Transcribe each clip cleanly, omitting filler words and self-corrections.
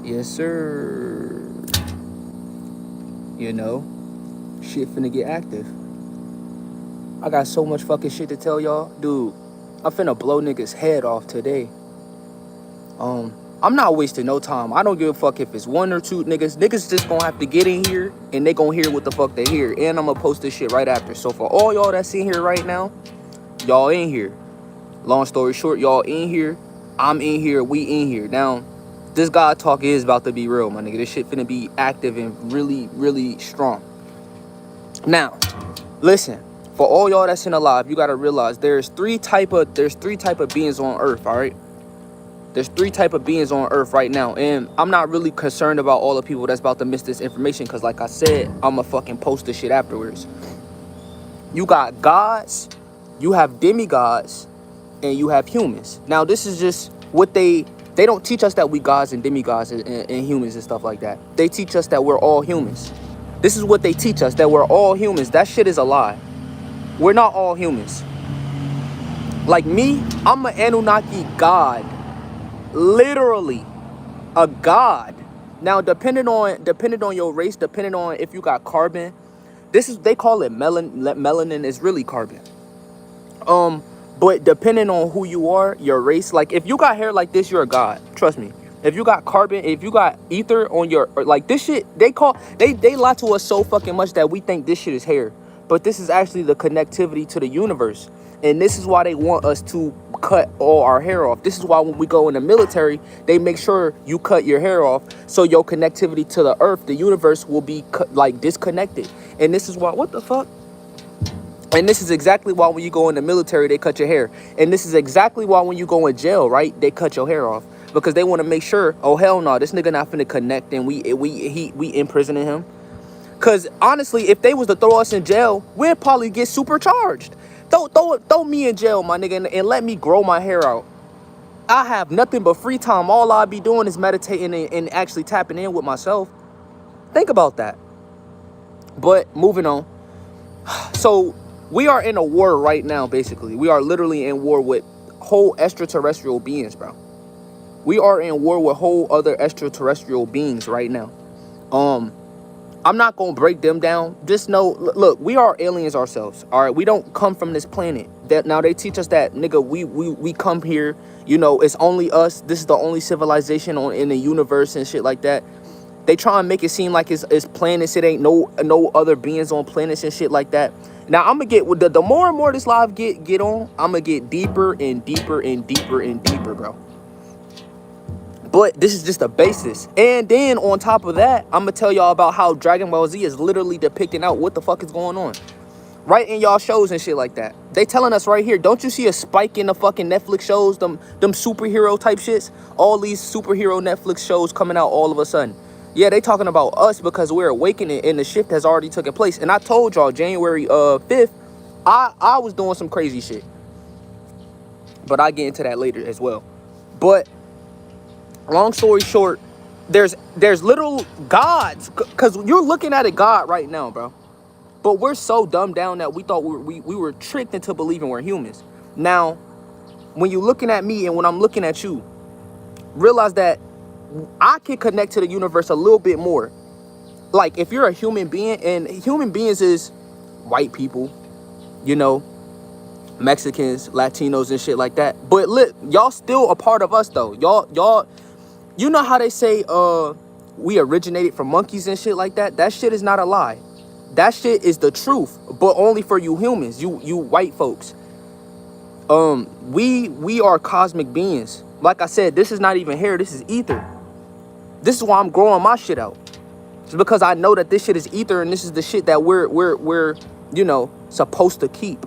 Yes, sir. You know, shit finna get active. I got so much fucking shit to tell y'all. Dude, I'm finna blow niggas' head off today. I'm not wasting no time. I don't give a fuck if it's one or two niggas. Niggas just gonna have to get in here and they gonna hear what the fuck they hear. And I'm gonna post this shit right after. So for all y'all that's in here right now, y'all in here. Long story short, y'all in here. I'm in here. We in here. Now, this God talk is about to be real, my nigga. This shit finna be active and really, really strong. Now, listen. For all y'all that's in alive, you gotta realize there's three type of beings on Earth, all right? There's three type of beings on Earth right now, and I'm not really concerned about all the people that's about to miss this information, because like I said, I'ma fucking post this shit afterwards. You got gods, you have demigods, and you have humans. Now, this is just what they don't teach us that we gods and demigods and humans and stuff like that. They teach us that we're all humans. This is what they teach us, that we're all humans. That shit is a lie. We're not all humans. Like me, I'm an Anunnaki god. Literally a god. Now, depending on your race, depending on if you got carbon, they call it melanin is really carbon. But depending on who you are, your race, like if you got hair like this, you're a god. Trust me. If you got carbon, if you got ether on your, like this shit, they lie to us so fucking much that we think this shit is hair. But this is actually the connectivity to the universe. And this is why they want us to cut all our hair off. This is why when we go in the military, they make sure you cut your hair off so your connectivity to the earth, the universe, will be like disconnected. And this is why, what the fuck? And this is exactly why when you go in the military, they cut your hair. And this is exactly why when you go in jail, right, they cut your hair off. Because they want to make sure, oh, hell no, this nigga not finna connect and we imprisoning him. Because honestly, if they was to throw us in jail, we'd probably get supercharged. Throw me in jail, my nigga, and let me grow my hair out. I have nothing but free time. All I be doing is meditating and actually tapping in with myself. Think about that. But moving on. So we are in a war right now, basically. We are literally in war with whole extraterrestrial beings, bro. We are in war with whole other extraterrestrial beings right now. I'm not gonna break them down. Just know, look, we are aliens ourselves. All right, we don't come from this planet. That now they teach us that, nigga, we come here. You know, it's only us. This is the only civilization in the universe and shit like that. They try and make it seem like it's planets. It ain't no other beings on planets and shit like that. Now I'm gonna get the more and more this live get on, I'm gonna get deeper and deeper and deeper and deeper, bro. But this is just a basis. And then on top of that, I'm gonna tell y'all about how Dragon Ball Z is literally depicting out what the fuck is going on. Right in y'all shows and shit like that. They telling us right here, don't you see a spike in the fucking Netflix shows, them superhero type shits? All these superhero Netflix shows coming out all of a sudden. Yeah, they talking about us because we're awakening and the shift has already taken place. And I told y'all January 5th, I was doing some crazy shit. But I get into that later as well. But long story short, there's literal gods, because you're looking at a god right now, bro. But we're so dumbed down that we thought we were tricked into believing we're humans. Now, when you're looking at me and when I'm looking at you, realize that I can connect to the universe a little bit more. Like, if you're a human being, and human beings is white people, you know, Mexicans, Latinos, and shit like that. But look, y'all still a part of us, though. Y'all, you know how they say we originated from monkeys and shit like that? That shit is not a lie. That shit is the truth, but only for you humans, you white folks. We are cosmic beings. Like I said, this is not even hair, this is ether. This is why I'm growing my shit out. It's because I know that this shit is ether and this is the shit that we're you know, supposed to keep.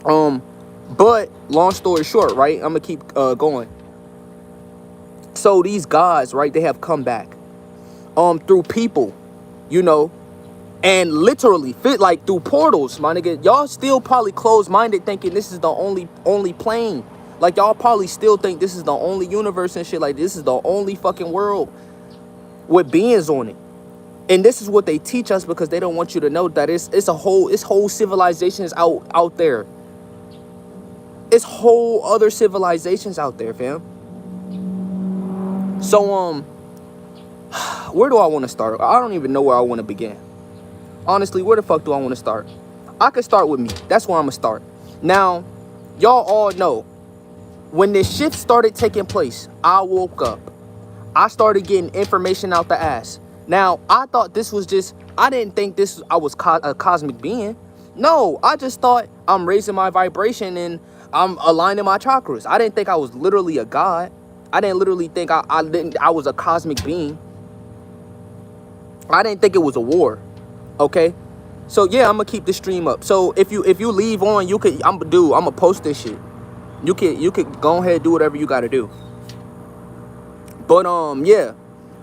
But long story short, right? I'm gonna keep going. So these gods, right, they have come back through people, you know, and literally fit like through portals, my nigga. Y'all still probably closed-minded thinking this is the only plane. Like, y'all probably still think this is the only universe and shit. Like, this is the only fucking world with beings on it. And this is what they teach us because they don't want you to know that it's whole civilizations out there. It's whole other civilizations out there, fam. So where do I want to start? I don't even know where I want to begin. Honestly, where the fuck do I want to start? I could start with me. That's where I'm gonna start. Now, y'all all know when this shit started taking place, I woke up. I started getting information out the ass. Now, I thought this was just, I didn't think this, I was a cosmic being. No, I just thought I'm raising my vibration and I'm aligning my chakras. I didn't think I was literally a god. I didn't literally think I was a cosmic being. I didn't think it was a war. Okay? So yeah, I'm gonna keep the stream up. So if you leave on, you could, I'm gonna post this shit. You could go ahead and do whatever you gotta do. But yeah.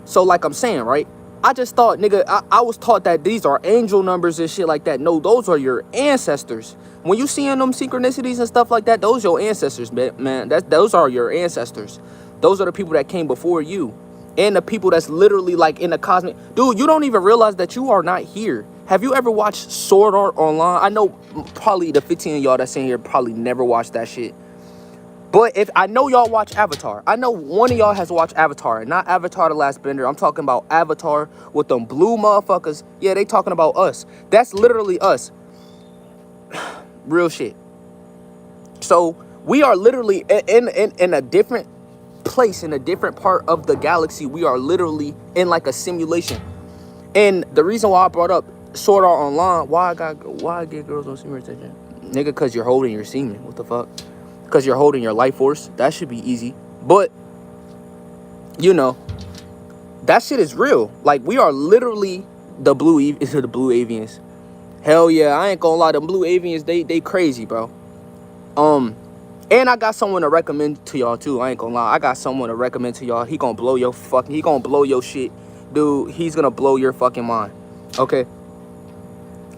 So like I'm saying, right? I just thought, nigga, I was taught that these are angel numbers and shit like that. No, those are your ancestors. When you seeing them synchronicities and stuff like that, those your ancestors, man. Those are your ancestors. Those are the people that came before you. And the people that's literally like in the cosmic. Dude, you don't even realize that you are not here. Have you ever watched Sword Art Online? I know probably the 15 of y'all that's in here probably never watched that shit. But if I know y'all watch Avatar, I know one of y'all has watched Avatar, not Avatar the Last Bender. I'm talking about Avatar with them blue motherfuckers. Yeah, they talking about us. That's literally us. Real shit. So we are literally in a different place, in a different part of the galaxy. We are literally in like a simulation. And the reason why I brought up Sword Art Online, why I get girls on semen retention? Nigga, cause you're holding your semen. What the fuck? Because you're holding your life force. That should be easy. But, you know, that shit is real. Like, we are literally the blue avians. Hell yeah, I ain't gonna lie. The blue avians, they crazy, bro. And I got someone to recommend to y'all, too. I ain't gonna lie. I got someone to recommend to y'all. He gonna blow your shit. Dude, he's gonna blow your fucking mind. Okay?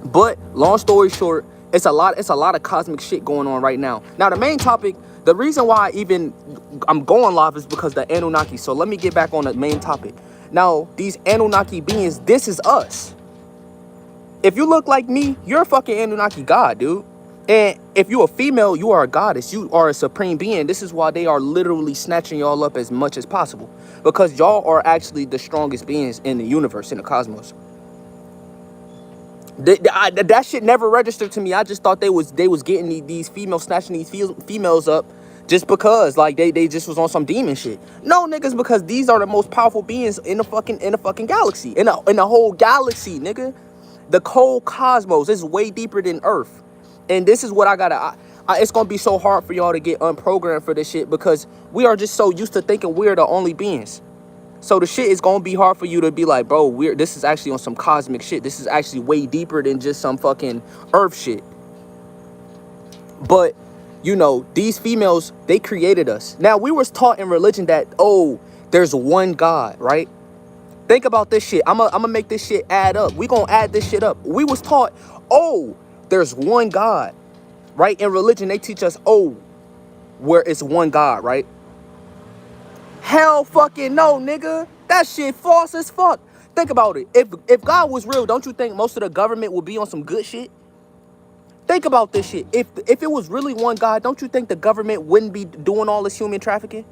But, long story short, it's a lot of cosmic shit going on right now. Now, the main topic, the reason why I'm going live is because the Anunnaki. So let me get back on the main topic. Now, these Anunnaki beings, this is us. If you look like me, you're a fucking Anunnaki god, dude. And if you're a female, you are a goddess. You are a supreme being. This is why they are literally snatching y'all up as much as possible. Because y'all are actually the strongest beings in the universe, in the cosmos. That shit never registered to me. I just thought they was getting these females, snatching these females up just because like they just was on some demon shit. No, niggas, because these are the most powerful beings in the fucking galaxy, in the whole galaxy, nigga. The whole cosmos is way deeper than Earth. And this is what I gotta it's gonna be so hard for y'all to get unprogrammed for this shit, because we are just so used to thinking we're the only beings. So the shit is gonna be hard for you to be like, bro, this is actually on some cosmic shit. This is actually way deeper than just some fucking Earth shit. But, you know, these females, they created us. Now, we was taught in religion that, oh, there's one God, right? Think about this shit. I'm gonna make this shit add up. We gonna add this shit up. We was taught, oh, there's one God, right? In religion, they teach us, oh, where it's one God, right? Hell fucking no, nigga. That shit false as fuck. Think about it. If God was real, don't you think most of the government would be on some good shit? Think about this shit. If it was really one God, don't you think the government wouldn't be doing all this human trafficking?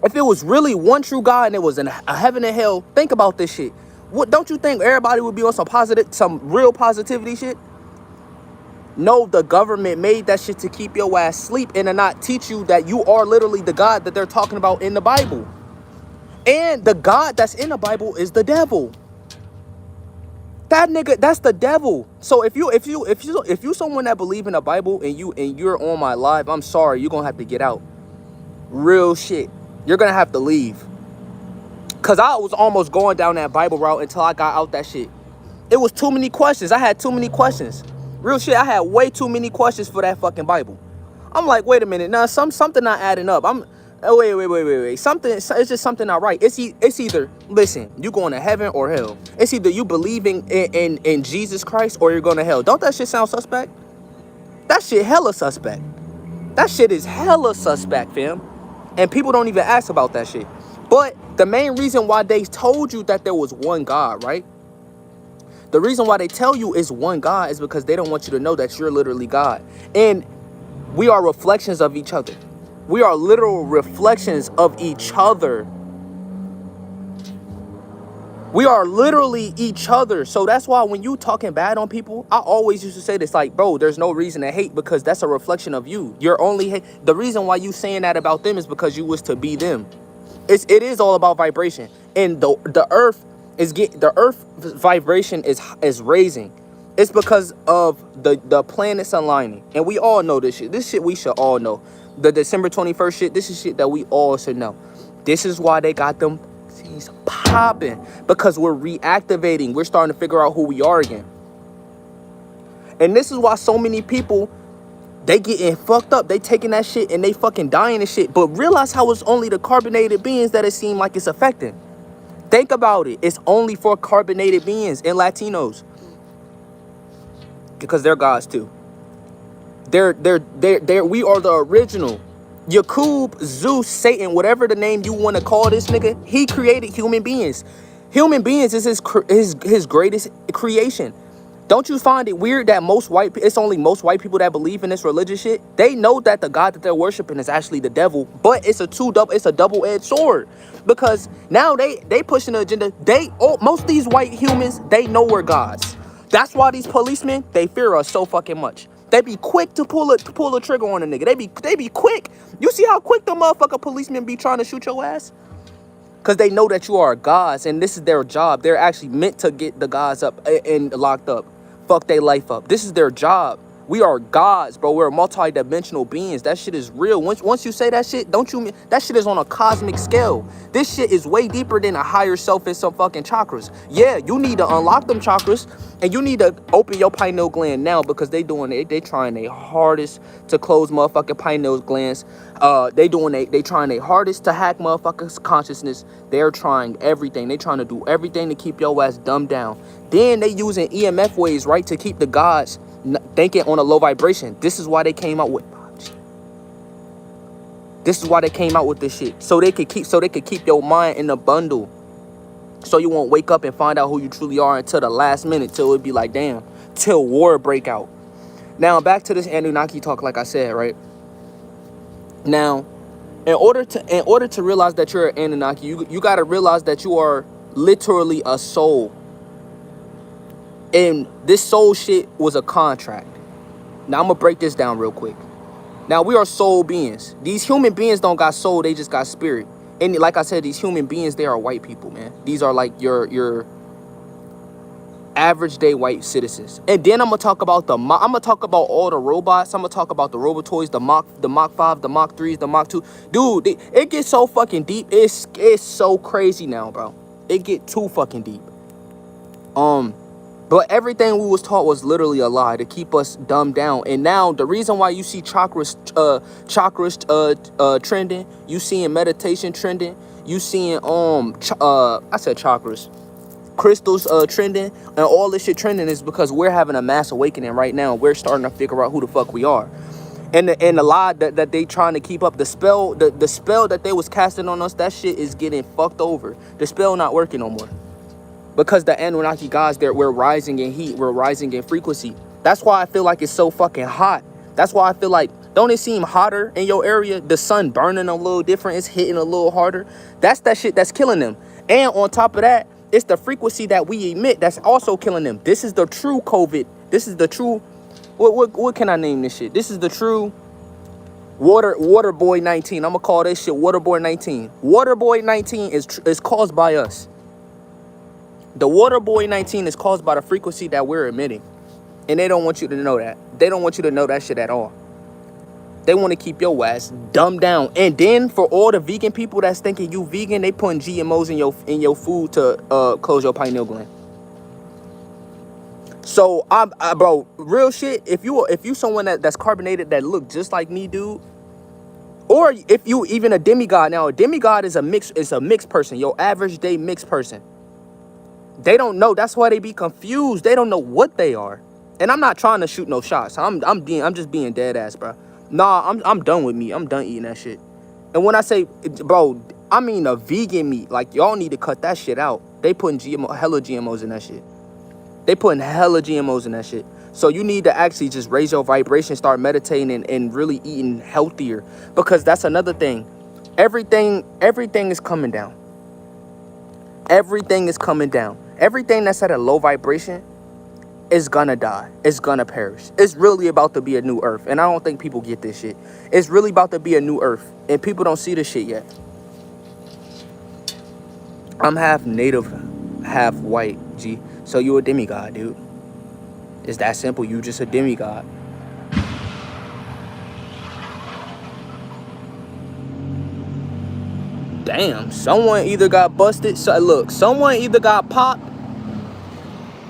If it was really one true God and it was a heaven and hell, think about this shit. What, don't you think everybody would be on some real positivity shit? No, the government made that shit to keep your ass asleep and to not teach you that you are literally the God that they're talking about in the Bible. And the God that's in the Bible is the devil. That nigga, that's the devil. So if you someone that believe in the Bible and you're on my live, I'm sorry, you're gonna have to get out. Real shit. You're gonna have to leave. Cause I was almost going down that Bible route until I got out that shit. It was too many questions. I had too many questions. Real shit, I had way too many questions for that fucking Bible. I'm like, wait a minute, now something not adding up. Wait. It's just something not right. It's either, listen, you going to heaven or hell. It's either you believing in Jesus Christ or you're going to hell. Don't that shit sound suspect? That shit hella suspect. That shit is hella suspect, fam. And people don't even ask about that shit. But the main reason why they told you that there was one God, right? The reason why they tell you it's one God is because they don't want you to know that you're literally God. And we are reflections of each other. We are literal reflections of each other. We are literally each other. So that's why when you talking bad on people, I always used to say this, like, bro, there's no reason to hate because that's a reflection of you. You're only the reason why you saying that about them is because you was to be them. It is all about vibration. And the earth is the earth vibration is raising. It's because of the planets aligning. And we all know this shit. This shit we should all know. The December 21st shit, this is shit that we all should know. This is why they got them things popping. Because we're reactivating. We're starting to figure out who we are again. And this is why so many people, they getting fucked up. They taking that shit and they fucking dying and shit. But realize how it's only the carbonated beings that it seems like it's affecting. Think about it. It's only for carbonated beings and Latinos. Because they're gods too. They're we are the original. Yakub, Zeus, Satan, whatever the name you want to call this nigga, he created human beings. Human beings is his greatest creation. Don't you find it weird that it's only most white people that believe in this religious shit? They know that the God that they're worshiping is actually the devil, but it's a double-edged sword. Because now they pushing the agenda. Most of these white humans, they know we're gods. That's why these policemen, they fear us so fucking much. They be quick to pull a trigger on a nigga. They be quick. You see how quick the motherfucker policemen be trying to shoot your ass? Because they know that you are gods and this is their job. They're actually meant to get the gods up and locked up. Fuck their life up. This is their job. We are gods, bro. We're multi-dimensional beings. That shit is real. Once you say that shit, that shit is on a cosmic scale. This shit is way deeper than a higher self and some fucking chakras. Yeah, you need to unlock them chakras and you need to open your pineal gland now because they trying their hardest to close motherfucking pineal glands. They trying their hardest to hack motherfuckers' consciousness. They're trying everything. They trying to do everything to keep your ass dumbed down. Then they using EMF waves, right, to keep the gods thinking on a low vibration. This is why they came out with this shit. So they could keep your mind in a bundle. So you won't wake up and find out who you truly are until the last minute, till it be like, damn, till war break out. Now back to this Anunnaki talk, like I said, right? Now, in order to realize that you're an Anunnaki, you gotta realize that you are literally a soul. And this soul shit was a contract. Now I'm gonna break this down real quick. Now we are soul beings. These human beings don't got soul, they just got spirit. And like I said, these human beings, they are white people, man. These are like your average day white citizens. And then I'm gonna talk about all the robots. I'm gonna talk about the Robotoys, the Mach 5, the Mach 3s, the Mach 2. Dude, it gets so fucking deep. It's so crazy now, bro. It get too fucking deep. But everything we was taught was literally a lie to keep us dumbed down. And now the reason why you see chakras trending, you seeing meditation trending, you seeing I said chakras, crystals trending, and all this shit trending is because we're having a mass awakening right now. We're starting to figure out who the fuck we are. And the lie that they trying to keep up, the spell that they was casting on us, that shit is getting fucked over. The spell not working no more. Because the Anunnaki gods, we're rising in heat, we're rising in frequency. That's why I feel like it's so fucking hot. That's why I feel like, don't it seem hotter in your area? The sun burning a little different, it's hitting a little harder. That's that shit that's killing them. And on top of that, it's the frequency that we emit that's also killing them. This is the true COVID. This is the true, what can I name this shit? This is the true Water Boy 19. I'm gonna call this shit Water Boy 19. Water Boy 19 is caused by us. The Water Boy 19 is caused by the frequency that we're emitting. And they don't want you to know that. They don't want you to know that shit at all. They want to keep your ass dumbed down. And then for all the vegan people that's thinking you vegan, they putting GMOs in your food to close your pineal gland. So bro, real shit, if you someone that's carbonated that look just like me, dude, or if you even a demigod. Now a demigod is a mixed person, your average day mixed person. They don't know. That's why they be confused. They don't know what they are. And I'm not trying to shoot no shots. I'm just being dead ass, bro. Nah, I'm done with meat. I'm done eating that shit. And when I say, bro, I mean a vegan meat. Like, y'all need to cut that shit out. They putting hella GMOs in that shit. They putting hella GMOs in that shit. So you need to actually just raise your vibration, start meditating, and really eating healthier, because that's another thing. Everything is coming down. Everything is coming down. Everything that's at a low vibration is gonna die. It's gonna perish. It's really about to be a new earth. And I don't think people get this shit. It's really about to be a new earth. And people don't see this shit yet. I'm half native, half white, G. So you a demigod, dude. It's that simple. You just a demigod. Damn, someone either got busted. So look, someone either got popped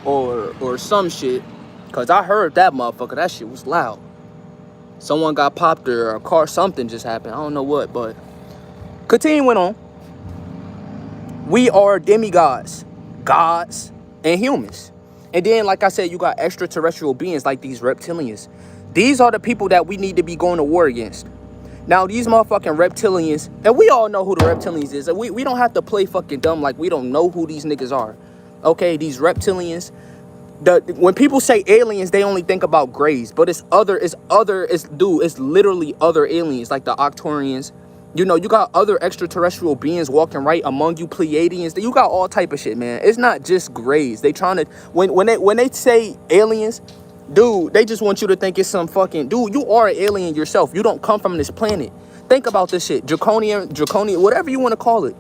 or some shit. Cause I heard that motherfucker. That shit was loud. Someone got popped or a car, something just happened. I don't know what, but continuing on. We are demigods, gods, and humans. And then, like I said, you got extraterrestrial beings like these reptilians. These are the people that we need to be going to war against. Now, these motherfucking reptilians, and we all know who the reptilians is. We don't have to play fucking dumb like we don't know who these niggas are. Okay, these reptilians. When people say aliens, they only think about grays, but it's literally other aliens like the Octorians. You know, you got other extraterrestrial beings walking right among you, Pleiadians. You got all type of shit, man. It's not just grays. They trying to when they say aliens, dude, they just want you to think it's some fucking dude. You are an alien yourself. You don't come from this planet. Think about this shit, draconian, whatever you want to call it.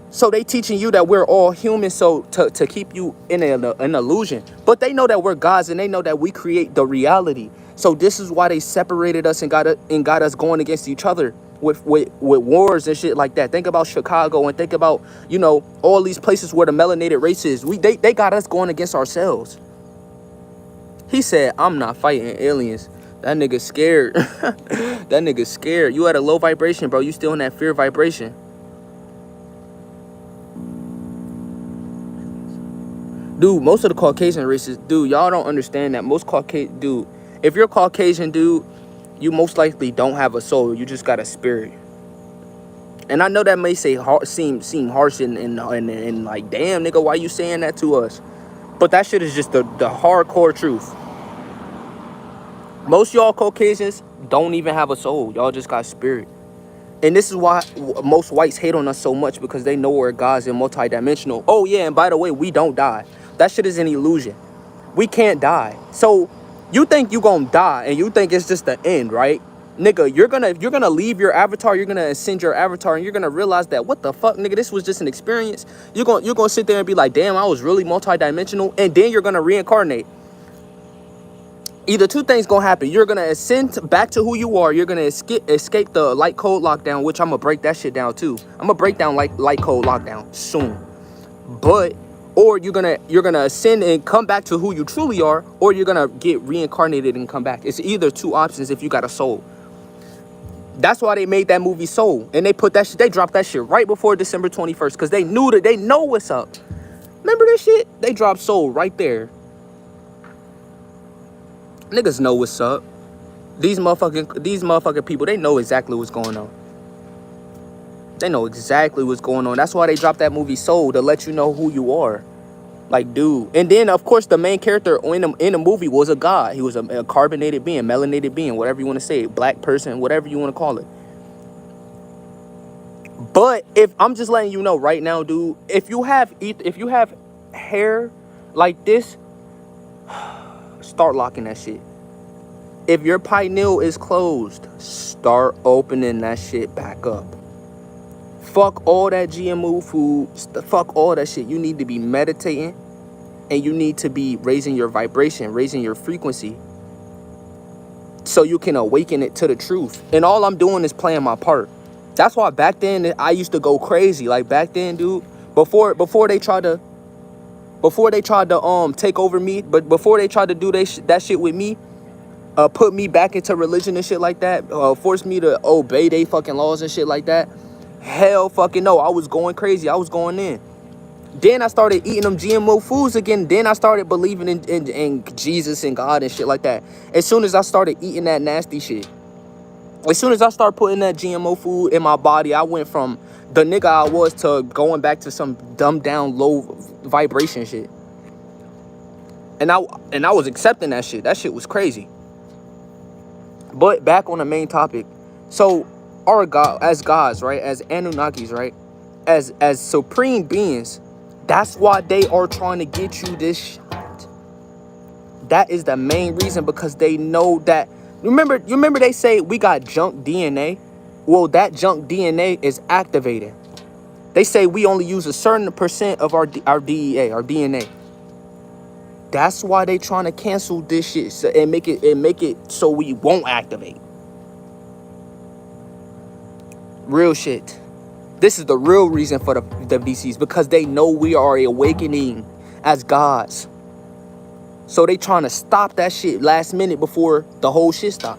So they teaching you that we're all humans, so to keep you in an illusion. But they know that we're gods, and they know that we create the reality. So this is why they separated us and got us going against each other with wars and shit like that. Think about Chicago, and think about, you know, all these places where the melanated race is. They got us going against ourselves. He said, I'm not fighting aliens. That nigga scared. That nigga scared. You at a low vibration, bro. You still in that fear vibration. Dude, most of the Caucasian races, dude, y'all don't understand that most Caucasian, dude, if you're Caucasian, dude, you most likely don't have a soul. You just got a spirit. And I know that may seem harsh and like, damn, nigga, why you saying that to us? But that shit is just the hardcore truth. Most y'all Caucasians don't even have a soul. Y'all just got spirit. And this is why most whites hate on us so much, because they know we're gods and multidimensional. Oh, yeah, and by the way, we don't die. That shit is an illusion. We can't die. So you think you gonna die and you think it's just the end, right? Nigga, you're gonna leave your avatar, you're gonna ascend your avatar, and you're gonna realize that, what the fuck, nigga, this was just an experience. You're gonna sit there and be like, damn, I was really multidimensional, and then you're gonna reincarnate. Either two things gonna happen. You're gonna ascend back to who you are. You're gonna escape the light code lockdown, which I'm gonna break that shit down too. I'm gonna break down light code lockdown soon. Or you're gonna ascend and come back to who you truly are, or you're gonna get reincarnated and come back. It's either two options if you got a soul. That's why they made that movie Soul, and they dropped that shit right before December 21st, because they know what's up. Remember this shit? They dropped Soul right there. Niggas know what's up. These motherfucking people, they know exactly what's going on. They know exactly what's going on. That's why they dropped that movie Soul, to let you know who you are. Like, dude. And then, of course, the main character in the movie was a god. He was a carbonated being, melanated being, whatever you want to say, black person, whatever you want to call it. But if I'm just letting you know right now, dude, if you have hair like this, start locking that shit. If your pineal is closed, start opening that shit back up. Fuck all that GMO food. Fuck all that shit. You need to be meditating, and you need to be raising your vibration, raising your frequency, so you can awaken it to the truth. And all I'm doing is playing my part. That's why back then I used to go crazy. Like back then, dude, before they tried to take over me, but before they tried to do that shit with me, put me back into religion and shit like that, force me to obey they fucking laws and shit like that. Hell fucking no, I was going crazy. I was going in. Then I started eating them GMO foods again. Then I started believing in Jesus and God and shit like that. As soon as I started eating that nasty shit, as soon as I started putting that GMO food in my body, I went from the nigga I was to going back to some dumbed down low vibration shit. And I was accepting that shit. That shit was crazy. But back on the main topic. So our God, as gods, right? As Anunnakis, right? As supreme beings, that's why they are trying to get you this shot. That is the main reason, because they know that. You remember they say we got junk DNA? Well, that junk DNA is activated. They say we only use a certain percent of our DEA, our DNA. That's why they trying to cancel this shit and make it so we won't activate. Real shit. This is the real reason for the VCs, because they know we are awakening as gods. So they trying to stop that shit last minute before the whole shit stop.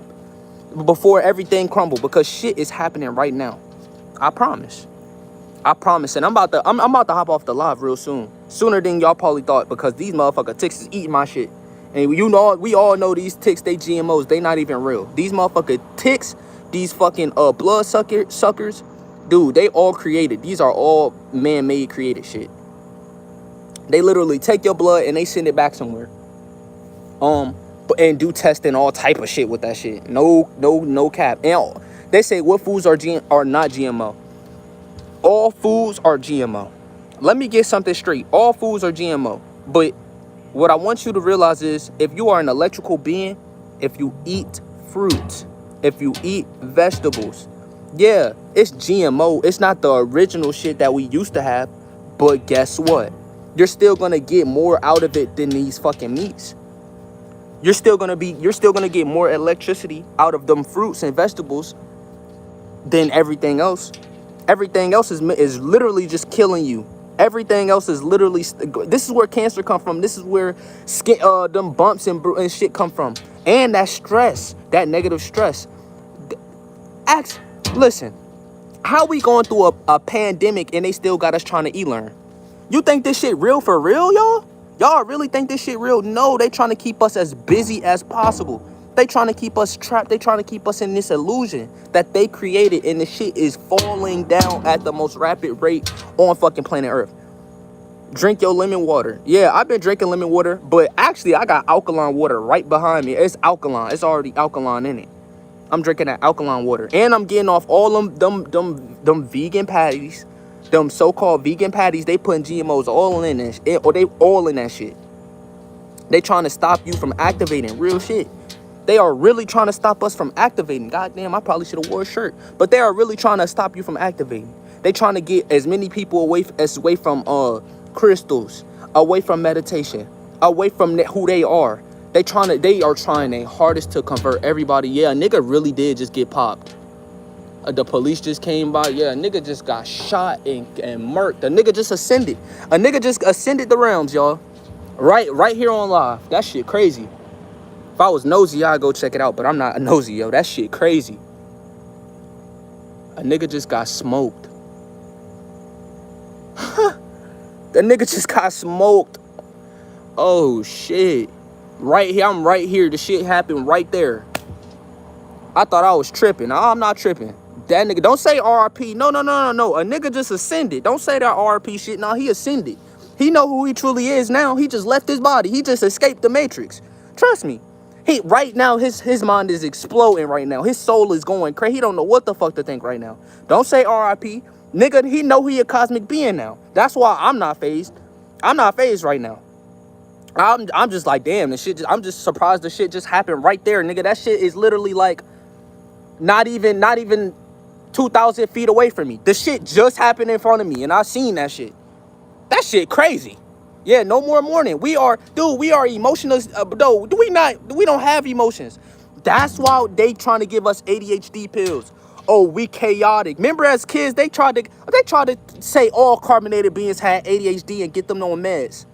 Before everything crumble, because shit is happening right now. I promise. And I'm about to hop off the live real soon. Sooner than y'all probably thought, because these motherfucker ticks is eating my shit. And you know, we all know these ticks, they GMOs, they not even real. These motherfucker ticks, these fucking blood suckers, dude, they all created. These are all man-made created shit. They literally take your blood and they send it back somewhere. And do testing, all type of shit with that shit. No cap. And they say what foods are not GMO. All foods are GMO. Let me get something straight. All foods are GMO. But what I want you to realize is, if you are an electrical being, if you eat fruit, if you eat vegetables, yeah, it's GMO. It's not the original shit that we used to have. But guess what? You're still gonna get more out of it than these fucking meats. You're still gonna get more electricity out of them fruits and vegetables than everything else. Everything else is literally just killing you. Everything else is literally. This is where cancer come from. This is where skin, them bumps and shit come from. And that stress, that negative stress. Listen, how we going through a pandemic and they still got us trying to e-learn? You think this shit real for real, y'all? Y'all really think this shit real? No, they trying to keep us as busy as possible. They trying to keep us trapped. They trying to keep us in this illusion that they created, and the shit is falling down at the most rapid rate on fucking planet Earth. Drink your lemon water. Yeah, I've been drinking lemon water, but actually I got alkaline water right behind me. It's alkaline. It's already alkaline in it. I'm drinking that alkaline water, and I'm getting off all them vegan patties, them so-called vegan patties. They putting GMOs all in this, or they all in that shit. They trying to stop you from activating real shit. They are really trying to stop us from activating. Goddamn, I probably should have wore a shirt. But they are really trying to stop you from activating. They trying to get as many people away from crystals, away from meditation, away from who they are. They are trying their hardest to convert everybody. Yeah, a nigga really did just get popped. The police just came by. Yeah, a nigga just got shot and murked. A nigga just ascended. A nigga just ascended the realms, y'all. Right here on live. That shit crazy. If I was nosy, I'd go check it out, but I'm not a nosy, yo. That shit crazy. A nigga just got smoked. The nigga just got smoked. Oh, shit. Right here, I'm right here. The shit happened right there. I thought I was tripping. No, I'm not tripping. That nigga, don't say RP. No. A nigga just ascended. Don't say that RP shit. No, he ascended. He know who he truly is now. He just left his body. He just escaped the Matrix. Trust me. Right now, his mind is exploding right now. His soul is going crazy. He don't know what the fuck to think right now. Don't say RIP. Nigga, he know he a cosmic being now. That's why I'm not phased. I'm not phased right now. I'm just like, damn, this shit I'm just surprised the shit just happened right there, nigga. That shit is literally like not even 2,000 feet away from me. The shit just happened in front of me, and I seen that shit. That shit crazy. Yeah, no more mourning. We are emotionless. We don't have emotions. That's why they trying to give us ADHD pills. Oh, we chaotic. Remember as kids, they tried to say all carbonated beings had ADHD and get them on meds.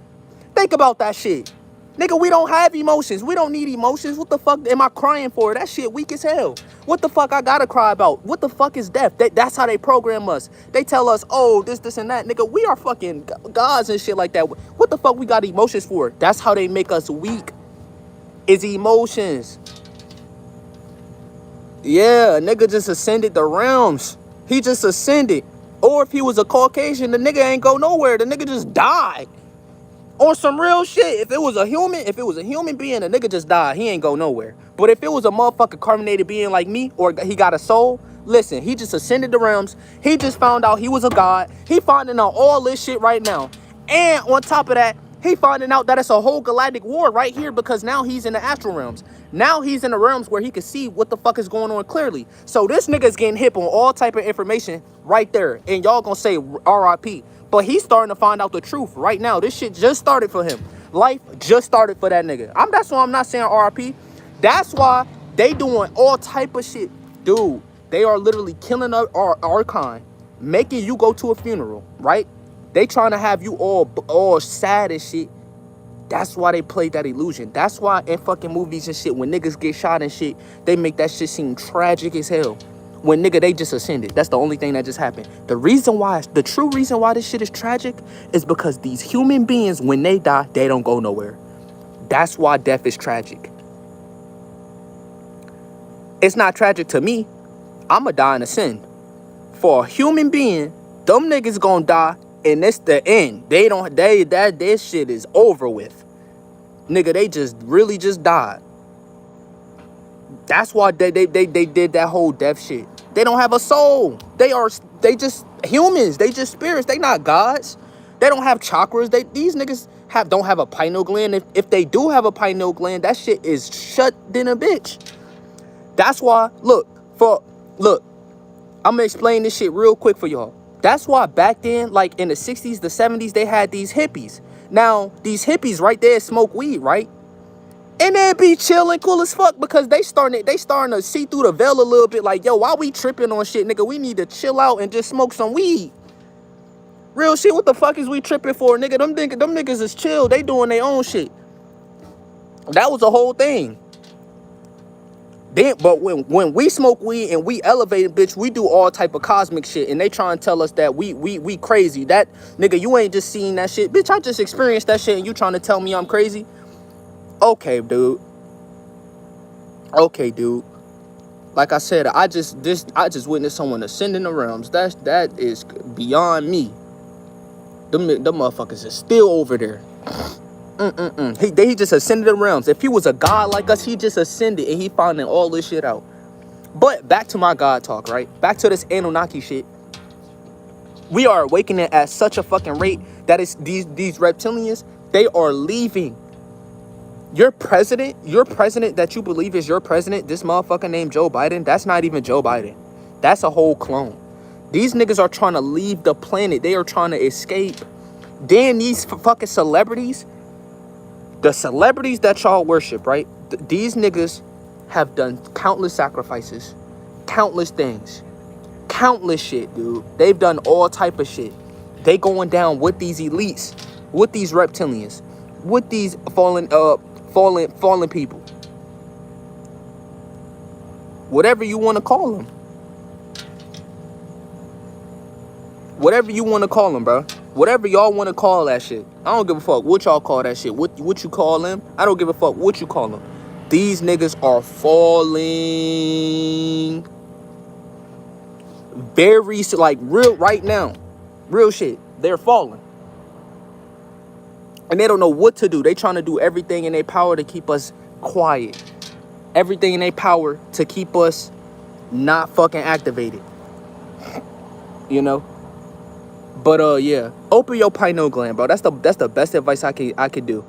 Think about that shit. Nigga, we don't have emotions. We don't need emotions. What the fuck am I crying for? That shit weak as hell. What the fuck I gotta cry about? What the fuck is death? That's how they program us. They tell us, oh, this, and that. Nigga, we are fucking gods and shit like that. What the fuck we got emotions for? That's how they make us weak. Is emotions. Yeah, a nigga just ascended the realms. He just ascended. Or if he was a Caucasian, the nigga ain't go nowhere. The nigga just died. On some real shit. If it was a human being, a nigga just died. He ain't go nowhere. But if it was a motherfucking carbonated being like me, or he got a soul, listen, he just ascended the realms. He just found out he was a god. He finding out all this shit right now. And on top of that, he finding out that it's a whole galactic war right here, because now he's in the astral realms. Now he's in the realms where he can see what the fuck is going on clearly. So this nigga's getting hip on all type of information right there. And y'all gonna say RIP. But he's starting to find out the truth right now. This shit just started for him. Life just started for that nigga. That's why I'm not saying RIP. That's why they doing all type of shit. Dude, they are literally killing our kind, making you go to a funeral, right? They trying to have you all sad and shit. That's why they played that illusion. That's why in fucking movies and shit, when niggas get shot and shit, they make that shit seem tragic as hell. When nigga, they just ascended. That's the only thing that just happened. The true reason why this shit is tragic is because these human beings, when they die, they don't go nowhere. That's why death is tragic. It's not tragic to me. I'ma die and ascend. For a human being, them niggas gonna die, and it's the end. This shit is over with. Nigga, they just really just died. That's why they did that whole death shit. They don't have a soul. They just humans. They just spirits. They not gods. They don't have chakras. These niggas don't have a pineal gland. If they do have a pineal gland, that shit is shut in a bitch. That's why, look, I'm gonna explain this shit real quick for y'all. That's why back then, like in the 60s, the 70s, they had these hippies. Now, these hippies right there smoke weed, right? And they be chilling cool as fuck, because they starting to see through the veil a little bit. Like, yo, why we tripping on shit, nigga? We need to chill out and just smoke some weed. Real shit, what the fuck is we tripping for, nigga? Them niggas is chill. They doing their own shit. That was the whole thing. Then, but when we smoke weed and we elevate, bitch, we do all type of cosmic shit, and they try and tell us that we crazy. That nigga, you ain't just seen that shit, bitch. I just experienced that shit, and you trying to tell me I'm crazy? Okay, dude. Like I said, I just witnessed someone ascending the realms. That is beyond me. Them motherfuckers is still over there. He just ascended the realms. If he was a god like us, he just ascended and he finding all this shit out. But back to my god talk, right? Back to this Anunnaki shit. We are awakening at such a fucking rate that it's these reptilians, they are leaving. Your president that you believe is your president, this motherfucker named Joe Biden, that's not even Joe Biden. That's a whole clone. These niggas are trying to leave the planet. They are trying to escape. Then these fucking celebrities, the celebrities that y'all worship, right? These niggas have done countless sacrifices, countless things, countless shit, dude. They've done all type of shit. They going down with these elites, with these reptilians, with these fallen people, whatever you want to call them, bro. Whatever y'all want to call that shit, I don't give a fuck what y'all call that shit. What you call them, I don't give a fuck what you call them. These niggas are falling very, like, real right now, real shit. They're falling. And they don't know what to do. They trying to do everything in their power to keep us quiet. Everything in their power to keep us not fucking activated. You know? But yeah. Open your pineal gland, bro. That's the best advice I could do.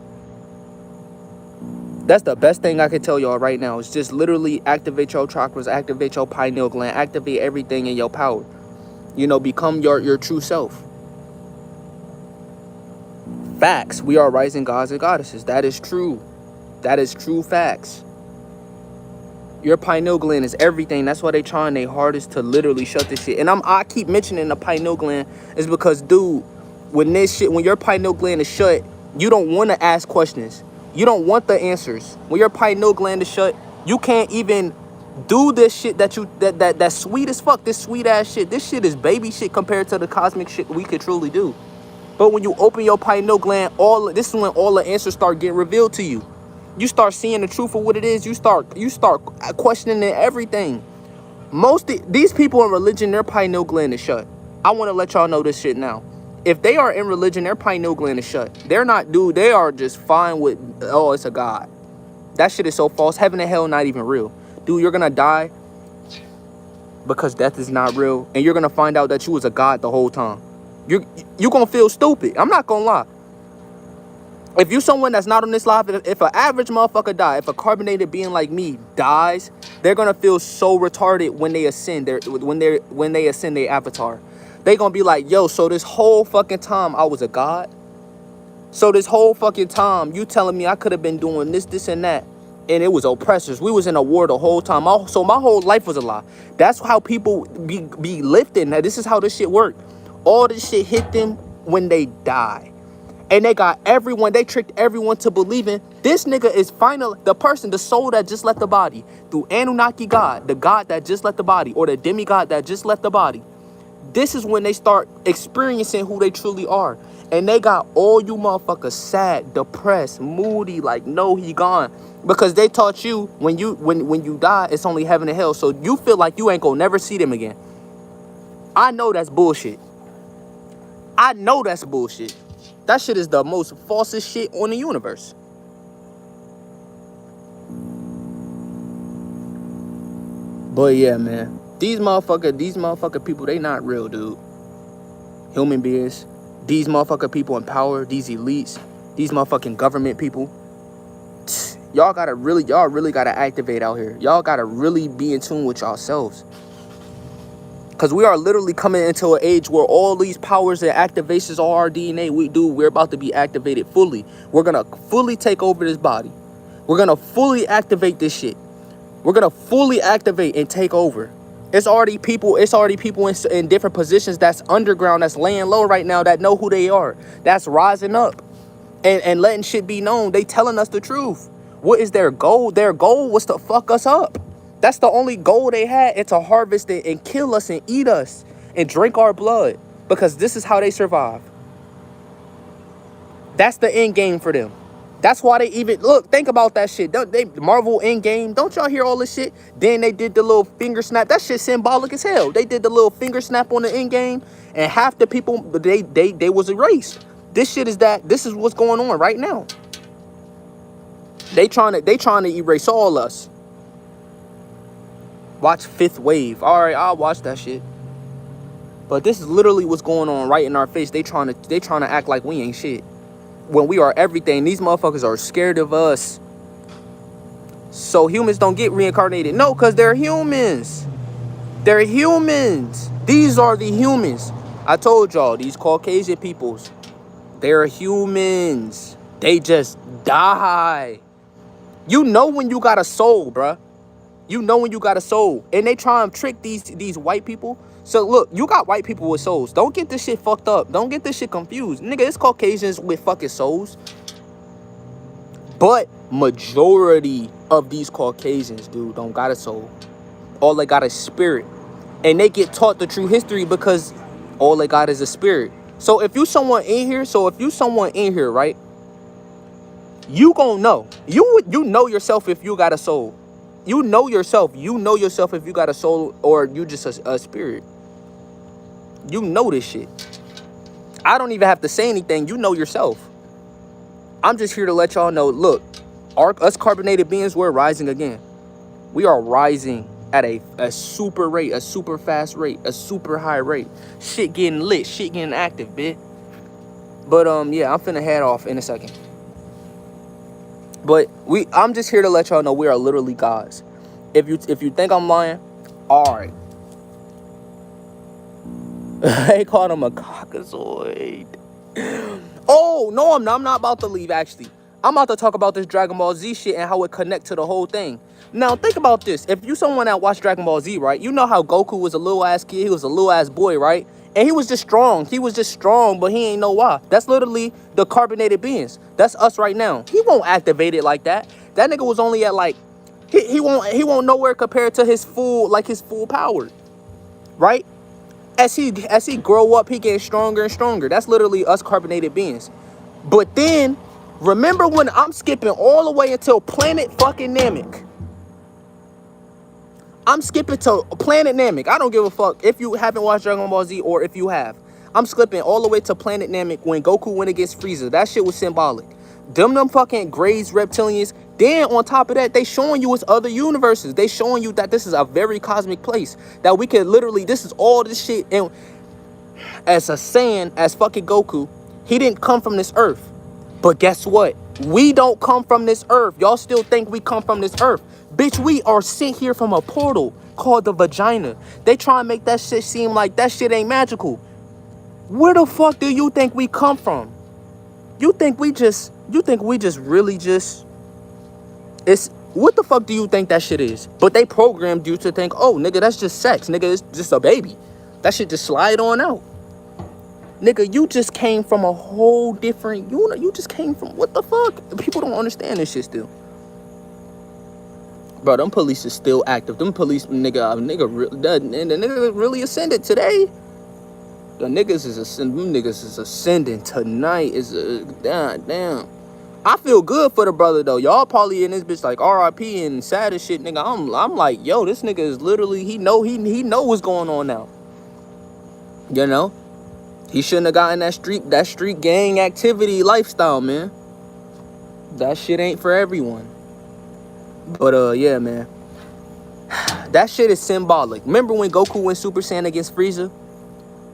That's the best thing I can tell y'all right now. Is just literally activate your chakras, activate your pineal gland, activate everything in your power. You know, become your true self. Facts. We are rising gods and goddesses. That is true. That is true facts. Your pineal gland is everything. That's why they trying their hardest to literally shut this shit. And I keep mentioning the pineal gland is because, dude, when your pineal gland is shut, you don't want to ask questions. You don't want the answers. When your pineal gland is shut, you can't even do this shit that sweet as fuck. This sweet ass shit. This shit is baby shit compared to the cosmic shit we could truly do. But when you open your pineal gland, this is when all the answers start getting revealed to you. You start seeing the truth of what it is. You start questioning everything. These people in religion, their pineal gland is shut. I want to let y'all know this shit now. If they are in religion, their pineal gland is shut. They're not, dude. They are just fine with, oh, it's a God. That shit is so false. Heaven and hell not even real. Dude, you're gonna die because death is not real, and you're gonna find out that you was a God the whole time. You're gonna feel stupid. I'm not gonna lie. If you someone that's not on this life, if an average motherfucker die, if a carbonated being like me dies, they're gonna feel so retarded when they ascend when they ascend their avatar. They gonna be like, yo, so this whole fucking time I was a God? So this whole fucking time you telling me I could have been doing this, and that, and it was oppressors. We was in a war the whole time. So my whole life was a lie. That's how people be lifted. Now this is how this shit work. All this shit hit them when they die. And they got everyone, they tricked everyone to believing this nigga is finally the person, the soul that just left the body. Through Anunnaki God, the God that just left the body, or the demigod that just left the body. This is when they start experiencing who they truly are. And they got all you motherfuckers sad, depressed, moody, like, no, he gone. Because they taught you when you die, it's only heaven and hell. So you feel like you ain't gonna never see them again. I know that's bullshit. I know that's bullshit. That shit is the most falsest shit on the universe. But yeah, man. These motherfucker people, they not real, dude. Human beings. These motherfucker people in power, these elites, these motherfucking government people. Y'all really gotta activate out here. Y'all gotta really be in tune with yourselves. Because we are literally coming into an age where all these powers and activations, all our DNA we're about to be activated fully. We're going to fully take over this body. We're going to fully activate this shit. We're going to fully activate and take over. It's already people in different positions that's underground, that's laying low right now, that know who they are. That's rising up and letting shit be known. They telling us the truth. What is their goal? Their goal was to fuck us up. That's the only goal they had. It's to harvest it and kill us and eat us and drink our blood, because this is how they survive. That's the end game for them. That's why they even look. Think about that shit. They Marvel end game. Don't y'all hear all this shit? Then they did the little finger snap. That shit symbolic as hell. They did the little finger snap on the end game, and half the people they was erased. This shit is that. This is what's going on right now. They trying to erase all us. Watch Fifth Wave. All right, I'll watch that shit. But this is literally what's going on right in our face. They trying to act like we ain't shit when we are everything. These motherfuckers are scared of us. So humans don't get reincarnated. No, because they're humans. They're humans. These are the humans. I told y'all, these Caucasian peoples, they're humans. They just die. You know when you got a soul, bruh. You know when you got a soul. And they try and trick these white people. So look, you got white people with souls. Don't get this shit fucked up. Don't get this shit confused. Nigga, it's Caucasians with fucking souls. But majority of these Caucasians, dude, don't got a soul. All they got is spirit. And they get taught the true history because all they got is a spirit. So if you someone in here, right? You gonna know. You know yourself if you got a soul. You know yourself. You know yourself if you got a soul or you just a spirit. You know this shit. I don't even have to say anything. You know yourself. I'm just here to let y'all know, look, us carbonated beings, we're rising again. We are rising at a super rate, a super fast rate, a super high rate. Shit getting lit, shit getting active, bitch. But yeah, I'm finna head off in a second. But I'm just here to let y'all know we are literally gods. If you think I'm lying, all right. They called him a caucasoid. Oh no, I'm not about to leave. Actually, I'm about to talk about this Dragon Ball Z shit and how it connect to the whole thing. Now think about this. If you someone that watched Dragon Ball Z, right? You know how Goku was a little ass kid. He was a little ass boy, right? And he was just strong. He was just strong, but he ain't know why. That's literally the carbonated beings. That's us right now. He won't activate it like that. That nigga was only at like, he won't nowhere compared to his full power, right? As he grow up, he gets stronger and stronger. That's literally us carbonated beings. But then, remember when I'm skipping all the way until Planet fucking Namek. I'm skipping to Planet Namek. I don't give a fuck if you haven't watched Dragon Ball Z or if you have. I'm skipping all the way to Planet Namek when Goku went against Frieza. That shit was symbolic. Them fucking Greys, Reptilians. Then on top of that, they showing you it's other universes. They showing you that this is a very cosmic place. That we can literally, this is all this shit. And as a Saiyan, as fucking Goku, he didn't come from this earth. But guess what? We don't come from this earth. Y'all still think we come from this earth. Bitch, we are sent here from a portal called the vagina. They try and make that shit seem like that shit ain't magical. Where the fuck do you think we come from? You think we just really just, it's, what the fuck do you think that shit is? But they programmed you to think, oh, nigga, that's just sex. Nigga, it's just a baby. That shit just slide on out. Nigga, you just came from a whole different unit. You just came from, what the fuck? People don't understand this shit still. Bro, them police is still active. Them police, nigga, the nigga really ascended today. The niggas is ascending. Them niggas is ascending tonight. Is damn. I feel good for the brother though. Y'all probably in this bitch like R.I.P. and sad as shit, nigga. I'm like, yo, this nigga is literally, he know what's going on now. You know? He shouldn't have gotten that street gang activity lifestyle, man. That shit ain't for everyone. But yeah, man. That shit is symbolic. Remember when Goku went Super Saiyan against Frieza?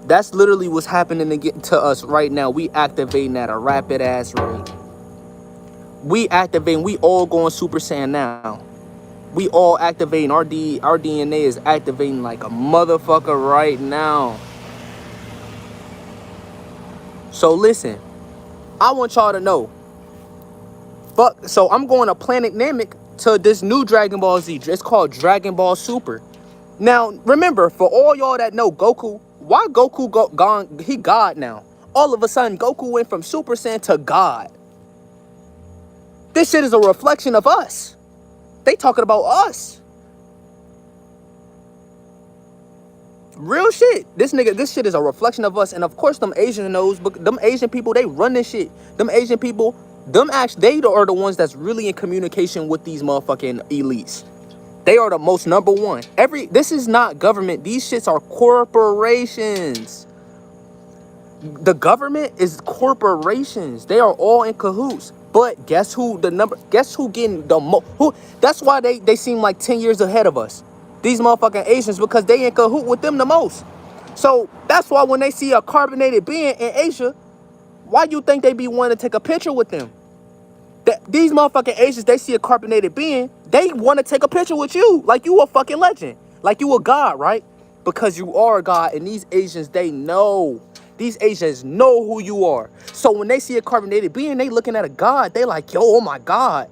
That's literally what's happening to us right now. We activating at a rapid ass rate. We all going Super Saiyan now. We all activating. Our DNA is activating like a motherfucker right now. So listen, I want y'all to know. So I'm going to Planet Namek to this new Dragon Ball Z. It's called Dragon Ball Super. Now, remember, for all y'all that know Goku, why Goku gone? He God now. All of a sudden, Goku went from Super Saiyan to God. This shit is a reflection of us. They talking about us. Real shit. This shit is a reflection of us. And of course, them Asian knows, but them Asian people, they run this shit. Them Asian people, they are the ones that's really in communication with these motherfucking elites. They are the most number one. This is not government. These shits are corporations. The government is corporations. They are all in cahoots. But guess who getting the most? That's why they seem like 10 years ahead of us. These motherfucking Asians, because they in cahoot with them the most. So that's why when they see a carbonated being in Asia, why you think they be wanting to take a picture with them? These motherfucking Asians, they see a carbonated being, they want to take a picture with you. Like you a fucking legend. Like you a god, right? Because you are a god. And these Asians, they know. These Asians know who you are. So when they see a carbonated being, they looking at a god. They like, yo, oh my god.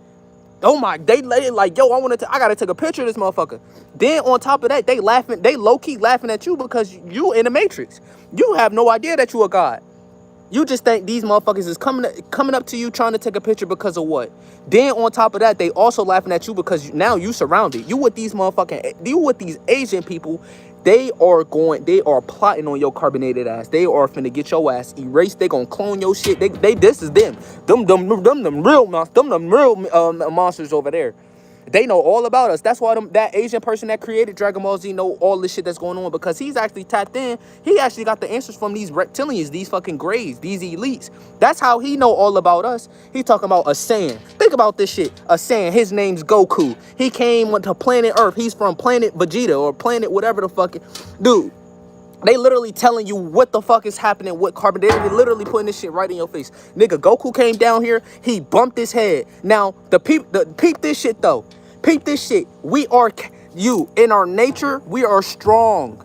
Oh my, they like, yo, I gotta take a picture of this motherfucker. Then on top of that, they laughing, they low-key laughing at you because you in the Matrix. You have no idea that you a god. You just think these motherfuckers is coming up to you trying to take a picture because of what? Then on top of that, they also laughing at you because now you surrounded. You with these Asian people. They are plotting on your carbonated ass. They are finna get your ass erased. They gonna clone your shit. This is them. Them real monsters over there. They know all about us. That's why that Asian person that created Dragon Ball Z know all this shit that's going on, because he's actually tapped in. He actually got the answers from these reptilians, these fucking greys, these elites. That's how he know all about us. He talking about a Saiyan. Think about this shit. A Saiyan. His name's Goku. He came to planet Earth. He's from planet Vegeta or planet whatever the fuck. Dude, they literally telling you what the fuck is happening with carbon. They literally putting this shit right in your face. Nigga, Goku came down here. He bumped his head. Now, peep this shit though. Peep this shit. In our nature, we are strong.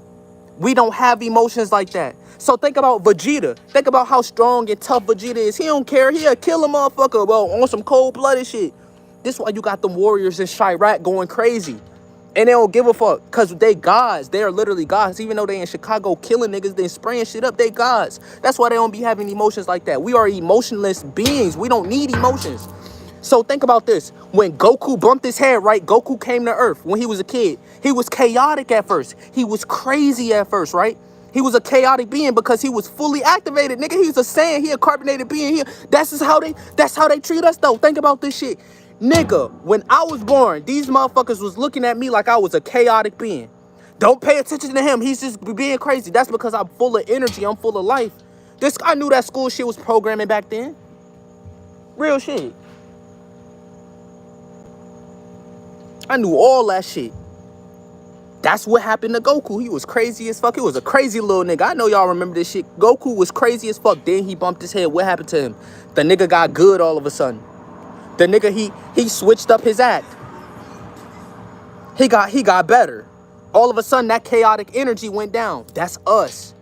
We don't have emotions like that. So think about Vegeta. Think about how strong and tough Vegeta is. He don't care. He'll kill a motherfucker, on some cold-blooded shit. This is why you got them warriors in Chirac going crazy. And they don't give a fuck, because they gods. They are literally gods. Even though they in Chicago killing niggas, they spraying shit up, they gods. That's why they don't be having emotions like that. We are emotionless beings. We don't need emotions. So think about this. When Goku bumped his head, right? Goku came to Earth when he was a kid. He was chaotic at first. He was crazy at first, right? He was a chaotic being because he was fully activated. Nigga, he was a Saiyan. He a carbonated being. That's how they treat us, though. Think about this shit. Nigga, when I was born, these motherfuckers was looking at me like I was a chaotic being. Don't pay attention to him. He's just being crazy. That's because I'm full of energy. I'm full of life. I knew that school shit was programming back then. Real shit. I knew all that shit. That's what happened to Goku. He was crazy as fuck. He was a crazy little nigga. I know y'all remember this shit. Goku was crazy as fuck. Then he bumped his head. What happened to him? The nigga got good all of a sudden. The nigga, he switched up his act. He got better. All of a sudden, that chaotic energy went down. That's us.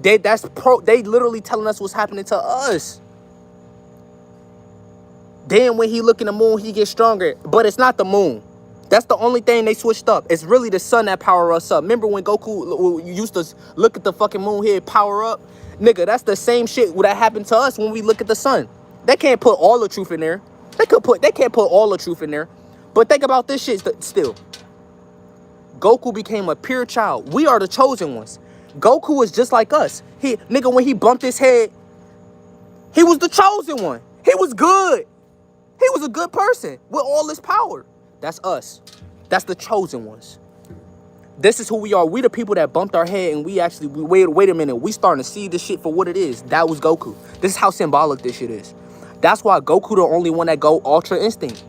They literally telling us what's happening to us. Then when he look in the moon, he gets stronger. But it's not the moon. That's the only thing they switched up. It's really the sun that power us up. Remember when Goku used to look at the fucking moon here, power up? Nigga, that's the same shit that happened to us when we look at the sun. They can't put all the truth in there. They can't put all the truth in there. But think about this shit still. Goku became a pure child. We are the chosen ones. Goku is just like us. Nigga, when he bumped his head, he was the chosen one. He was good. He was a good person with all this power. That's us. That's the chosen ones. This is who we are. We the people that bumped our head and we wait a minute. We starting to see this shit for what it is. That was Goku. This is how symbolic this shit is. That's why Goku the only one that go Ultra Instinct.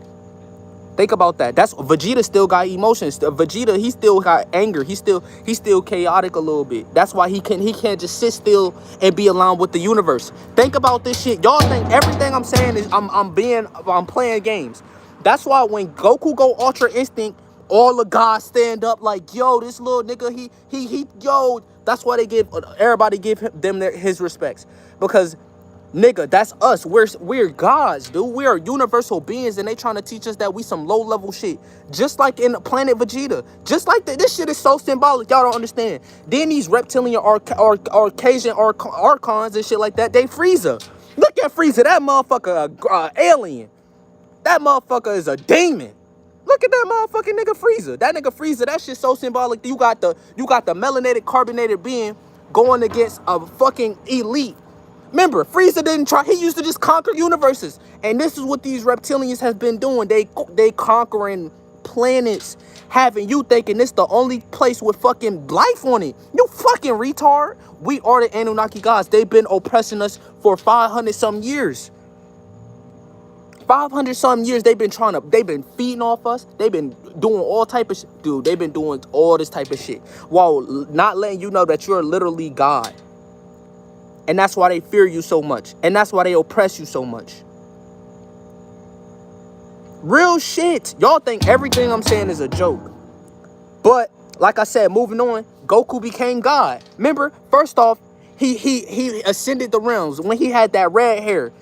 Think about that. That's Vegeta still got emotions. Vegeta, he still got anger. He's still chaotic a little bit. That's why he can't just sit still and be aligned with the universe. Think about this shit. Y'all think everything I'm saying is I'm playing games. That's why when Goku go Ultra Instinct, all the gods stand up like, yo, this little nigga, yo. That's why everybody give them his respects. Because nigga, that's us. We're gods, dude. We are universal beings, and they trying to teach us that we some low-level shit. Just like in Planet Vegeta. Just like that. This shit is so symbolic. Y'all don't understand. Then these reptilian Caucasian archons and shit like that, they Frieza. Look at Frieza. That motherfucker alien. That motherfucker is a demon. Look at that motherfucking nigga Frieza. That nigga Frieza, that shit so symbolic. You got the melanated, carbonated being going against a fucking elite. Remember, Frieza didn't try. He used to just conquer universes. And this is what these reptilians have been doing. They conquering planets, having you thinking this the only place with fucking life on it. You fucking retard. We are the Anunnaki gods. They've been oppressing us for 500 some years. 500 some years they've been feeding off us. They've been doing all type of shit. Dude, they've been doing all this type of shit while not letting you know that you're literally God. And that's why they fear you so much. And that's why they oppress you so much. Real shit. Y'all think everything I'm saying is a joke. But, like I said, moving on, Goku became God. Remember, first off, he ascended the realms. When he had that red hair,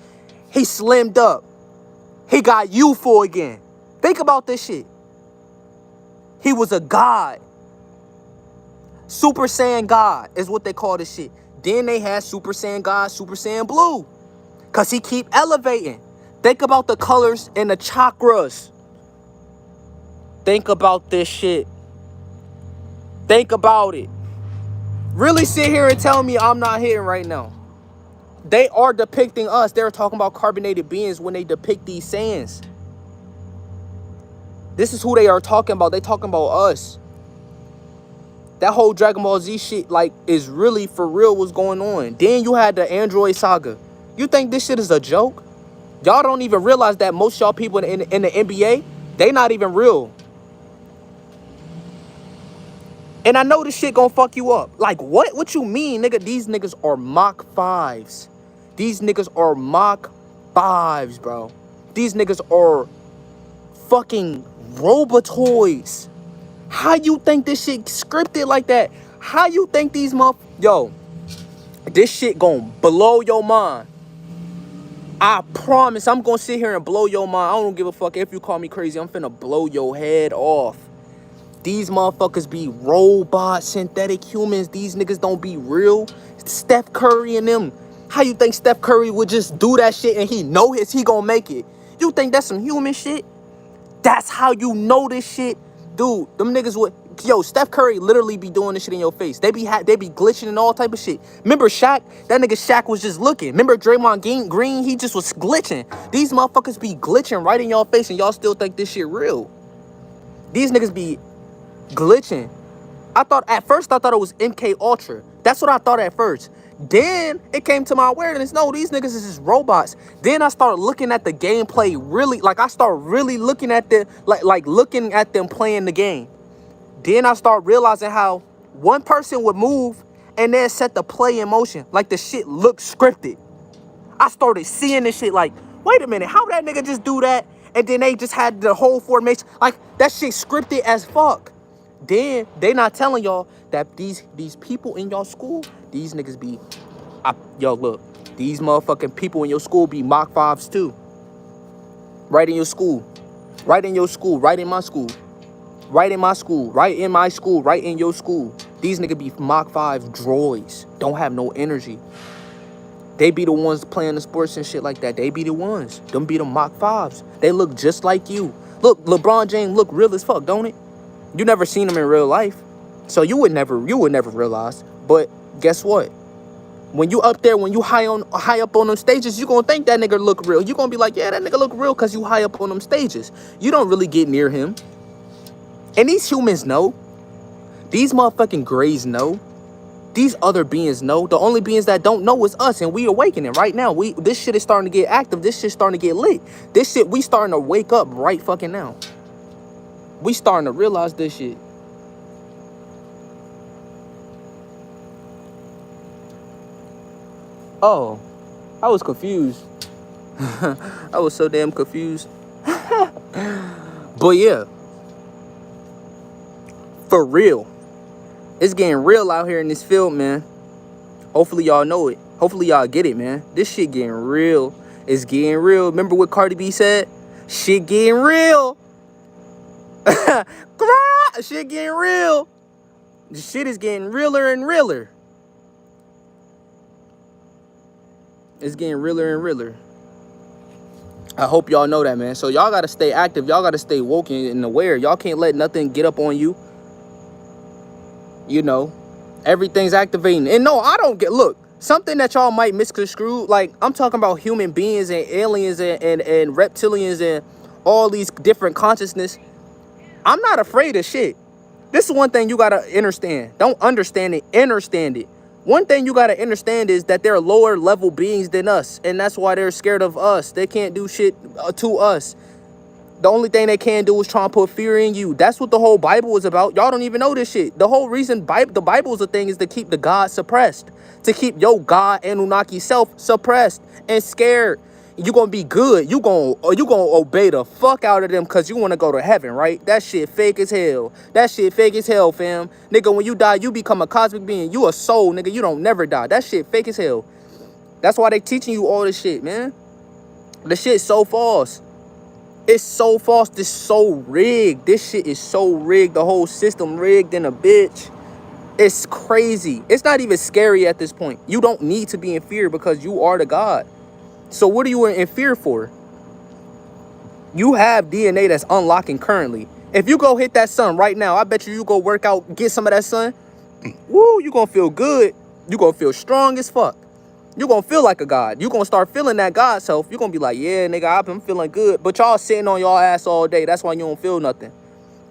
he slimmed up. He got youthful again. Think about this shit. He was a god. Super Saiyan God is what they call this shit. Then they had Super Saiyan God, Super Saiyan Blue. Because he keep elevating. Think about the colors and the chakras. Think about this shit. Think about it. Really sit here and tell me I'm not hitting right now. They are depicting us. They're talking about carbonated beings when they depict these Saiyans. This is who they are talking about. They talking about us. That whole Dragon Ball Z shit, like, is really for real what's going on. Then you had the Android saga. You think this shit is a joke? Y'all don't even realize that most y'all people in the NBA, they not even real. And I know this shit gonna fuck you up. Like, what? What you mean, nigga? These niggas are Mach 5s. These niggas are Mach 5s, bro. These niggas are fucking robotoids. How you think this shit scripted like that? How you think these Yo, this shit gonna blow your mind. I promise I'm gonna sit here and blow your mind. I don't give a fuck if you call me crazy. I'm finna blow your head off. These motherfuckers be robots, synthetic humans. These niggas don't be real. Steph Curry and them. How you think Steph Curry would just do that shit and he gonna make it? You think that's some human shit? That's how you know this shit? Dude, them niggas would... Yo, Steph Curry literally be doing this shit in your face. They be glitching and all type of shit. Remember Shaq? That nigga Shaq was just looking. Remember Draymond Green? He just was glitching. These motherfuckers be glitching right in y'all face and y'all still think this shit real. These niggas be glitching. At first I thought it was MK Ultra. That's what I thought at first. Then it came to my awareness, no, these niggas is just robots. Then I started looking at the gameplay really, like I started really looking at the, like looking at them playing the game. Then I start realizing how one person would move and then set the play in motion. Like the shit looked scripted. I started seeing this shit like, wait a minute, how that nigga just do that? And then they just had the whole formation. Like that shit scripted as fuck. Then they not telling y'all that these people in y'all school, these niggas be, yo, look, these motherfucking people in your school be Mach 5s too. Right in your school. Right in your school. Right in my school. Right in my school. Right in my school. Right in your school. These niggas be Mach 5 droids. Don't have no energy. They be the ones playing the sports and shit like that. They be the ones. Them be the Mach 5s. They look just like you. Look, LeBron James look real as fuck, don't it? You never seen him in real life. So you would never realize. But guess what? When you up there, when you high up on them stages, you gonna think that nigga look real. You gonna be like, yeah, that nigga look real because you high up on them stages. You don't really get near him. And these humans know. These motherfucking grays know. These other beings know. The only beings that don't know is us, and we awakening right now. This shit is starting to get active. This shit starting to get lit. This shit, we starting to wake up right fucking now. We starting to realize this shit. Oh, I was confused. I was so damn confused. But yeah, for real, it's getting real out here in this field, man. Hopefully y'all know it. Hopefully y'all get it, man. This shit getting real. It's getting real. Remember what Cardi B said? Shit getting real. Shit getting real. The shit is getting realer and realer. It's getting realer and realer. I hope y'all know that, man. So y'all gotta stay active. Y'all gotta stay woke and aware. Y'all can't let nothing get up on you. You know, everything's activating. And no, I don't get, look, something that y'all might misconstrue. Like, I'm talking about human beings and aliens and reptilians and all these different consciousness. I'm not afraid of shit. This is one thing you gotta understand. Don't understand it, understand it. One thing you gotta understand is that they're lower level beings than us, and that's why they're scared of us. They can't do shit to us. The only thing they can do is try and put fear in you. That's what the whole Bible is about. Y'all don't even know this shit. The whole reason the Bible is a thing is to keep the God suppressed, to keep your God Anunnaki self suppressed and scared. You gonna be good. You gonna obey the fuck out of them because you want to go to heaven, right? That shit fake as hell. That shit fake as hell, fam. Nigga, when you die, you become a cosmic being. You a soul, nigga. You don't never die. That shit fake as hell. That's why they teaching you all this shit, man. The shit's so false. It's so false. This so rigged. This shit is so rigged. The whole system rigged in a bitch. It's crazy. It's not even scary at this point. You don't need to be in fear because you are the God. So what are you in fear for? You have DNA that's unlocking currently. If you go hit that sun right now, I bet you go work out, get some of that sun. Woo, you gonna feel good. You gonna feel strong as fuck. You gonna feel like a god. You gonna start feeling that God self. You gonna be like, yeah, nigga, I'm feeling good. But y'all sitting on y'all ass all day. That's why you don't feel nothing.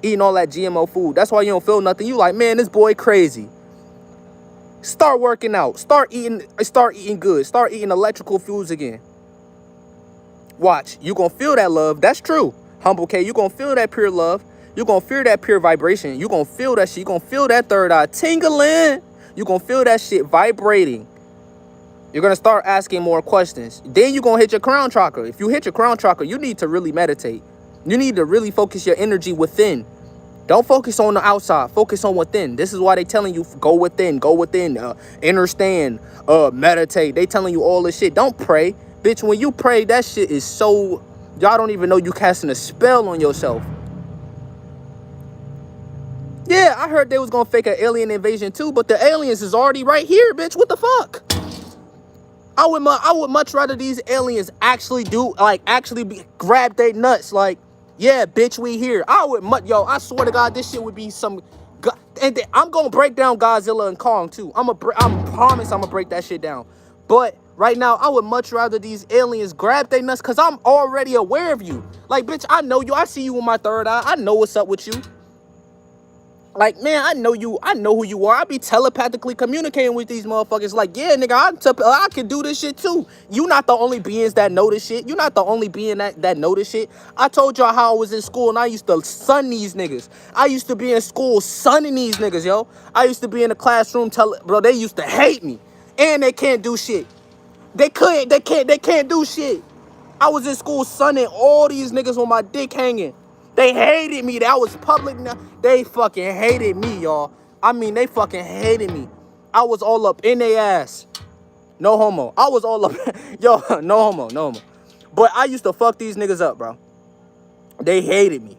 Eating all that GMO food. That's why you don't feel nothing. You like, man, this boy crazy. Start working out. Start eating good. Start eating electrical foods again. Watch, you gonna feel that love. That's true. Humble K, you gonna feel that pure love. You gonna feel that pure vibration. You gonna feel that shit. You gonna feel that third eye tingling. You gonna feel that shit vibrating. You're gonna start asking more questions. Then you gonna hit your crown chakra. If you hit your crown chakra, you need to really meditate. You need to really focus your energy within. Don't focus on the outside. Focus on within. This is why they telling you go within, understand, meditate. They telling you all this shit. Don't pray. Bitch, when you pray, that shit is so... Y'all don't even know you casting a spell on yourself. Yeah, I heard they was gonna fake an alien invasion too, but the aliens is already right here, bitch. What the fuck? I would much rather these aliens actually grab their nuts. Like, yeah, bitch, we here. I swear to God, this shit would be some... And I'm gonna break down Godzilla and Kong too. I promise I'm gonna break that shit down. But right now, I would much rather these aliens grab their nuts because I'm already aware of you. Like, bitch, I know you. I see you with my third eye. I know what's up with you. Like, man, I know who you are. I be telepathically communicating with these motherfuckers. Like, yeah, nigga, I can do this shit too. You not the only beings that know this shit. You not the only being that know this shit. I told y'all how I was in school and I used to sun these niggas. I used to be in school sunning these niggas, yo. I used to be in the classroom bro, they used to hate me. And they can't do shit. They can't do shit. I was in school sunning all these niggas with my dick hanging. They hated me. That was public. They fucking hated me, y'all. I mean, they fucking hated me. I was all up in their ass. No homo. I was all up. Yo, no homo. But I used to fuck these niggas up, bro. They hated me.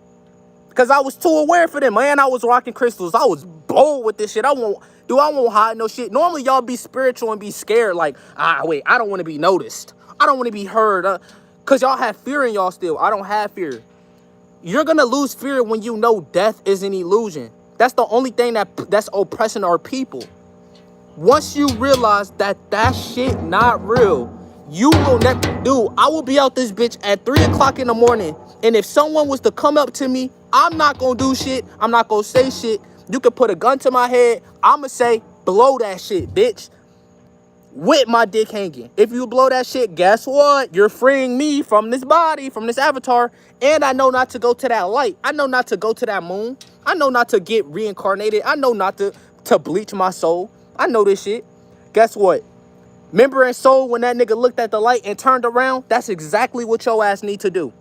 Because I was too aware for them, man. I was rocking crystals. I was bold with this shit. I won't hide no shit. Normally, y'all be spiritual and be scared. Like, wait, I don't want to be noticed. I don't want to be heard. Because y'all have fear in y'all still. I don't have fear. You're going to lose fear when you know death is an illusion. That's the only thing that's oppressing our people. Once you realize that shit not real, you will never... Dude, I will be out this bitch at 3 o'clock in the morning. And if someone was to come up to me, I'm not going to do shit. I'm not going to say shit. You can put a gun to my head. I'm going to say, blow that shit, bitch. With my dick hanging. If you blow that shit, guess what? You're freeing me from this body, from this avatar. And I know not to go to that light. I know not to go to that moon. I know not to get reincarnated. I know not to bleach my soul. I know this shit. Guess what? Remember in Soul when that nigga looked at the light and turned around? That's exactly what your ass need to do.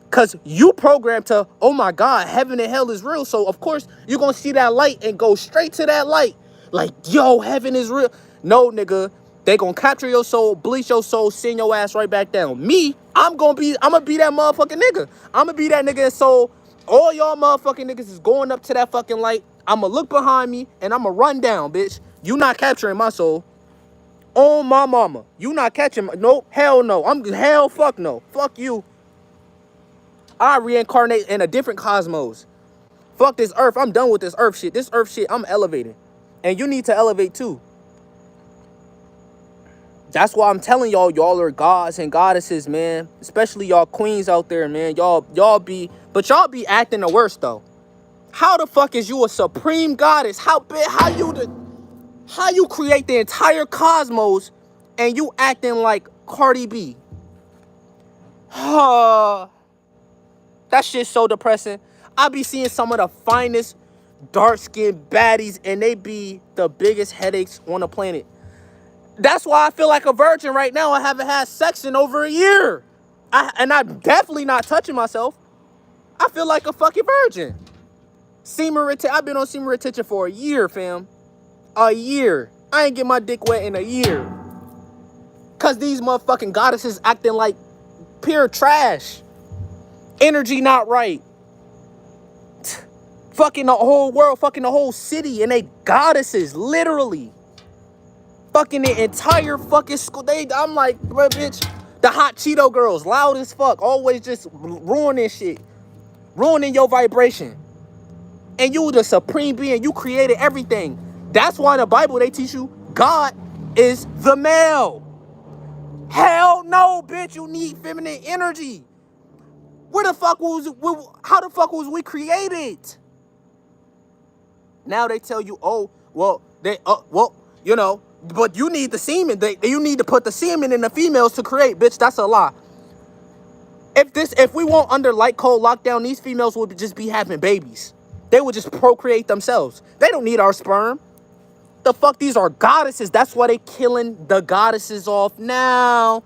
Because you programmed to, oh my God, heaven and hell is real. So, of course, you're going to see that light and go straight to that light. Like, yo, heaven is real. No, nigga. They going to capture your soul, bleach your soul, send your ass right back down. Me, I'm going to be that motherfucking nigga. I'm going to be that nigga in Soul. All y'all motherfucking niggas is going up to that fucking light. I'm going to look behind me and I'm going to run down, bitch. You not capturing my soul. Oh, my mama. You not catching my... Nope. Hell no. Hell fuck no. Fuck you. I reincarnate in a different cosmos. Fuck this earth. I'm done with this earth shit. This earth shit, I'm elevating. And you need to elevate too. That's why I'm telling y'all are gods and goddesses, man. Especially y'all queens out there, man. Y'all be acting the worst though. How the fuck is you a supreme goddess? How you create the entire cosmos and you acting like Cardi B? That shit's so depressing. I be seeing some of the finest dark-skinned baddies and they be the biggest headaches on the planet. That's why I feel like a virgin right now. I haven't had sex in over a year. And I'm definitely not touching myself. I feel like a fucking virgin. I've been on semen retention for a year, fam. A year. I ain't get my dick wet in a year. Because these motherfucking goddesses acting like pure trash. Energy not right. Fucking the whole world, fucking the whole city. And they goddesses, literally. Fucking the entire fucking school. I'm like, bro, bitch. The hot Cheeto girls, loud as fuck. Always just ruining shit. Ruining your vibration. And you the supreme being. You created everything. That's why in the Bible they teach you God is the male. Hell no, bitch. You need feminine energy. How the fuck was we created? Now they tell you, oh, you know, but you need the semen. You need to put the semen in the females to create, bitch. That's a lie. If we weren't under light cold lockdown, these females would just be having babies. They would just procreate themselves. They don't need our sperm. The fuck, these are goddesses. That's why they killing the goddesses off now.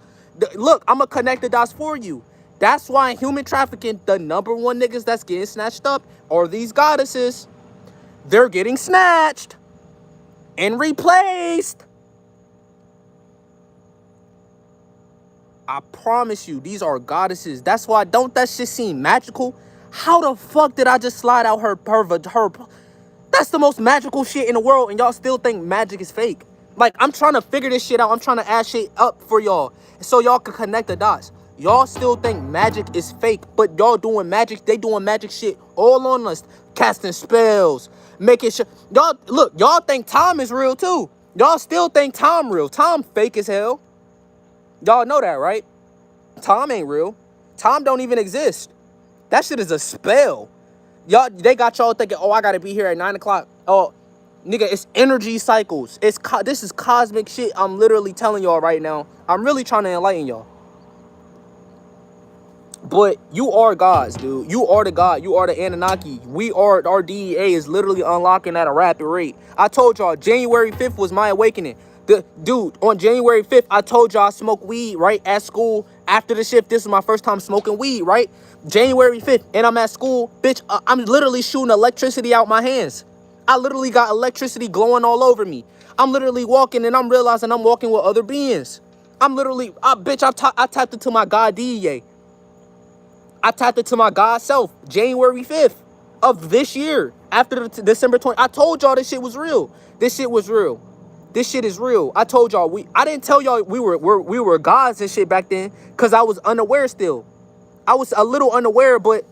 Look, I'm gonna connect the dots for you. That's why in human trafficking, the number one niggas that's getting snatched up are these goddesses. They're getting snatched and replaced. I promise you, these are goddesses. That's why, don't that shit seem magical? How the fuck did I just slide out her? That's the most magical shit in the world, and y'all still think magic is fake. Like, I'm trying to figure this shit out. I'm trying to add shit up for y'all so y'all can connect the dots. Y'all still think magic is fake, but y'all doing magic. They doing magic shit all on us, casting spells, making sure. Y'all think time is real too. Y'all still think time real. Time fake as hell. Y'all know that, right? Time ain't real. Time don't even exist. That shit is a spell. Y'all, they got y'all thinking, oh, I gotta be here at 9 o'clock. Oh, nigga, it's energy cycles. This is cosmic shit. I'm literally telling y'all right now. I'm really trying to enlighten y'all. But you are gods, dude. You are the God. You are the Anunnaki. Our DEA is literally unlocking at a rapid rate. I told y'all, January 5th was my awakening. Dude, on January 5th, I told y'all I smoked weed, right? At school, after the shift, this was my first time smoking weed, right? January 5th, and I'm at school. Bitch, I'm literally shooting electricity out my hands. I literally got electricity glowing all over me. I'm literally walking, and I'm realizing I'm walking with other beings. I'm literally, I tapped into my God DEA. I tapped into my God self January 5th of this year. After the December 20th. I told y'all this shit was real. This shit was real. This shit is real. I told y'all, I didn't tell y'all we were gods and shit back then because I was unaware still. I was a little unaware, but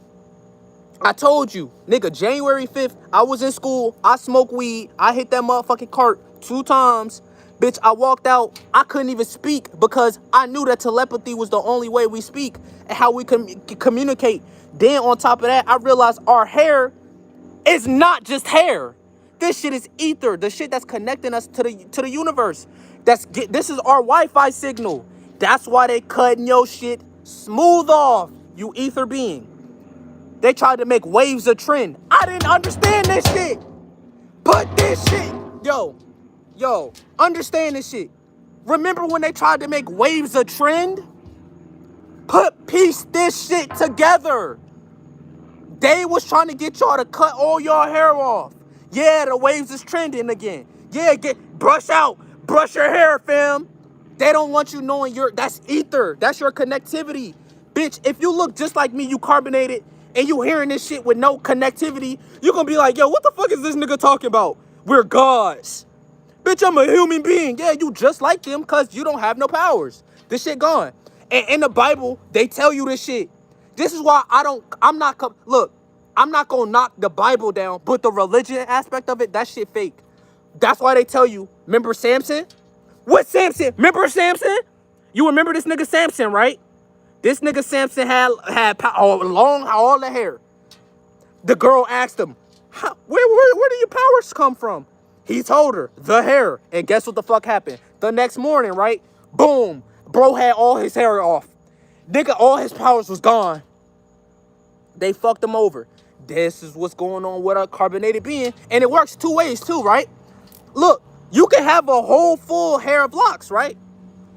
I told you, nigga, January 5th, I was in school. I smoked weed. I hit that motherfucking cart 2 times. Bitch, I walked out. I couldn't even speak because I knew that telepathy was the only way we speak and how we communicate. Then on top of that, I realized our hair is not just hair. This shit is ether. The shit that's connecting us to the universe. This is our Wi-Fi signal. That's why they cutting your shit smooth off, you ether being. They tried to make waves a trend. I didn't understand this shit. Put this shit. Yo, understand this shit. Remember when they tried to make waves a trend? Piece this shit together. They was trying to get y'all to cut all your hair off. Yeah, the waves is trending again. Yeah, brush your hair, fam. They don't want you knowing that's ether. That's your connectivity. Bitch, if you look just like me, you carbonated, and you hearing this shit with no connectivity, you gonna be like, yo, what the fuck is this nigga talking about? We're gods. Bitch, I'm a human being. Yeah, you just like them because you don't have no powers. This shit gone. And in the Bible, they tell you this shit. This is why I'm not gonna knock the Bible down, but the religion aspect of it, that shit fake. That's why they tell you, remember Samson? What Samson? Remember Samson? You remember this nigga Samson, right? This nigga Samson had all the hair. The girl asked him, where do your powers come from? He told her, the hair. And guess what the fuck happened? The next morning, right? Boom. Bro had all his hair off. Nigga, all his powers was gone. They fucked him over. This is what's going on with a carbonated being. And it works 2 ways too, right? Look, you can have a whole full hair of locks, right?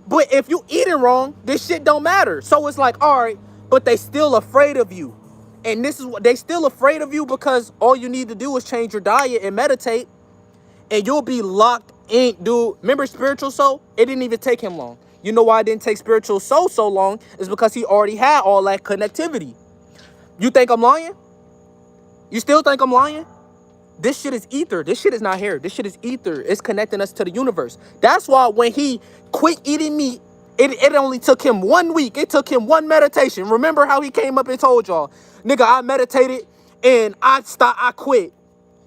But if you eat it wrong, this shit don't matter. So it's like, all right, but they still afraid of you. And this is what they still afraid of you because all you need to do is change your diet and meditate. And you'll be locked in, dude. Remember Spiritual Soul? It didn't even take him long. You know why it didn't take Spiritual Soul so long? Is because he already had all that connectivity. You think I'm lying? You still think I'm lying? This shit is ether. This shit is not hair. This shit is ether. It's connecting us to the universe. That's why when he quit eating meat, it only took him 1 week. It took him 1 meditation. Remember how he came up and told y'all, nigga, I meditated and I quit.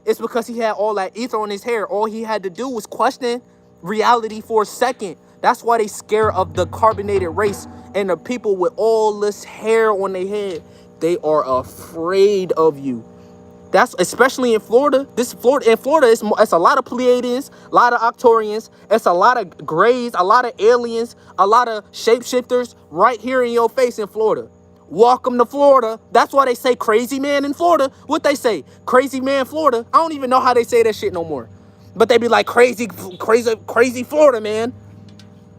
It's because he had all that ether on his hair. All he had to do was question reality for a second. That's why they scared of the carbonated race and the people with all this hair on their head. They are afraid of you. That's especially in Florida. In Florida, it's a lot of Pleiadians, a lot of Octorians, it's a lot of grays, a lot of aliens, a lot of shapeshifters right here in your face in Florida. Welcome to Florida. That's why they say crazy man in Florida. What they say? Crazy man Florida. I don't even know how they say that shit no more. But they be like crazy Florida, man.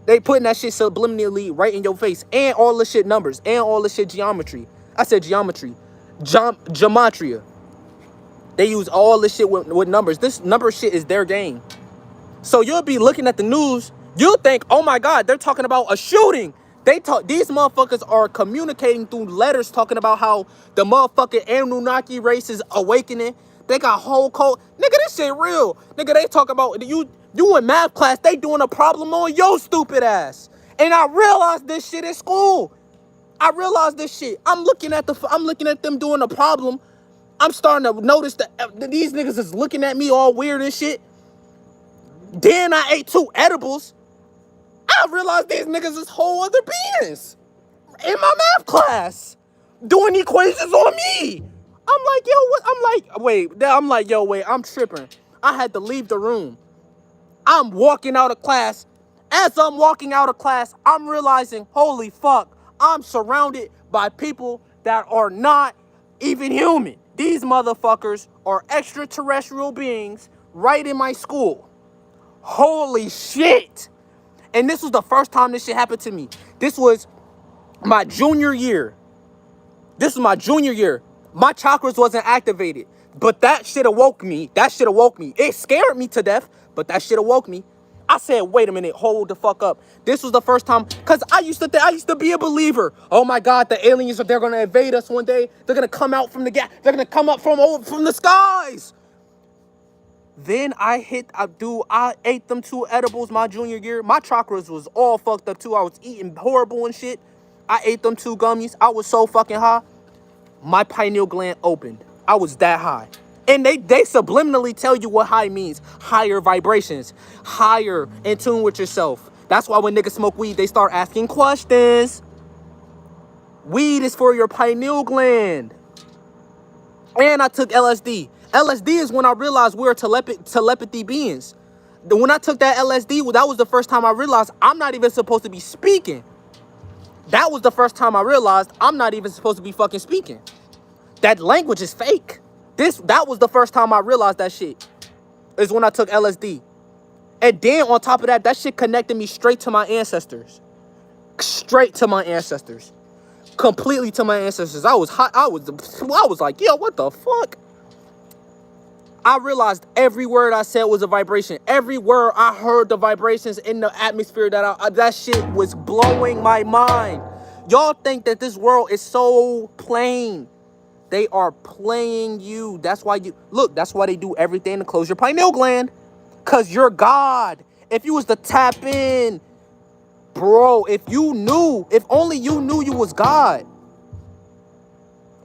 They putting that shit subliminally right in your face. And all the shit numbers. And all the shit geometry. I said geometry. Gematria. They use all this shit with numbers. This number shit is their game. So you'll be looking at the news. You'll think, oh my God, they're talking about a shooting. These motherfuckers are communicating through letters talking about how the motherfucking Anunnaki race is awakening. They got whole code. Nigga, this shit real. Nigga, they talk about you in math class, they doing a problem on your stupid ass. And I realized this shit in school. I realized this shit. I'm looking at them doing a problem. I'm starting to notice that these niggas is looking at me all weird and shit. Then I ate 2 edibles. I realized these niggas is whole other beings in my math class doing equations on me. I'm like, yo, what? I'm like, yo, wait, I'm tripping. I had to leave the room. I'm walking out of class. As I'm walking out of class, I'm realizing, holy fuck, I'm surrounded by people that are not even human. These motherfuckers are extraterrestrial beings right in my school. Holy shit. And this was the first time this shit happened to me. This was my junior year. My chakras wasn't activated. But that shit awoke me. It scared me to death, but that shit awoke me. I said, wait a minute, hold the fuck up. This was the first time, because I used to be a believer. Oh my God, the aliens, they're going to invade us one day. They're going to come out from the gap. They're going to come up from the skies. Then I ate them 2 edibles my junior year. My chakras was all fucked up too. I was eating horrible and shit. I ate them 2 gummies. I was so fucking high. My pineal gland opened. I was that high. And they subliminally tell you what high means. Higher vibrations. Higher in tune with yourself. That's why when niggas smoke weed, they start asking questions. Weed is for your pineal gland. And I took LSD. LSD is when I realized we're telepathy beings. When I took that LSD, that was the first time I realized I'm not even supposed to be speaking. That was the first time I realized I'm not even supposed to be fucking speaking. That language is fake. That was the first time I realized that shit. Is when I took LSD. And then on top of that, that shit connected me straight to my ancestors. Straight to my ancestors. Completely to my ancestors. I was hot. I was like, yo, what the fuck? I realized every word I said was a vibration. Every word I heard, the vibrations in the atmosphere, that shit was blowing my mind. Y'all think that this world is so plain. They are playing you. That's why they do everything to close your pineal gland. Cause you're God. If you was to tap in, bro, if only you knew you was God.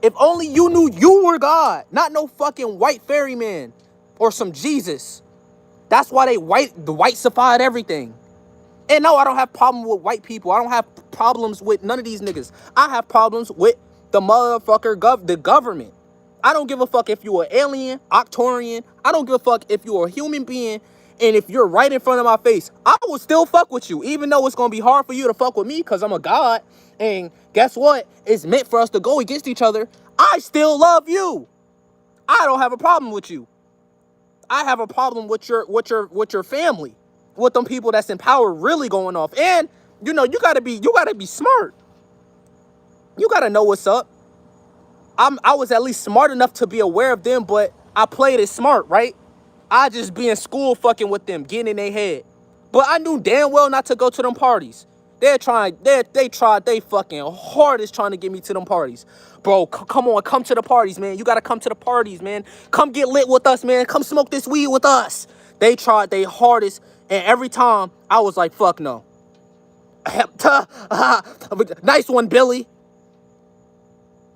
If only you knew you were God, not no fucking white fairy man or some Jesus. That's why they whitesified everything. And no, I don't have problem with white people. I don't have problems with none of these niggas. I have problems with the motherfucker the government. I don't give a fuck if you're an alien, Octorian. I don't give a fuck if you're a human being. And if you're right in front of my face, I will still fuck with you, even though it's going to be hard for you to fuck with me because I'm a god. And guess what? It's meant for us to go against each other. I still love you. I don't have a problem with you. I have a problem with your family, with them people that's in power really going off. And you gotta be smart. You gotta know what's up. I was at least smart enough to be aware of them, but I played it smart, right? I just be in school fucking with them, getting in their head. But I knew damn well not to go to them parties. They tried they fucking hardest trying to get me to them parties. Bro, come on, come to the parties, man. You gotta come to the parties, man. Come get lit with us, man. Come smoke this weed with us. They tried their hardest, and every time I was like, fuck no. Nice one, Billy.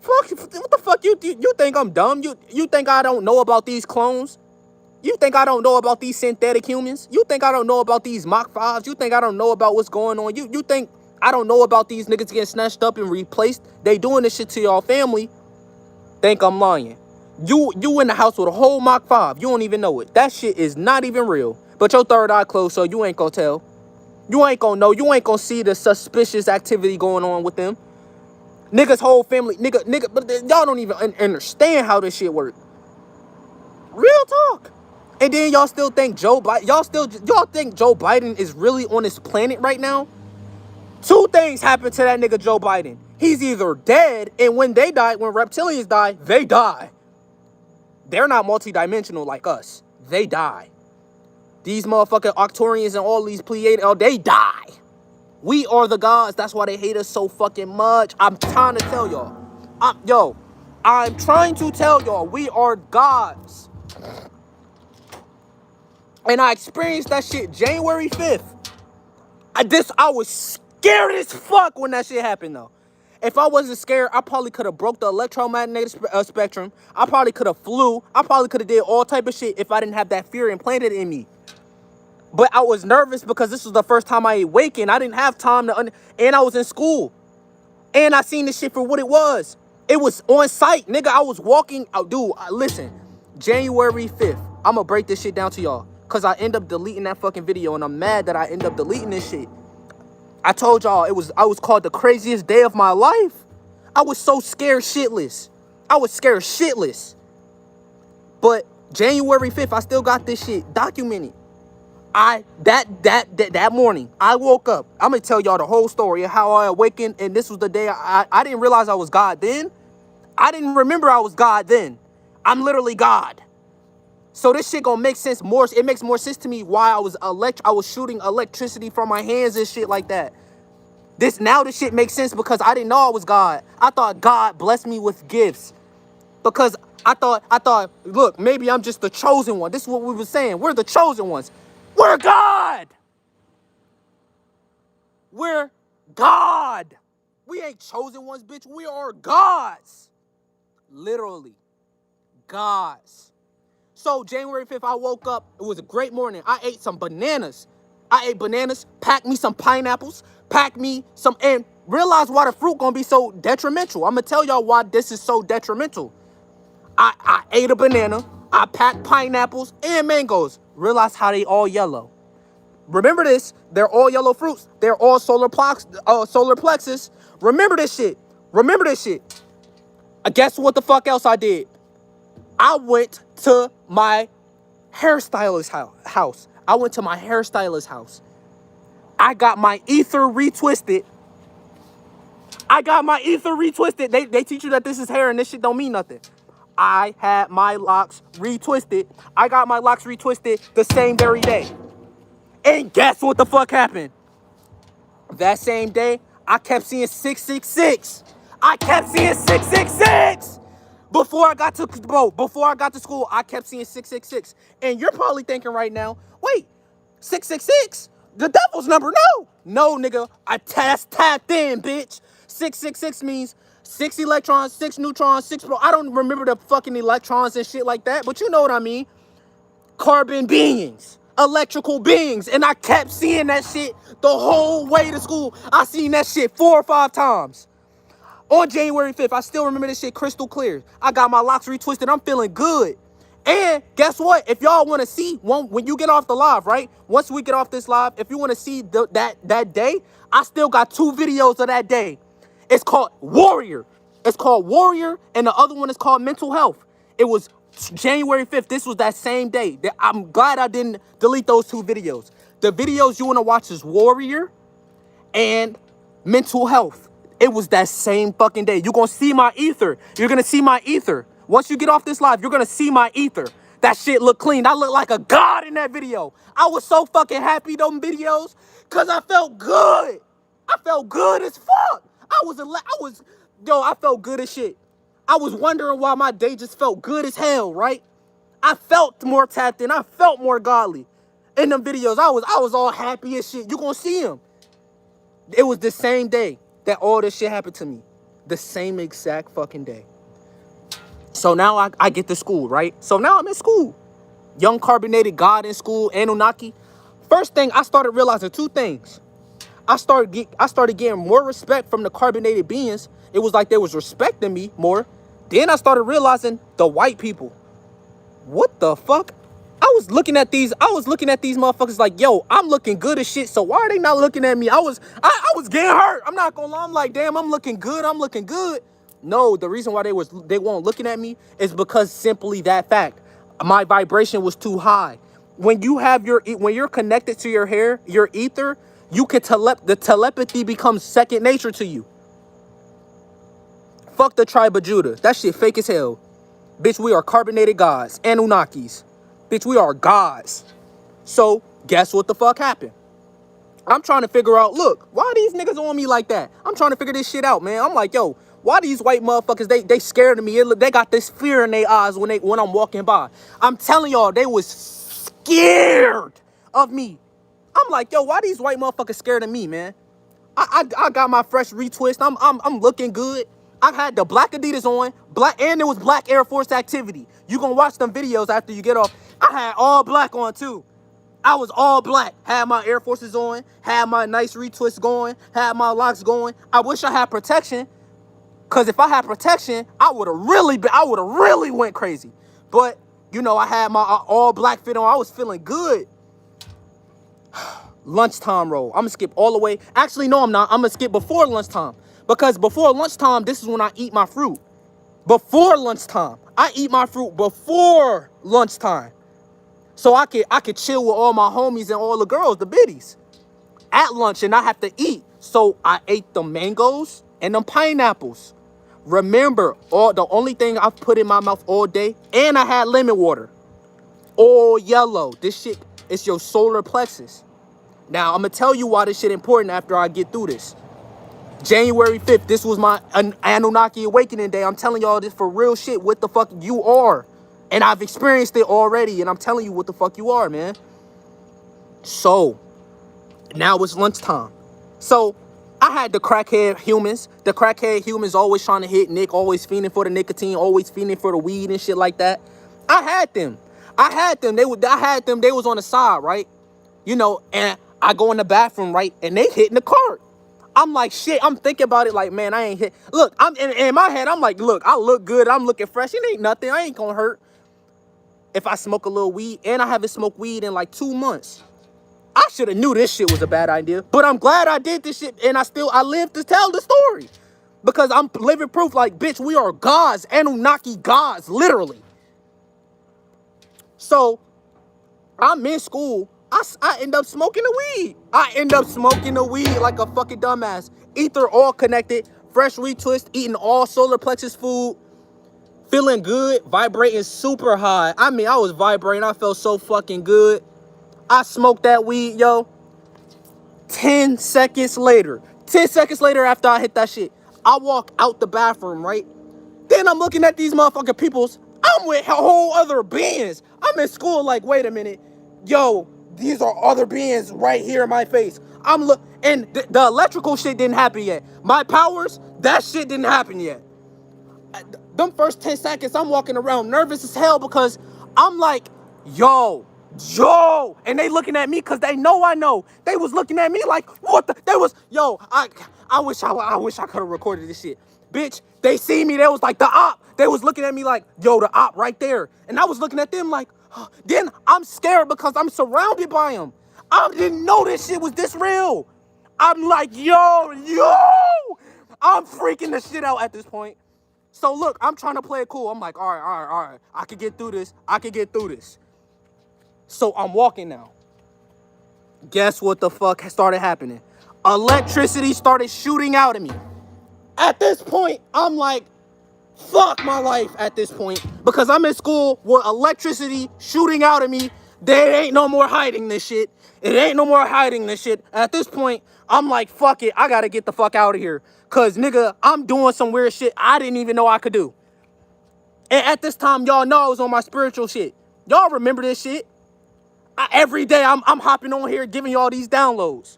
Fuck, what the fuck? You think I'm dumb? You think I don't know about these clones? You think I don't know about these synthetic humans? You think I don't know about these Mach 5s? You think I don't know about what's going on? You think I don't know about these niggas getting snatched up and replaced? They doing this shit to y'all family. Think I'm lying. You in the house with a whole Mach 5. You don't even know it. That shit is not even real. But your third eye closed, so you ain't gonna tell. You ain't gonna know. You ain't gonna see the suspicious activity going on with them. Niggas whole family, nigga, but y'all don't even understand how this shit work. Real talk. And then y'all still think Joe Biden, y'all think Joe Biden is really on this planet right now? 2 things happened to that nigga Joe Biden. He's either dead, and when reptilians die, they die. They're not multidimensional like us. They die. These motherfucking Octorians and all these Pleiadians, they die. We are the gods. That's why they hate us so fucking much. I'm trying to tell y'all. I'm trying to tell y'all, we are gods. And I experienced that shit January 5th. I was scared as fuck when that shit happened, though. If I wasn't scared, I probably could have broke the electromagnetic spectrum. I probably could have flew. I probably could have did all type of shit if I didn't have that fear implanted in me. But I was nervous because this was the first time I awakened. I didn't have time and I was in school. And I seen this shit for what it was. It was on site, nigga. I was walking out. Dude, listen. January 5th. I'm gonna break this shit down to y'all. Cause I end up deleting that fucking video and I'm mad that I end up deleting this shit. I told y'all I was called the craziest day of my life. I was so scared shitless. I was scared shitless. But January 5th, I still got this shit documented. That morning, I woke up. I'm gonna tell y'all the whole story of how I awakened, and this was the day I didn't realize I was God then. I didn't remember I was God then. I'm literally God. So this shit gonna make sense more. It makes more sense to me why I was shooting electricity from my hands and shit like that. This shit makes sense because I didn't know I was God. I thought God blessed me with gifts. Because I thought, look, maybe I'm just the chosen one. This is what we were saying. We're the chosen ones. We're God. We're God. We ain't chosen ones, bitch. We are gods. Literally. Gods. So January 5th, I woke up. It was a great morning. I ate some bananas. Packed me some pineapples, packed me some, and realized why the fruit gonna be so detrimental. I'm gonna tell y'all why this is so detrimental. I ate a banana, I packed pineapples and mangoes. Realize how they all yellow. Remember this, they're all yellow fruits. They're all solar plexus. Remember this shit. Guess what the fuck else I did? I went to my hairstylist house. I got my ether retwisted. They teach you that this is hair and this shit don't mean nothing. I had my locks retwisted. I got my locks retwisted the same very day. And guess what the fuck happened? That same day, I kept seeing 666. Before I got to school, I kept seeing 666. And you're probably thinking right now, wait, 666? The devil's number? No, nigga. That's tapped in, bitch. 666 means 6 electrons, 6 neutrons, 6 I don't remember the fucking electrons and shit like that, but you know what I mean. Carbon beings, electrical beings, and I kept seeing that shit the whole way to school. I seen that shit 4 or 5 times. On January 5th, I still remember this shit crystal clear. I got my locks retwisted. I'm feeling good. And guess what? If y'all want to see, when you get off the live, right? Once we get off this live, if you want to see that day, I still got 2 videos of that day. It's called Warrior. And the other one is called Mental Health. It was January 5th. This was that same day. I'm glad I didn't delete those 2 videos. The videos you want to watch is Warrior and Mental Health. It was that same fucking day. You're going to see my ether. Once you get off this live, you're going to see my ether. That shit look clean. I look like a god in that video. I was so fucking happy them videos because I felt good. I felt good as fuck. I felt good as shit. I was wondering why my day just felt good as hell, right? I felt more tapped in. I felt more godly. In them videos, I was all happy as shit. You going to see them. It was the same day that all this shit happened to me. The same exact fucking day. So now I get to school, right? So now I'm in school. Young carbonated God in school, Anunnaki. First thing, I started realizing 2 things. I started getting more respect from the carbonated beings. It was like they was respecting me more. Then I started realizing the white people. What the fuck? I was looking at these motherfuckers like, yo, I'm looking good as shit. So why are they not looking at me? I was getting hurt. I'm not gonna lie. I'm like, damn, I'm looking good. No, the reason why they weren't looking at me is because simply that fact. My vibration was too high. When you're connected to your hair, your ether, you can the telepathy becomes second nature to you. Fuck the tribe of Judah. That shit fake as hell. Bitch, we are carbonated gods. Anunnakis. Bitch, we are gods. So, guess what the fuck happened? I'm trying to figure out, look, why are these niggas on me like that? I'm trying to figure this shit out, man. I'm like, yo, why these white motherfuckers, they scared of me. They got this fear in their eyes when I'm walking by. I'm telling y'all, they was scared of me. I'm like, yo, why these white motherfuckers scared of me, man? I got my fresh retwist. I'm looking good. I had the black Adidas on, and it was black Air Force activity. You gonna watch them videos after you get off. I had all black on too. I was all black. Had my Air Forces on, had my nice retwist going, had my locks going. I wish I had protection, Cause if I had protection, I would have really went crazy. But, you know, I had my all black fit on. I was feeling good. Lunchtime roll. I'm gonna skip all the way. Actually, no, I'm not. I'm gonna skip before lunchtime. Because before lunchtime, this is when I eat my fruit. Before lunchtime. I eat my fruit before lunchtime. So I could chill with all my homies and all the girls, the biddies. At lunch and I have to eat. So I ate the mangoes and them pineapples. Remember, the only thing I've put in my mouth all day, and I had lemon water. All yellow. This shit is your solar plexus. Now, I'm going to tell you why this shit important after I get through this. January 5th, this was my Anunnaki awakening day. I'm telling y'all this for real shit. What the fuck you are. And I've experienced it already. And I'm telling you what the fuck you are, man. So, now it's lunchtime. So, I had the crackhead humans. The crackhead humans always trying to hit Nick. Always fiending for the nicotine. Always fiending for the weed and shit like that. I had them. They was on the side, right? You know, and I go in the bathroom, right? And they hitting the cart. I'm like, shit, I'm thinking about it like, man, I ain't hit. Look, I'm in my head, I'm like, look, I look good. I'm looking fresh. It ain't nothing. I ain't gonna hurt if I smoke a little weed. And I haven't smoked weed in like 2 months. I should have knew this shit was a bad idea. But I'm glad I did this shit. And I lived to tell the story. Because I'm living proof like, bitch, we are gods. Anunnaki gods, literally. So, I'm in school. I end up smoking the weed. I end up smoking the weed like a fucking dumbass. Ether all connected. Fresh retwist. Eating all solar plexus food. Feeling good. Vibrating super high. I mean, I was vibrating. I felt so fucking good. I smoked that weed, yo. 10 seconds later. 10 seconds later after I hit that shit. I walk out the bathroom, right? Then I'm looking at these motherfucking peoples. I'm with whole other beings. I'm in school like, wait a minute. Yo, these are other beings right here in my face. And the electrical shit didn't happen yet. My powers, that shit didn't happen yet. Them first 10 seconds, I'm walking around nervous as hell because I'm like, yo. And they looking at me because they know I know. They was looking at me like, what the? They was, yo, I wish I could have recorded this shit. Bitch, they see me. They was like, the op. They was looking at me like, yo, the op right there. And I was looking at them like, then I'm scared because I'm surrounded by them. I didn't know this shit was this real. I'm like, yo. I'm freaking the shit out at this point. So look, I'm trying to play it cool. I'm like, all right. I can get through this. So I'm walking now. Guess what the fuck started happening? Electricity started shooting out at me. At this point, I'm like, fuck my life at this point. Because I'm in school with electricity shooting out at me. There ain't no more hiding this shit. At this point, I'm like, fuck it. I gotta get the fuck out of here. Cause nigga, I'm doing some weird shit I didn't even know I could do. And at this time, y'all know I was on my spiritual shit. Y'all remember this shit? Every day I'm hopping on here giving y'all these downloads.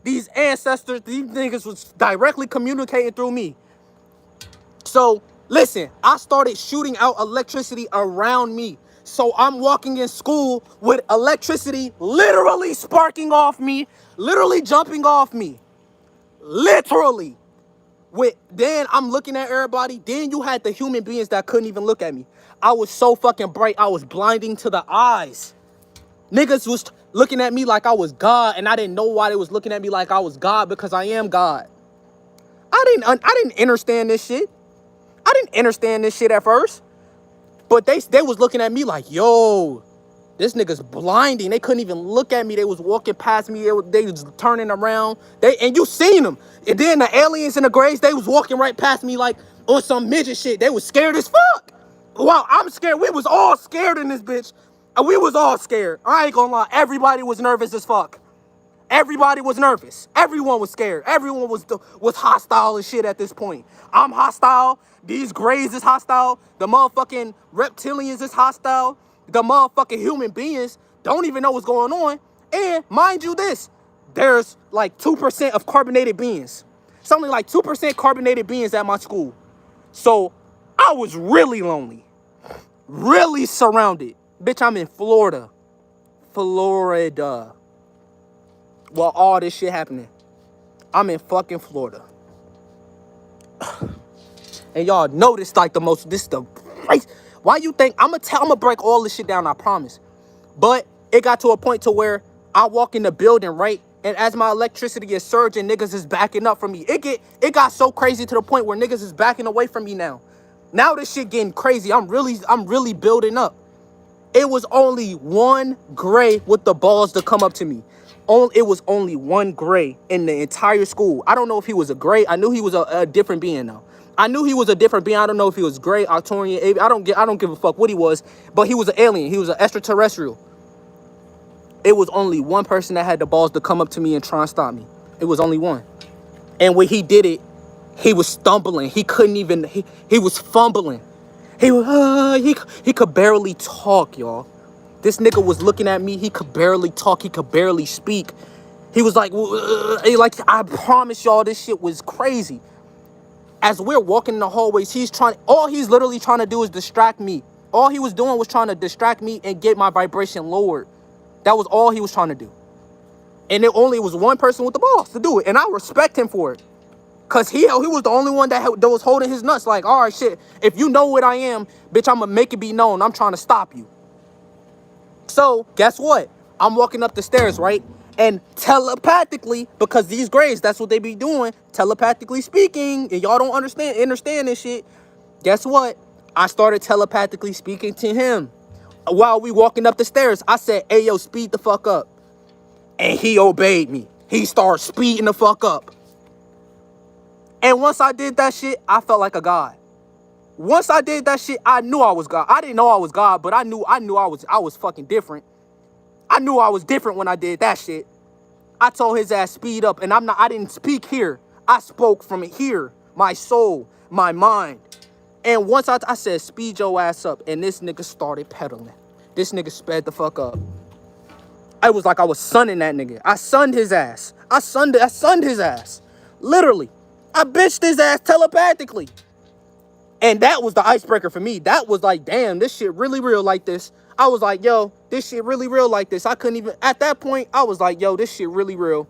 These ancestors, these niggas was directly communicating through me. So, listen, I started shooting out electricity around me. So I'm walking in school with electricity literally sparking off me, literally jumping off me. Literally. Then I'm looking at everybody. Then you had the human beings that couldn't even look at me. I was so fucking bright. I was blinding to the eyes. Niggas was looking at me like I was God, and I didn't know why they was looking at me like I was God, because I am God. I didn't understand this shit. I didn't understand this shit at first. But they was looking at me like, yo, this nigga's blinding. They couldn't even look at me. They was walking past me. They was turning around. And you seen them. And then the aliens in the graves, they was walking right past me like on some midget shit. They was scared as fuck. Wow, I'm scared. We was all scared in this bitch. We was all scared. I ain't gonna lie. Everybody was nervous as fuck. Everybody was nervous. Everyone was scared. Everyone was hostile as shit at this point. I'm hostile. These Greys is hostile. The motherfucking Reptilians is hostile. The motherfucking human beings don't even know what's going on. And mind you this, there's like 2% of carbonated beings. It's only like 2% carbonated beings at my school. So I was really lonely. Really surrounded. Bitch, I'm in Florida. While all this shit happening. I'm in fucking Florida. And y'all know this like the most, this the place. Why you think, I'm gonna break all this shit down, I promise. But it got to a point to where I walk in the building, right? And as my electricity is surging, niggas is backing up from me. It got so crazy to the point where niggas is backing away from me now. Now this shit getting crazy. I'm really building up. It was only one gray with the balls to come up to me. It was only one gray in the entire school. I don't know if he was a gray. I knew he was a different being though. I knew he was a different being. I don't know if he was gray, Arcturian. I don't give a fuck what he was, but he was an alien. He was an extraterrestrial. It was only one person that had the balls to come up to me and try and stop me. It was only one. And when he did it, he was stumbling. He couldn't even, he was fumbling. He could barely talk, y'all. This nigga was looking at me. He could barely talk. He could barely speak. He was like, I promise y'all, this shit was crazy. As we're walking in the hallways, all he's literally trying to do is distract me. All he was doing was trying to distract me and get my vibration lowered. That was all he was trying to do. And it only was one person with the balls to do it. And I respect him for it. Because he was the only one that was holding his nuts. Like, all right, shit, if you know what I am, bitch, I'm going to make it be known. I'm trying to stop you. So, guess what? I'm walking up the stairs, right? And telepathically, because these grays, that's what they be doing, telepathically speaking, and y'all don't understand this shit. Guess what? I started telepathically speaking to him. While we walking up the stairs, I said, hey, yo, speed the fuck up. And he obeyed me. He started speeding the fuck up. And once I did that shit, I felt like a god. Once I did that shit, I knew I was God. I didn't know I was God, but I knew I was fucking different. I knew I was different when I did that shit. I told his ass speed up, and I didn't speak here. I spoke from here, my soul, my mind. And once I said, speed your ass up, and this nigga started pedaling. This nigga sped the fuck up. I was like I was sunning that nigga. I sunned his ass. I sunned his ass. Literally. I bitched his ass telepathically. And that was the icebreaker for me. That was like, damn, this shit really real like this. I was like, yo, this shit really real like this. I couldn't even, at that point, I was like, yo, this shit really real.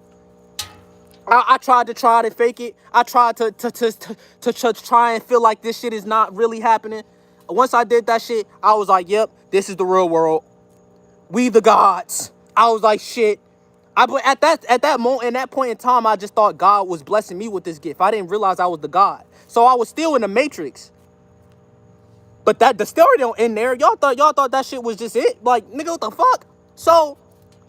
I tried to fake it. I tried to try and feel like this shit is not really happening. Once I did that shit, I was like, yep, this is the real world. We the gods. I was like, shit. But at that moment, in that point in time, I just thought God was blessing me with this gift. I didn't realize I was the God. So I was still in the Matrix. But the story don't end there. Y'all thought that shit was just it. Like, nigga, what the fuck? So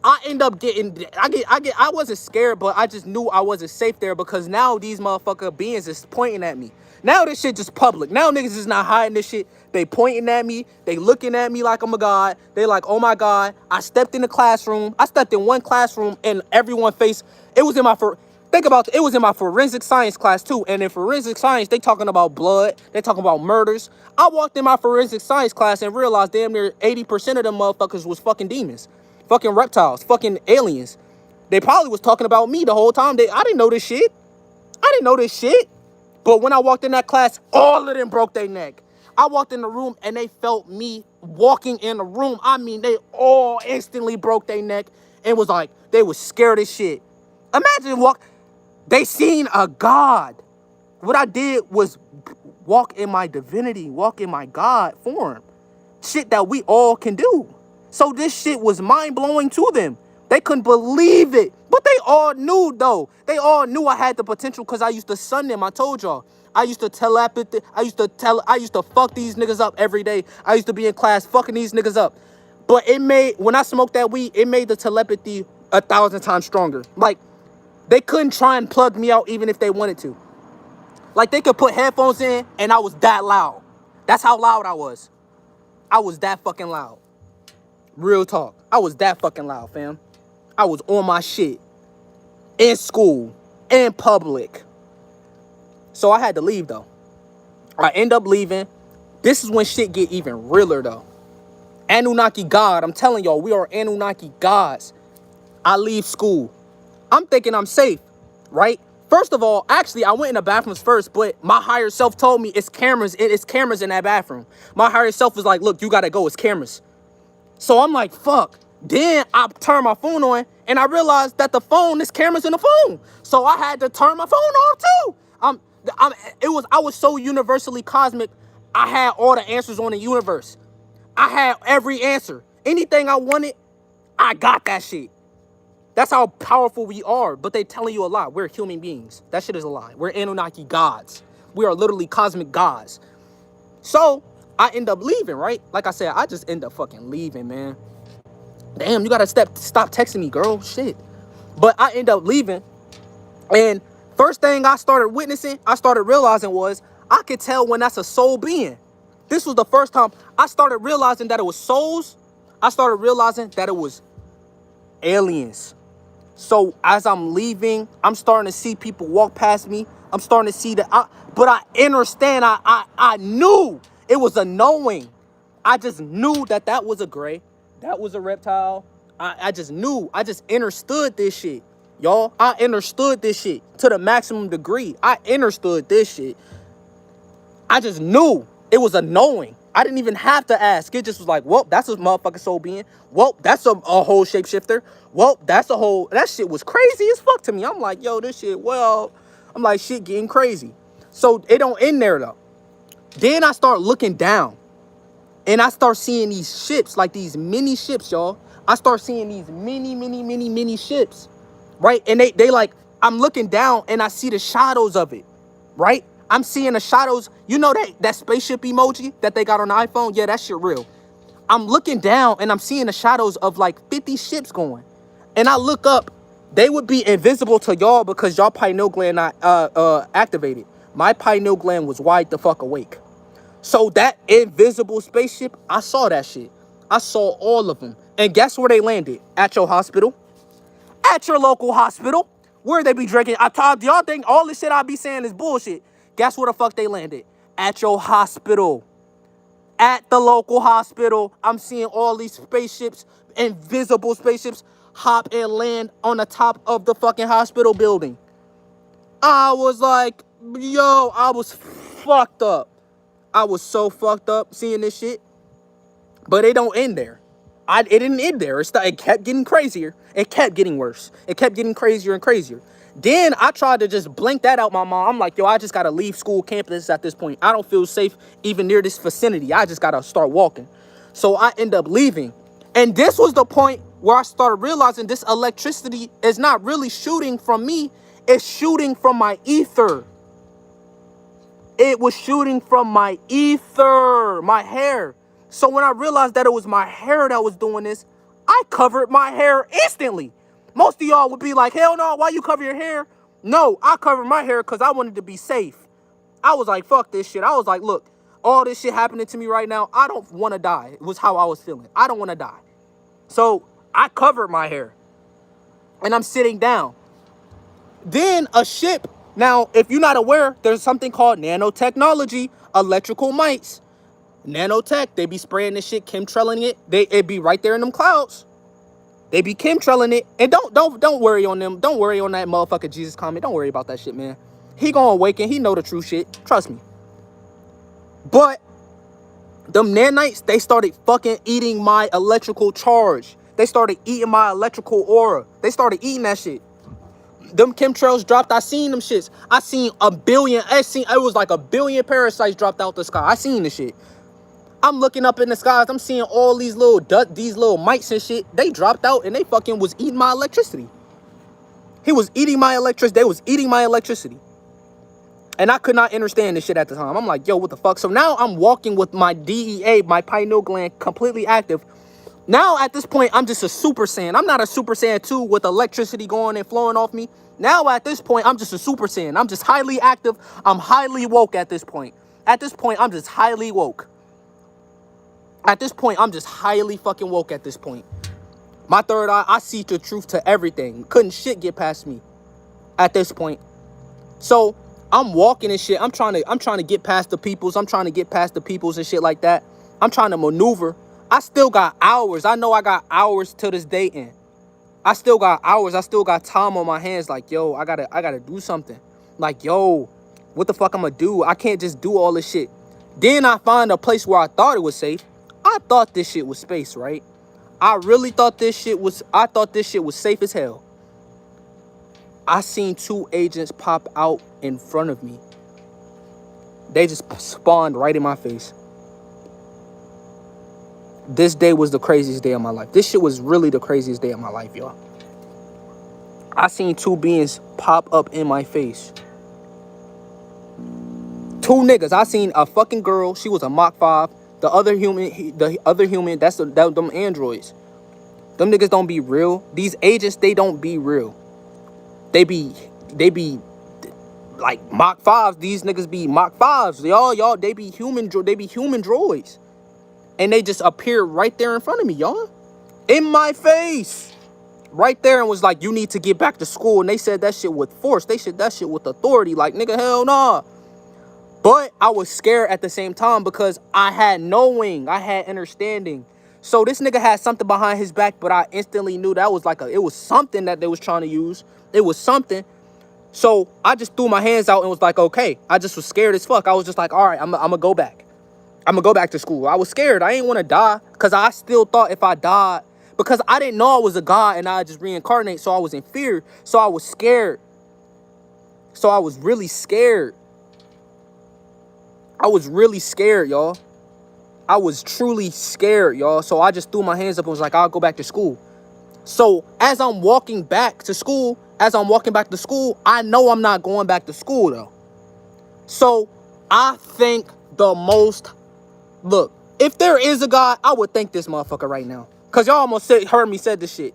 I end up I wasn't scared, but I just knew I wasn't safe there because now these motherfucker beings is pointing at me. Now this shit just public. Now niggas is not hiding this shit. They pointing at me. They looking at me like I'm a god. They like, oh my God. I stepped in the classroom. I stepped in one classroom and everyone faced. It was in my think about it. It was in my forensic science class too. And in forensic science, they talking about blood. They talking about murders. I walked in my forensic science class and realized damn near 80% of them motherfuckers was fucking demons. Fucking reptiles. Fucking aliens. They probably was talking about me the whole time. I didn't know this shit. I didn't know this shit. But when I walked in that class, all of them broke their neck. I walked in the room and they felt me walking in the room. I mean, they all instantly broke their neck and was like, they was scared as shit. Imagine they seen a god. What I did was walk in my divinity, walk in my God form. Shit that we all can do. So this shit was mind-blowing to them. They couldn't believe it. But they all knew, though. They all knew I had the potential because I used to sun them. I told y'all. I used to telepathy. I used to fuck these niggas up every day. I used to be in class fucking these niggas up. But when I smoked that weed, it made the telepathy 1,000 times stronger. Like, they couldn't try and plug me out even if they wanted to. Like, they could put headphones in and I was that loud. That's how loud I was. I was that fucking loud. Real talk. I was that fucking loud, fam. I was on my shit. In school. In public. So I had to leave, though. I end up leaving. This is when shit get even realer, though. Anunnaki God. I'm telling y'all, we are Anunnaki gods. I leave school. I'm thinking I'm safe, right? First of all, actually, I went in the bathrooms first, but my higher self told me it's cameras in that bathroom. My higher self was like, look, you gotta go, it's cameras. So I'm like, fuck. Then I turned my phone on and I realized that there's cameras in the phone. So I had to turn my phone off too. I was so universally cosmic. I had all the answers on the universe. I had every answer. Anything I wanted, I got that shit. That's how powerful we are. But they telling you a lie. We're human beings. That shit is a lie. We're Anunnaki gods. We are literally cosmic gods. So I end up leaving, right? Like I said, I just end up fucking leaving, man. Damn, you gotta stop texting me, girl. Shit. But I end up leaving. And first thing I started witnessing, I started realizing was I could tell when that's a soul being. This was the first time I started realizing that it was souls. I started realizing that it was aliens. So as I'm leaving, I'm starting to see people walk past me. I'm starting to see that, but I understand. I knew it was a knowing. I just knew that that was a gray, that was a reptile. I just knew. I just understood this shit, y'all. I understood this shit to the maximum degree. I understood this shit. I just knew it was a knowing. I didn't even have to ask. It just was like, well, that's a motherfucking soul being. Well, that's a whole shapeshifter. Well, that's a whole... That shit was crazy as fuck to me. I'm like, yo, this shit, well... I'm like, shit getting crazy. So it don't end there, though. Then I start looking down. And I start seeing these ships, like these mini ships, y'all. I start seeing these mini ships, right? And they like... I'm looking down and I see the shadows of it, right? I'm seeing the shadows. You know that spaceship emoji that they got on the iPhone? Yeah, that shit real. I'm looking down and I'm seeing the shadows of like 50 ships going. And I look up. They would be invisible to y'all because y'all pineal gland not activated. My pineal gland was wide the fuck awake. So that invisible spaceship, I saw that shit. I saw all of them. And guess where they landed? At your hospital. At your local hospital. Where they be drinking. I told y'all think all this shit I be saying is bullshit. Guess where the fuck they landed? At your hospital. At the local hospital. I'm seeing all these spaceships, invisible spaceships, hop and land on the top of the fucking hospital building. I was like, yo, I was fucked up. I was so fucked up seeing this shit. But it don't end there. It didn't end there. It kept getting crazier. It kept getting worse. It kept getting crazier and crazier. Then I tried to just blink that out my mom. I'm like, yo, I just got to leave school campus at this point. I don't feel safe even near this vicinity. I just got to start walking. So I end up leaving. And this was the point where I started realizing this electricity is not really shooting from me. It's shooting from my ether. It was shooting from my ether, my hair. So when I realized that it was my hair that was doing this, I covered my hair instantly. Most of y'all would be like, hell no, why you cover your hair? No, I covered my hair because I wanted to be safe. I was like, fuck this shit. I was like, look, all this shit happening to me right now, I don't want to die. It was how I was feeling. I don't want to die. So I covered my hair. And I'm sitting down. Then a ship. Now, if you're not aware, there's something called nanotechnology, electrical mites. Nanotech, they be spraying this shit, chemtrailing it. It be right there in them clouds. They be chemtrailing it. And don't worry on them. Don't worry on that motherfucker Jesus comment. Don't worry about that shit, man. He gonna awaken. He know the true shit. Trust me. But them nanites, they started fucking eating my electrical charge. They started eating my electrical aura. They started eating that shit. Them chemtrails dropped. I seen them shits. I seen a billion. It was like a billion parasites dropped out the sky. I seen the shit. I'm looking up in the skies. I'm seeing all these little mites and shit. They dropped out and they fucking was eating my electricity. He was eating my electricity. They was eating my electricity. And I could not understand this shit at the time. I'm like, yo, what the fuck? So now I'm walking with my DEA, my pineal gland, completely active. Now at this point, I'm just a Super Saiyan. I'm not a Super Saiyan 2 with electricity going and flowing off me. Now at this point, I'm just a Super Saiyan. I'm just highly active. I'm highly woke at this point. At this point, I'm just highly woke. At this point, I'm just highly fucking woke at this point. My third eye, I see the truth to everything. Couldn't shit get past me at this point. So I'm walking and shit. I'm trying to get past the peoples. I'm trying to get past the peoples and shit like that. I'm trying to maneuver. I still got hours. I know I got hours till this day end. I still got hours. I still got time on my hands. Like, yo, I gotta do something. Like, yo, what the fuck I'm gonna do? I can't just do all this shit. Then I find a place where I thought it was safe. I thought this shit was space, right? I really thought this shit was, I thought this shit was safe as hell. I seen two agents pop out in front of me. They just spawned right in my face. This day was the craziest day of my life. This shit was really the craziest day of my life, y'all. I seen two beings pop up in my face. Two niggas. I seen a fucking girl. She was a Mach 5. The other human, that's them androids. Them niggas don't be real. These agents, they don't be real. They be like Mach 5s. These niggas be Mach 5s. Y'all, they be human droids. And they just appeared right there in front of me, y'all. In my face. Right there, and was like, you need to get back to school. And they said that shit with force. They said that shit with authority. Like, nigga, hell nah. But I was scared at the same time because I had knowing. I had understanding. So this nigga had something behind his back, but I instantly knew that was like it was something that they was trying to use. It was something. So I just threw my hands out and was like, okay. I just was scared as fuck. I was just like, all right, I'm gonna go back. I'm gonna go back to school. I was scared. I ain't want to die because I still thought if I died, because I didn't know I was a god and I just reincarnate, so I was in fear. So I was scared. So I was really scared. I was really scared, y'all. I was truly scared, y'all. So I just threw my hands up and was like, I'll go back to school. So as I'm walking back to school, I know I'm not going back to school, though. So I think the most... Look, if there is a God, I would thank this motherfucker right now. Because y'all almost heard me said this shit.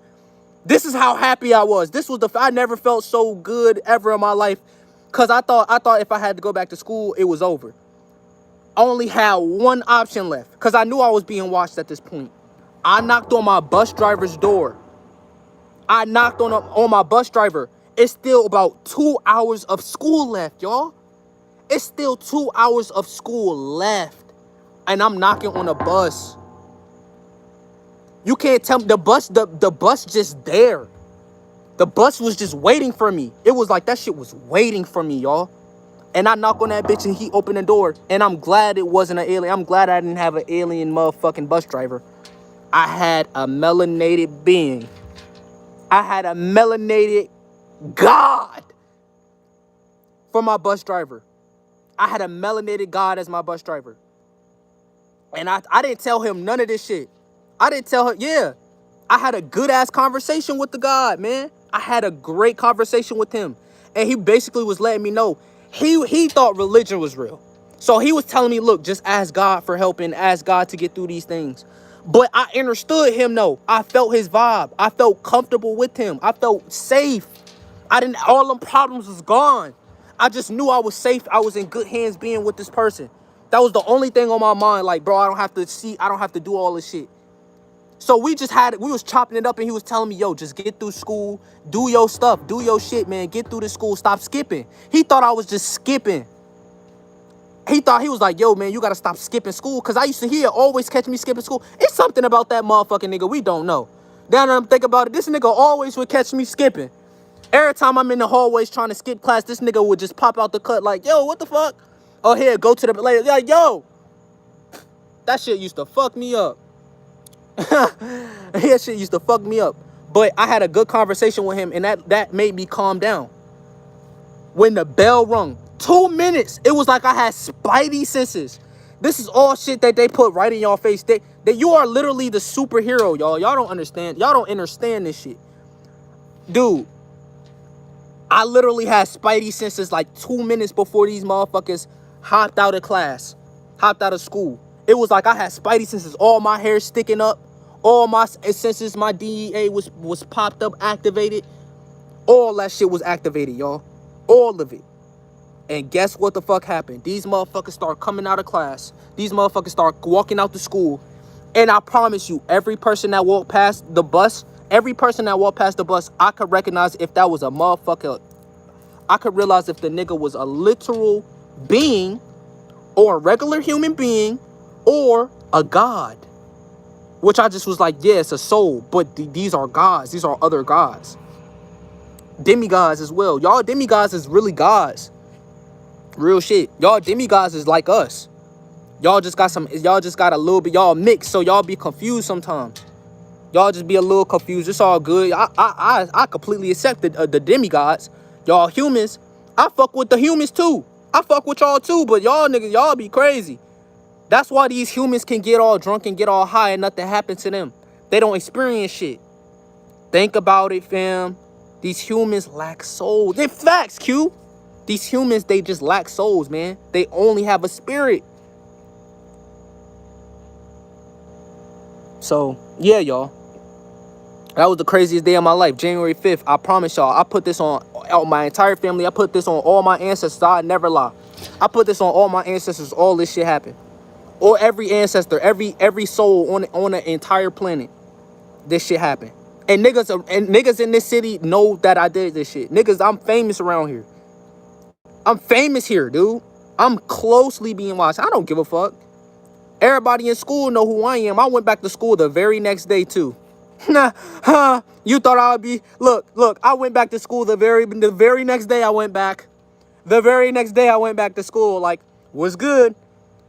This is how happy I was. I never felt so good ever in my life. Because I thought if I had to go back to school, it was over. I only had one option left. Because I knew I was being watched at this point. I knocked on my bus driver's door. I knocked on my bus driver. It's still about 2 hours of school left, y'all. It's still 2 hours of school left. And I'm knocking on a bus. You can't tell me the bus just there. The bus was just waiting for me. It was like that shit was waiting for me, y'all. And I knock on that bitch and he opened the door. And I'm glad it wasn't an alien. I'm glad I didn't have an alien motherfucking bus driver. I had a melanated being. I had a melanated God for my bus driver. I had a melanated God as my bus driver. And I didn't tell him none of this shit. I didn't tell her, yeah. I had a good-ass conversation with the God, man. I had a great conversation with him. And he basically was letting me know. He thought religion was real. So he was telling me, look, just ask God for help and ask God to get through these things. But I understood him, though. I felt his vibe. I felt comfortable with him. I felt safe. All them problems was gone. I just knew I was safe. I was in good hands being with this person. That was the only thing on my mind. Like, bro, I don't have to do all this shit. So we was chopping it up and he was telling me, yo, just get through school, do your stuff, do your shit, man. Get through the school, stop skipping. He thought I was just skipping. He was like, yo, man, you got to stop skipping school. Because I used to hear always catch me skipping school. It's something about that motherfucking nigga we don't know. Now that I'm thinking about it, this nigga always would catch me skipping. Every time I'm in the hallways trying to skip class, this nigga would just pop out the cut like, yo, what the fuck? Oh, here, go to the later. Like, yo. That shit used to fuck me up. That shit used to fuck me up. But I had a good conversation with him, and that made me calm down. When the bell rung, 2 minutes, it was like I had Spidey senses. This is all shit that they put right in y'all face. That you are literally the superhero, y'all. Y'all don't understand. Y'all don't understand this shit. Dude, I literally had Spidey senses like 2 minutes before these motherfuckers hopped out of class, hopped out of school. It was like I had Spidey senses. All my hair sticking up. All my senses, my DEA was popped up, activated. All that shit was activated, y'all. All of it. And guess what the fuck happened? These motherfuckers start coming out of class. These motherfuckers start walking out to school. And I promise you, every person that walked past the bus, I could recognize if that was a motherfucker. I could realize if the nigga was a literal being or a regular human being or a god. Which I just was like, yeah, it's a soul. But these are gods. These are other gods. Demigods as well. Y'all demigods is really gods. Real shit. Y'all demigods is like us. Y'all just got a little bit, y'all mixed, so y'all be confused sometimes. Y'all just be a little confused. It's all good. I completely accept the demigods. Y'all humans, I fuck with the humans too. I fuck with y'all too, but y'all niggas, y'all be crazy. That's why these humans can get all drunk and get all high and nothing happens to them. They don't experience shit. Think about it, fam. These humans lack souls. They're facts, Q. These humans, they just lack souls, man. They only have a spirit. So, yeah, y'all. That was the craziest day of my life. January 5th. I promise y'all. I put this on my entire family. I put this on all my ancestors. I never lie. I put this on all my ancestors. All this shit happened. Or every ancestor, every soul on the entire planet. This shit happened. And niggas in this city know that I did this shit. Niggas, I'm famous around here. I'm famous here, dude. I'm closely being watched. I don't give a fuck. Everybody in school know who I am. I went back to school the very next day too. Nah, you thought I would be? Look. I went back to school the very next day. I went back. The very next day I went back to school. Like, was good.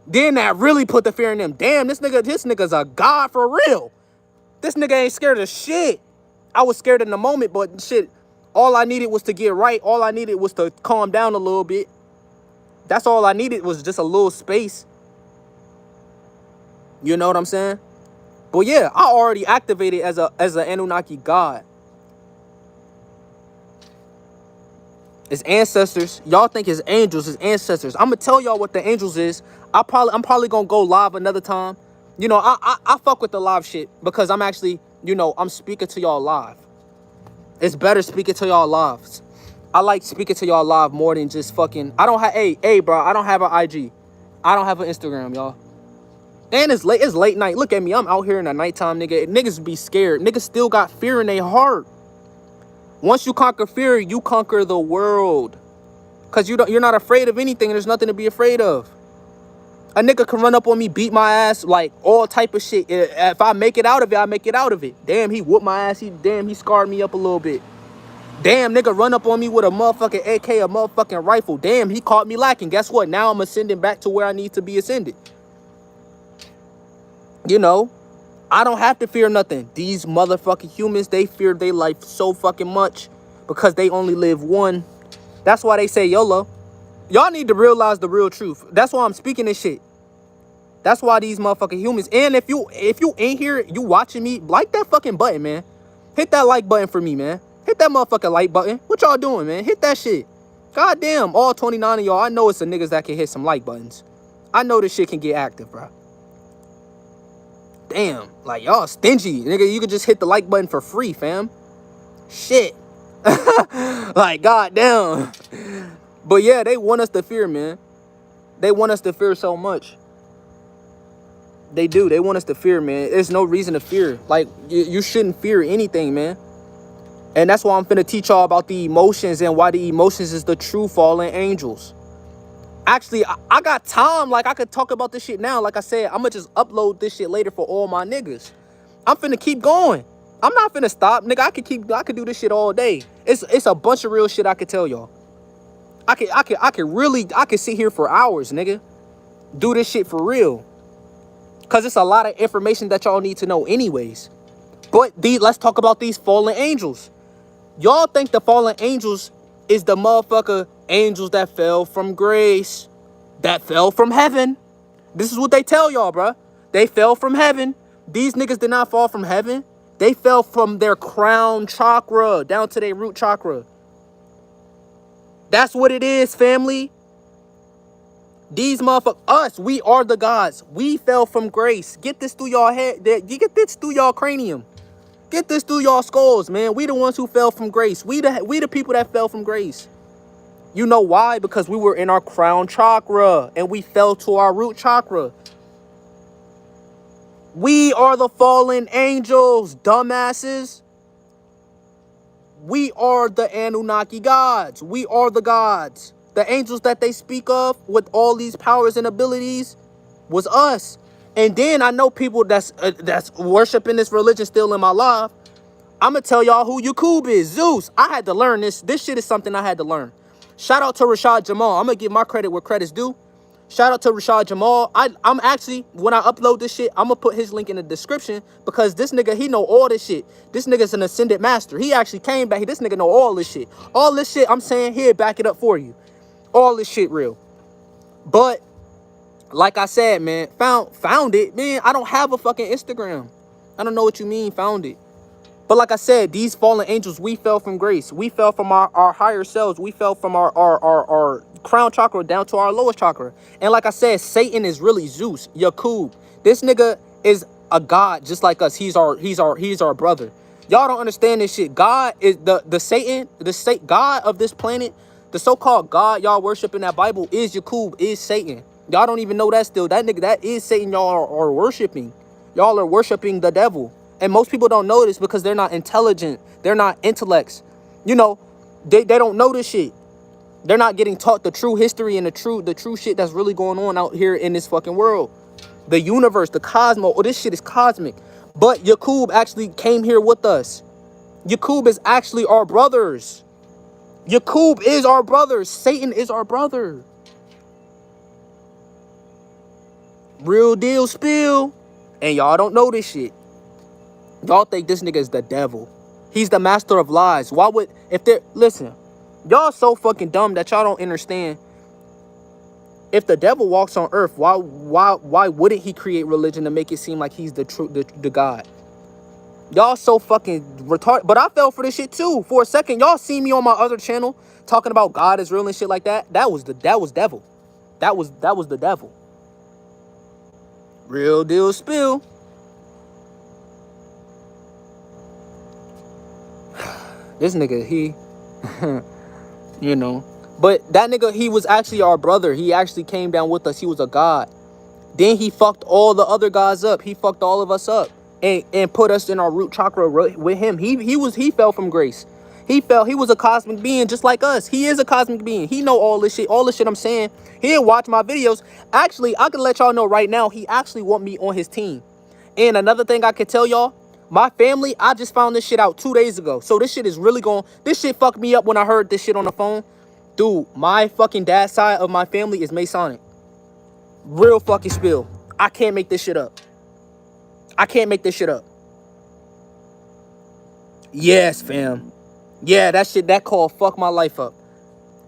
Then that really put the fear in them. Damn, this nigga's a god for real. This nigga ain't scared of shit. I was scared in the moment, but shit, all I needed was to get right. All I needed was to calm down a little bit. That's all I needed was just a little space. You know what I'm saying? But yeah, I already activated as an Anunnaki god. His ancestors. Y'all think his angels, his ancestors. I'm gonna tell y'all what the angels is. I'm probably gonna go live another time. You know, I fuck with the live shit because I'm actually, you know, I'm speaking to y'all live. It's better speaking to y'all live. I like speaking to y'all live more than just fucking. I don't have, hey, bro, I don't have an IG. I don't have an Instagram, y'all. And it's late night. Look at me. I'm out here in the nighttime, nigga. Niggas be scared. Niggas still got fear in their heart. Once you conquer fear, you conquer the world. Cause you're not afraid of anything. There's nothing to be afraid of. A nigga can run up on me, beat my ass, like all type of shit. If I make it out of it, I make it out of it. Damn, he whooped my ass. He scarred me up a little bit. Damn, nigga run up on me with a motherfucking AK, a motherfucking rifle. Damn, he caught me lacking. Guess what? Now I'm ascending back to where I need to be ascended. You know, I don't have to fear nothing. These motherfucking humans, they fear their life so fucking much because they only live one. That's why they say YOLO. Y'all need to realize the real truth. That's why I'm speaking this shit. That's why these motherfucking humans. And if you ain't here, you watching me, like that fucking button, man. Hit that like button for me, man. Hit that motherfucking like button. What y'all doing, man? Hit that shit. Goddamn, all 29 of y'all. I know it's the niggas that can hit some like buttons. I know this shit can get active, bro. Damn, like y'all stingy, nigga. You could just hit the like button for free, fam. Shit. Like, goddamn. But yeah, they want us to fear, man. They want us to fear so much. They do. They want us to fear, man. There's no reason to fear. Like, you shouldn't fear anything, man. And that's why I'm finna teach y'all about the emotions and why the emotions is the true fallen angels. Actually, I got time. Like, I could talk about this shit now. Like I said, I'm gonna just upload this shit later for all my niggas. I'm finna keep going. I'm not finna stop, nigga. I could do this shit all day. It's a bunch of real shit I could tell y'all. I could sit here for hours, nigga. Do this shit for real. Cause it's a lot of information that y'all need to know anyways. But let's talk about these fallen angels. Y'all think the fallen angels is the motherfucker angels that fell from grace, that fell from heaven. This is what they tell y'all, bruh. They fell from heaven. These niggas did not fall from heaven. They fell from their crown chakra down to their root chakra. That's what it is, family. These motherfuckers, us, we are the gods. We fell from grace. Get this through y'all head. Get this through y'all cranium. Get this through y'all skulls, man. We the ones who fell from grace. We the people that fell from grace. You know why? Because we were in our crown chakra and we fell to our root chakra. We are the fallen angels, dumbasses. We are the Anunnaki gods. We are the gods. The angels that they speak of with all these powers and abilities was us. And then I know people that's worshiping this religion still in my life. I'm going to tell y'all who Yakub is. Zeus. I had to learn this. This shit is something I had to learn. Shout out to Rashad Jamal. I'm going to give my credit where credit's due. Shout out to Rashad Jamal. I'm actually, when I upload this shit, I'm going to put his link in the description because this nigga, he know all this shit. This nigga's an ascended master. He actually came back. This nigga know all this shit. All this shit I'm saying here, back it up for you. All this shit real. But like I said, man, found it, man. I don't have a fucking Instagram. I don't know what you mean, found it. But like I said, these fallen angels, we fell from grace. We fell from our higher selves. We fell from our crown chakra down to our lowest chakra. And like I said, Satan is really Zeus, Yakub. This nigga is a god just like us. He's our brother. Y'all don't understand this shit. God is the God of this planet, the so-called God y'all worship in that Bible is Yakub, is Satan. Y'all don't even know that still. That nigga, that is Satan y'all are worshiping. Y'all are worshiping the devil. And most people don't know this because they're not intelligent. They're not intellects. You know, they don't know this shit. They're not getting taught the true history and the true shit that's really going on out here in this fucking world. The universe, the cosmos. Oh, this shit is cosmic. But Yakub actually came here with us. Yakub is actually our brothers. Yakub is our brother. Satan is our brother. Real deal spill. And y'all don't know this shit. Y'all think this nigga is the devil. He's the master of lies. Why would, if they're, listen, y'all so fucking dumb that y'all don't understand. If the devil walks on earth, why wouldn't he create religion to make it seem like he's the God? Y'all so fucking retarded. But I fell for this shit too. For a second, y'all see me on my other channel talking about God is real and shit like that. That was devil. That was the devil. Real deal spill. This nigga, he, you know. But that nigga, he was actually our brother. He actually came down with us. He was a god. Then he fucked all the other gods up. He fucked all of us up and put us in our root chakra with him. He fell from grace. He was a cosmic being just like us. He is a cosmic being. He know all this shit I'm saying. He didn't watch my videos. Actually, I can let y'all know right now, he actually want me on his team. And another thing I can tell y'all, my family, I just found this shit out 2 days ago. So this shit is really this shit fucked me up when I heard this shit on the phone. Dude, my fucking dad's side of my family is Masonic. Real fucking spill. I can't make this shit up. I can't make this shit up. Yes, fam. Yeah, that call fucked my life up.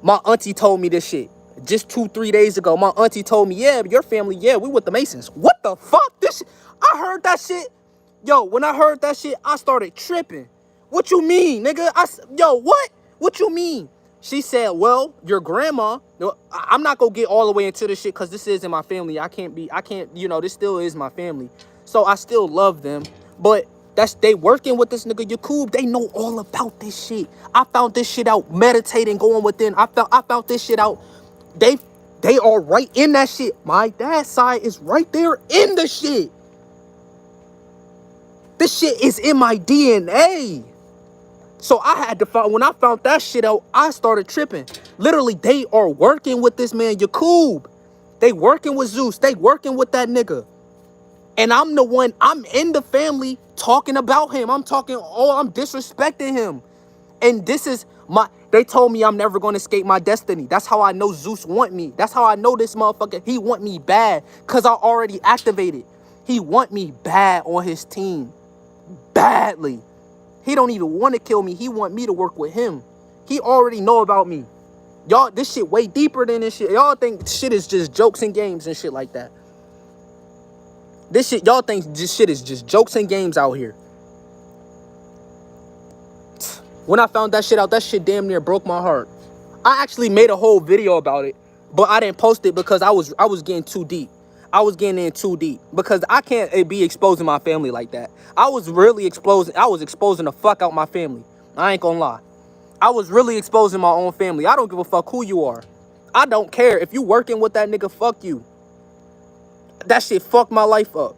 My auntie told me this shit. Just 2-3 days ago, my auntie told me, yeah, your family, yeah, we with the Masons. What the fuck? I heard that shit. Yo, when I heard that shit, I started tripping. What you mean, nigga? Yo, what? What you mean? She said, well, your grandma, I'm not gonna get all the way into this shit because this is in my family. I can't, you know, this still is my family. So I still love them. But they working with this nigga Yakub. They know all about this shit. I found this shit out meditating, going within. I found this shit out. They are right in that shit. My dad's side is right there in the shit. This shit is in my DNA. So I had to find, when I found that shit out, I started tripping. Literally, they are working with this man, Yakub. They working with Zeus. They working with that nigga. And I'm the one, I'm in the family talking about him. I'm disrespecting him. And this is they told me I'm never going to escape my destiny. That's how I know Zeus want me. That's how I know this motherfucker, he want me bad. Because I already activated. He want me bad on his team. Badly. He don't even want to kill me. He want me to work with him. He already know about me. Y'all, this shit way deeper than this shit. Y'all think shit is just jokes and games and shit like that. This shit, y'all think this shit is just jokes and games out here. When I found that shit out, that shit damn near broke my heart. I actually made a whole video about it, but I didn't post it because I was getting too deep. I was getting in too deep because I can't be exposing my family like that. I was exposing the fuck out my family. I ain't gonna lie. I was really exposing my own family. I don't give a fuck who you are. I don't care. If you working with that nigga, fuck you. That shit fucked my life up.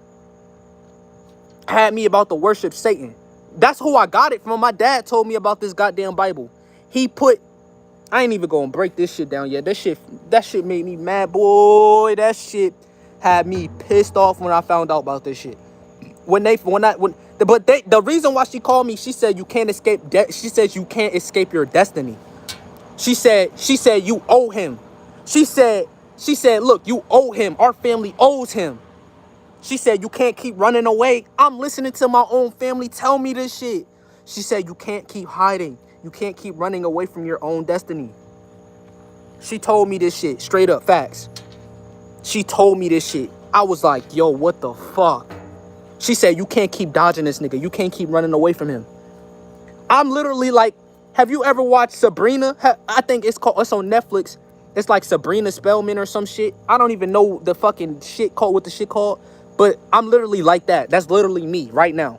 Had me about to worship Satan. That's who I got it from. My dad told me about this goddamn Bible. I ain't even gonna break this shit down yet. That shit made me mad, boy. That shit had me pissed off when I found out about this shit. The reason why she called me, she said you can't escape she says you can't escape your destiny. She said you owe him. She said, look, you owe him. Our family owes him. She said you can't keep running away. I'm listening to my own family tell me this shit. She said you can't keep hiding. You can't keep running away from your own destiny. She told me this shit straight up, facts. She told me this shit. I was like, yo, what the fuck? She said, you can't keep dodging this nigga. You can't keep running away from him. I'm literally like, have you ever watched Sabrina? I think it's on Netflix. It's like Sabrina Spellman or some shit. I don't even know the fucking shit called, what the shit called. But I'm literally like that. That's literally me right now.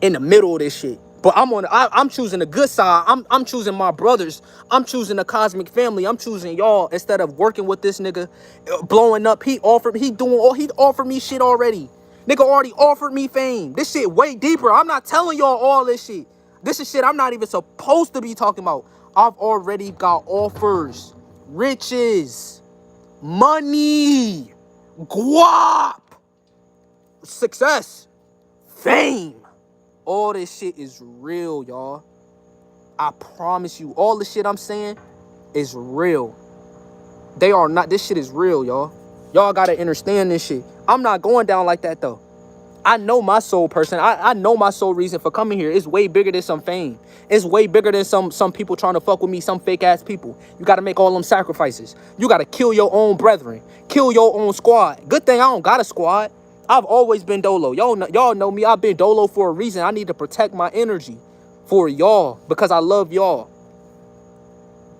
In the middle of this shit. But I'm choosing the good side. I'm choosing my brothers. I'm choosing the cosmic family. I'm choosing y'all instead of working with this nigga, blowing up. He offered me shit already. Nigga already offered me fame. This shit way deeper. I'm not telling y'all all this shit. This is shit I'm not even supposed to be talking about. I've already got offers, riches, money, guap, success, fame. All this shit is real, y'all. I promise you, all the shit I'm saying is real. They are not, this shit is real, y'all. Y'all gotta understand this shit. I'm not going down like that, though. I know my soul person. I know my soul reason for coming here. It's way bigger than some fame. It's way bigger than some people trying to fuck with me, some fake ass people. You gotta make all them sacrifices. You gotta kill your own brethren. Kill your own squad. Good thing I don't got a squad. I've always been dolo. Y'all know me. I've been dolo for a reason. I need to protect my energy for y'all because I love y'all.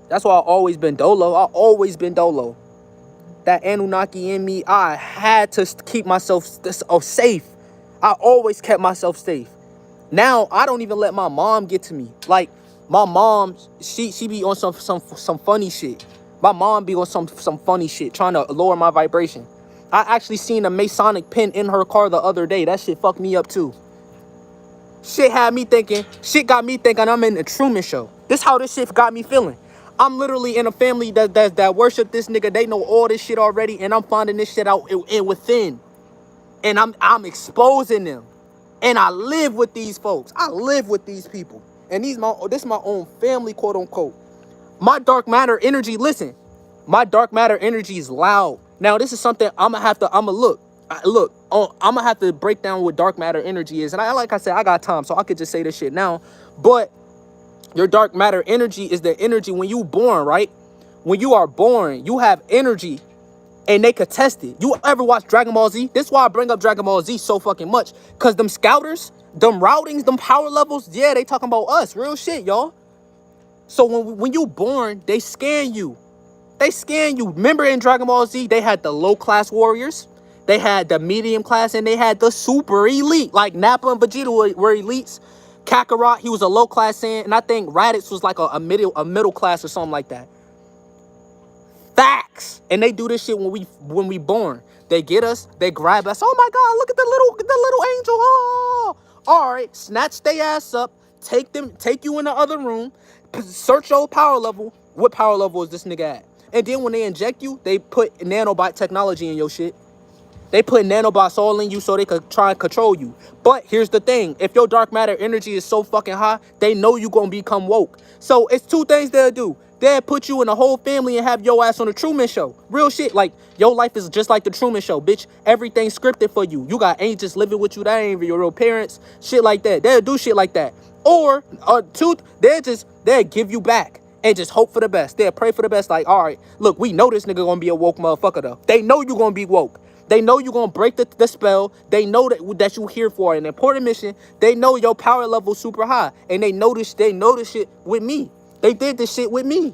That's why I've always been dolo. I've always been dolo. That Anunnaki in me, I had to keep myself safe. I always kept myself safe. Now I don't even let my mom get to me. Like my mom, she be on some funny shit. My mom be on some funny shit, trying to lower my vibration. I actually seen a Masonic pin in her car the other day. That shit fucked me up too. Shit got me thinking I'm in the Truman Show. This how this shit got me feeling. I'm literally in a family that worship this nigga. They know all this shit already, and I'm finding this shit out within. And I'm exposing them. And I live with these folks. I live with these people. And this is my own family, quote unquote. My dark matter energy, listen. My dark matter energy is loud. Now, this is something I'm gonna have to break down what dark matter energy is. And like I said, I got time, so I could just say this shit now. But your dark matter energy is the energy when you born, right? When you are born, you have energy. And they could test it. You ever watch Dragon Ball Z? This is why I bring up Dragon Ball Z so fucking much. Because them scouters, them routings, them power levels, yeah, they talking about us. Real shit, y'all. So when you born, they scan you. They scan you. Remember in Dragon Ball Z, they had the low-class warriors. They had the medium class, and they had the super elite. Like Nappa and Vegeta were elites. Kakarot, he was a low-class Saiyan. And I think Raditz was like a middle class or something like that. Facts. And they do this shit when we born. They get us, they grab us. Oh my God, look at the little angel. Oh, all right. Snatch their ass up, take you in the other room, search your power level. What power level is this nigga at? And then when they inject you, they put nanobot technology in your shit. They put nanobots all in you so they could try and control you. But here's the thing. If your dark matter energy is so fucking high, they know you gonna become woke. So it's two things they'll do. They'll put you in a whole family and have your ass on the Truman Show. Real shit. Like, your life is just like the Truman Show, bitch. Everything's scripted for you. You got angels living with you. That ain't your real parents. Shit like that. They'll do shit like that. Or, they'll give you back and just hope for the best. They'll pray for the best. Like, all right, look, we know this nigga gonna be a woke motherfucker, though. They know you gonna be woke. They know you're going to break the spell. They know that you're here for an important mission. They know your power level super high. And they know this shit with me. They did this shit with me.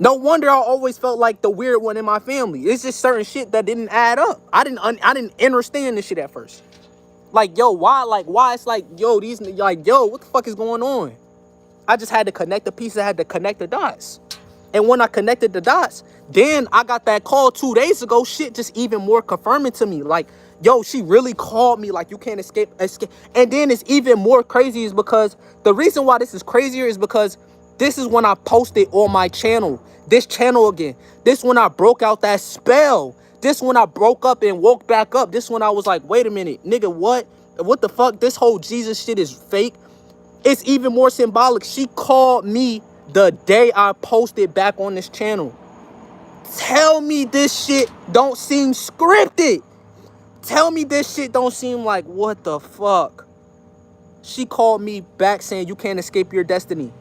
No wonder I always felt like the weird one in my family. It's just certain shit that didn't add up. I didn't understand this shit at first. Like, yo, why it's like, yo, what the fuck is going on? I just had to connect the pieces. I had to connect the dots. And when I connected the dots, then I got that call 2 days ago. Shit just even more confirming to me. Like, yo, she really called me. Like, you can't escape. And then it's even more crazy is because the reason why this is crazier is because this is when I posted on my channel. This channel again. This when I broke out that spell. This when I broke up and woke back up. This when I was like, wait a minute, nigga, what? What the fuck? This whole Jesus shit is fake. It's even more symbolic. She called me the day I posted back on this channel. Tell me this shit don't seem scripted. Tell me this shit don't seem like, what the fuck? She called me back saying you can't escape your destiny.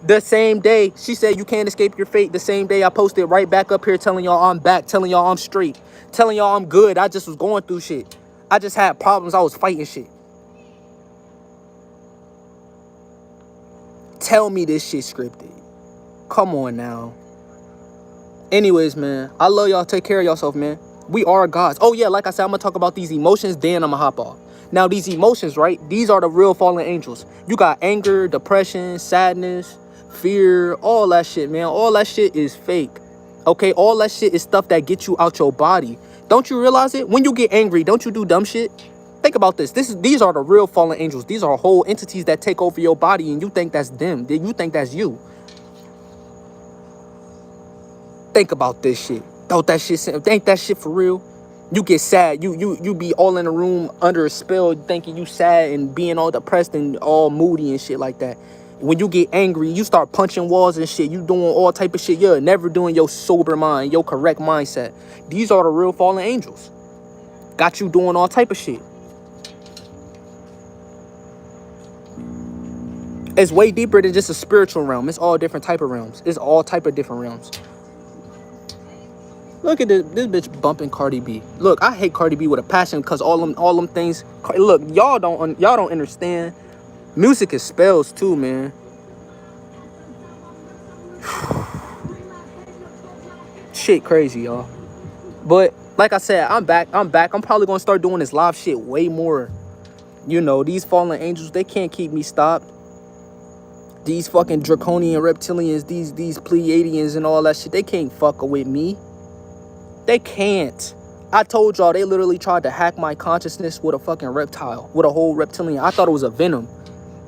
The same day she said you can't escape your fate, the same day I posted right back up here telling y'all I'm back, telling y'all I'm straight, telling y'all I'm good. I just was going through shit. I just had problems. I was fighting shit. Tell me this shit scripted. Come on now. Anyways, man, I love y'all. Take care of yourself, man. We are gods. Oh yeah, like I said, I'm gonna talk about these emotions, then I'm gonna hop off. Now these emotions, right? These are the real fallen angels. You got anger, depression, sadness, fear, all that shit, man. All that shit is fake. Okay, all that shit is stuff that gets you out your body. Don't you realize it? When you get angry, don't you do dumb shit? Think about this. These are the real fallen angels. These are whole entities that take over your body, and you think that's them. You think that's you. Think about this shit. Don't that shit ain't that shit for real? You get sad. You be all in the room under a spell thinking you sad and being all depressed and all moody and shit like that. When you get angry, you start punching walls and shit. You doing all type of shit. You're never doing your sober mind, your correct mindset. These are the real fallen angels. Got you doing all type of shit. It's way deeper than just a spiritual realm. It's all different type of realms. It's all type of different realms. Look at this bitch bumping Cardi B. Look, I hate Cardi B with a passion because all them things. Look, y'all don't understand. Music is spells too, man. Shit crazy, y'all. But like I said, I'm back. I'm probably gonna start doing this live shit way more. You know, these fallen angels, they can't keep me stopped. These fucking draconian reptilians, these Pleiadians and all that shit, they can't fuck with me. They can't. I told y'all they literally tried to hack my consciousness with a fucking reptile, with a whole reptilian. I thought it was a venom.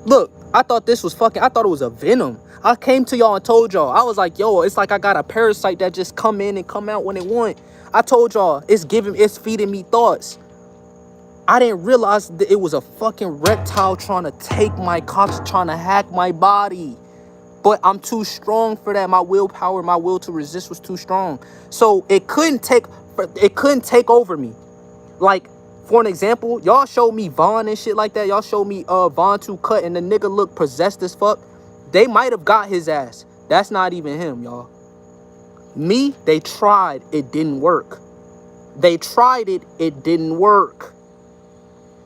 Look, I thought it was a venom. I came to y'all and told y'all. I was like, yo, it's like I got a parasite that just come in and come out when it want. I told y'all, it's feeding me thoughts. I didn't realize that it was a fucking reptile trying to take my conscious, trying to hack my body. But I'm too strong for that. My willpower, my will to resist was too strong. So it couldn't take over me. Like, for an example, y'all showed me Vaughn and shit like that. Y'all showed me Vaughn 2 cut and the nigga looked possessed as fuck. They might have got his ass. That's not even him, y'all. Me, they tried. It didn't work. They tried it. It didn't work.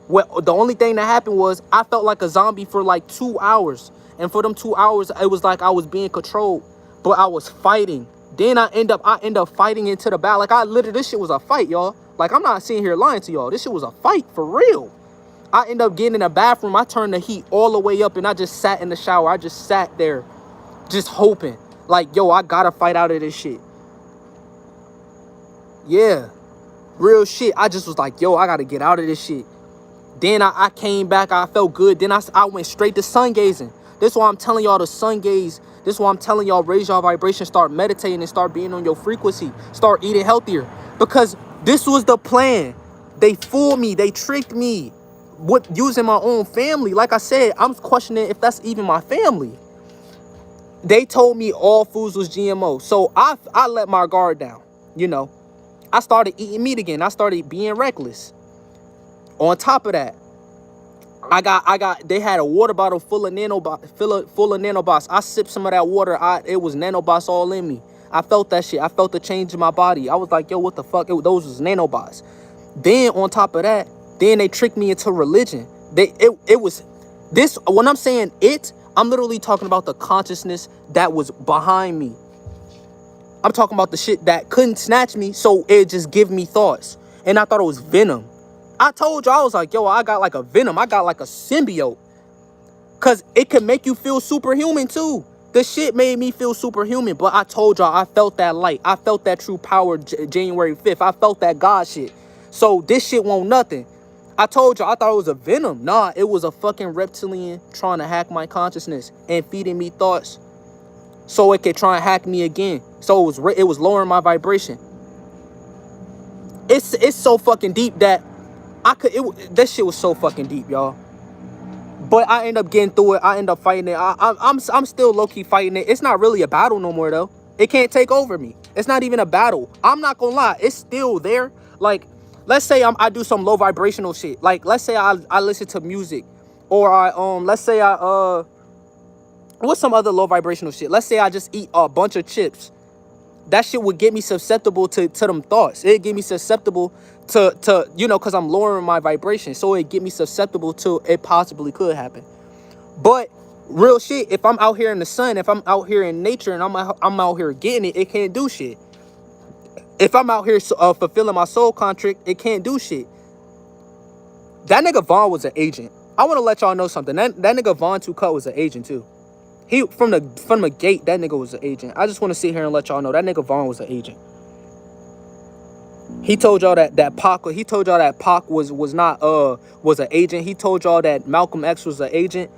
Well, the only thing that happened was I felt like a zombie for like 2 hours. And for them 2 hours, it was like I was being controlled. But I was fighting. Then I end up fighting into the battle. Like, this shit was a fight, y'all. Like, I'm not sitting here lying to y'all. This shit was a fight for real. I end up getting in the bathroom. I turned the heat all the way up and I just sat in the shower. I just sat there just hoping. Like, yo, I gotta fight out of this shit. Yeah. Real shit. I just was like, yo, I gotta get out of this shit. Then I came back. I felt good. Then I went straight to sun gazing. This is why I'm telling y'all to sun gaze. This is why I'm telling y'all raise your vibration, start meditating and start being on your frequency. Start eating healthier. Because this was the plan. They fooled me. They tricked me. Using my own family. Like I said, I'm questioning if that's even my family. They told me all foods was GMO. So I let my guard down. You know. I started eating meat again. I started being reckless. On top of that, they had a water bottle full of nanobots. I sipped some of that water. It was nanobots all in me. I felt that shit. I felt the change in my body. I was like, yo, what the fuck? Those was nanobots. Then on top of that, then they tricked me into religion. It was this. When I'm saying it, I'm literally talking about the consciousness that was behind me. I'm talking about the shit that couldn't snatch me, so it just give me thoughts. And I thought it was venom. I told you, I was like, yo, I got like a venom. I got like a symbiote. Because it could make you feel superhuman too. The shit made me feel superhuman. But I told y'all, I felt that light. I felt that true power January 5th. I felt that God shit. So this shit won't nothing. I told y'all, I thought it was a venom. Nah, it was a fucking reptilian trying to hack my consciousness and feeding me thoughts so it could try and hack me again. So it was lowering my vibration. It's so fucking deep that that shit was so fucking deep, y'all. But I end up getting through it. I end up fighting it. I'm still low-key fighting it. It's not really a battle no more, though. It can't take over me. It's not even a battle. I'm not gonna lie. It's still there. Like, let's say I do some low vibrational shit. Like, let's say I listen to music. Or let's say I What's some other low vibrational shit? Let's say I just eat a bunch of chips. That shit would get me susceptible to them thoughts. It'd get me susceptible to you know, because I'm lowering my vibration. So it get me susceptible to it possibly could happen. But real shit, if I'm out here in the sun, if I'm out here in nature and I'm out here getting it, it can't do shit. If I'm out here fulfilling my soul contract, it can't do shit. That nigga Vaughn was an agent. I want to let y'all know something. That nigga Vaughn 2 Cut was an agent too. He from the gate, that nigga was an agent. I just want to sit here and let y'all know that nigga Vaughn was an agent. He told y'all that Pac. He told y'all that Pac was an agent. He told y'all that Malcolm X was an agent.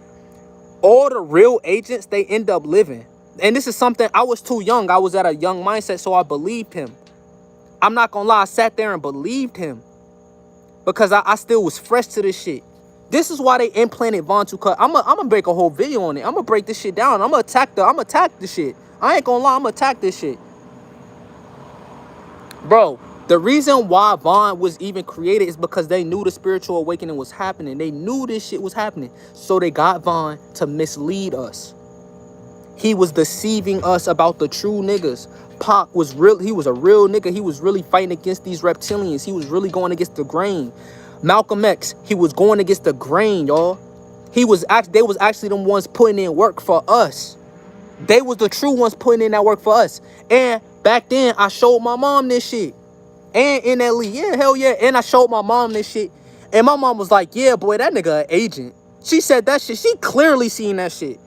All the real agents, they end up living. And this is something, I was too young. I was at a young mindset, so I believed him. I'm not gonna lie, I sat there and believed him. Because I still was fresh to this shit. This is why they implanted Vaughn 2 Cut. I'm gonna break a whole video on it. I'm gonna break this shit down. I'm gonna attack the shit. I ain't gonna lie, I'm gonna attack this shit. Bro, the reason why Vaughn was even created is because they knew the spiritual awakening was happening. They knew this shit was happening. So they got Vaughn to mislead us. He was deceiving us about the true niggas. Pac was real. He was a real nigga. He was really fighting against these reptilians. He was really going against the grain. Malcolm X, he was going against the grain, y'all. They was actually the ones putting in work for us. They was the true ones putting in that work for us. And back then, I showed my mom this shit. And NLE, yeah, hell yeah. And I showed my mom this shit. And my mom was like, yeah, boy, that nigga an agent. She said that shit. She clearly seen that shit.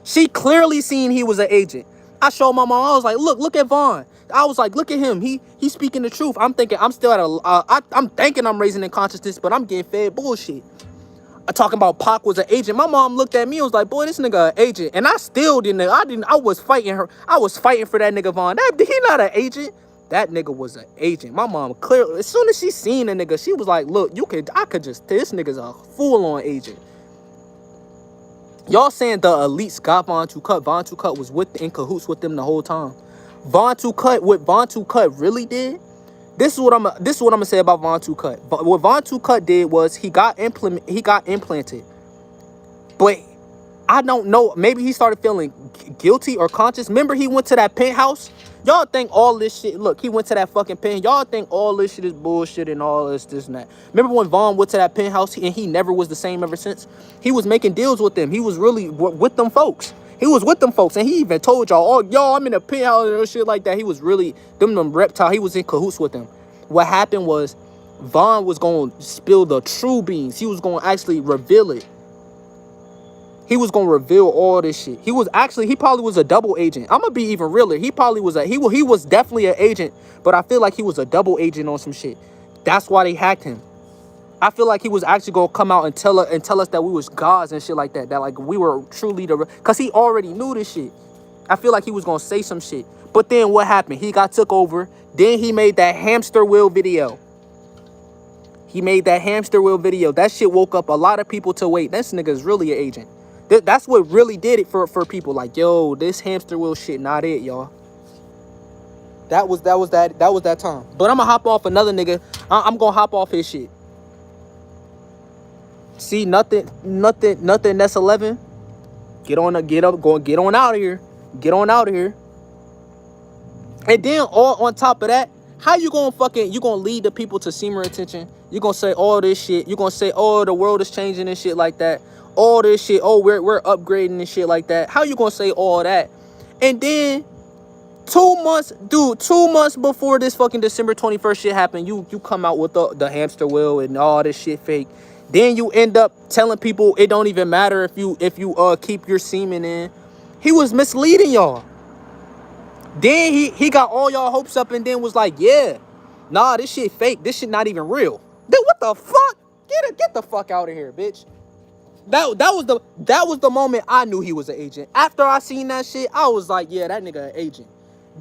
She clearly seen he was an agent. I showed my mom. I was like, look at Vaughn. I was like, look at him. He's speaking the truth. I'm thinking I'm still at I'm thinking I'm raising in consciousness, but I'm getting fed bullshit. Talking about Pac was an agent. My mom looked at me and was like, boy, this nigga an agent. And I still didn't. I was fighting her. I was fighting for that nigga Vaughn. He not an agent. That nigga was an agent. My mom clearly, as soon as she seen the nigga, she was like, look, this nigga's a full-on agent. Y'all saying the elites got Vaughn 2 Cut. Vaughn 2 Cut was in cahoots with them the whole time. Vaughn 2 Cut, what Vaughn 2 Cut really did, this is what I'm gonna say about Vaughn 2 Cut. What Vaughn 2 Cut did was he got implanted. But I don't know, maybe he started feeling guilty or conscious. Remember he went to that penthouse? Y'all think all this shit, look, he went to that fucking pen. Y'all think all this shit is bullshit and all this and that. Remember when Vaughn went to that penthouse and he never was the same ever since? He was making deals with them. He was really with them folks. He was with them folks, and he even told y'all, oh, y'all, I'm in a penthouse and shit like that. He was really, them reptile, he was in cahoots with them. What happened was, Vaughn was going to spill the true beans. He was going to actually reveal it. He was going to reveal all this shit. He probably was a double agent. I'm going to be even realer. He probably was he was definitely an agent, but I feel like he was a double agent on some shit. That's why they hacked him. I feel like he was actually going to come out and tell us that we was gods and shit like that. That like we were truly because he already knew this shit. I feel like he was going to say some shit. But then what happened? He got took over. Then he made that hamster wheel video. That shit woke up a lot of people to wait. This nigga's really an agent. That's what really did it for people. Like, yo, this hamster wheel shit not it, y'all. That was that time. But I'm gonna hop off another nigga. I'm gonna hop off his shit. See, nothing that's 11. Get on out of here. Get on out of here. And then on top of that, how you gonna lead the people to semer attention? You gonna say all this shit. You gonna say, oh, the world is changing and shit like that. All this shit, oh, we're upgrading and shit like that. How you gonna say all that? And then 2 months before this fucking December 21st shit happened, you come out with the hamster wheel and all this shit fake. Then you end up telling people it don't even matter if you keep your semen in. He was misleading y'all. Then he got all y'all hopes up and then was like, yeah, nah, this shit fake. This shit not even real. Then what the fuck? Get the fuck out of here, bitch. That was the moment I knew he was an agent. After I seen that shit, I was like, yeah, that nigga an agent.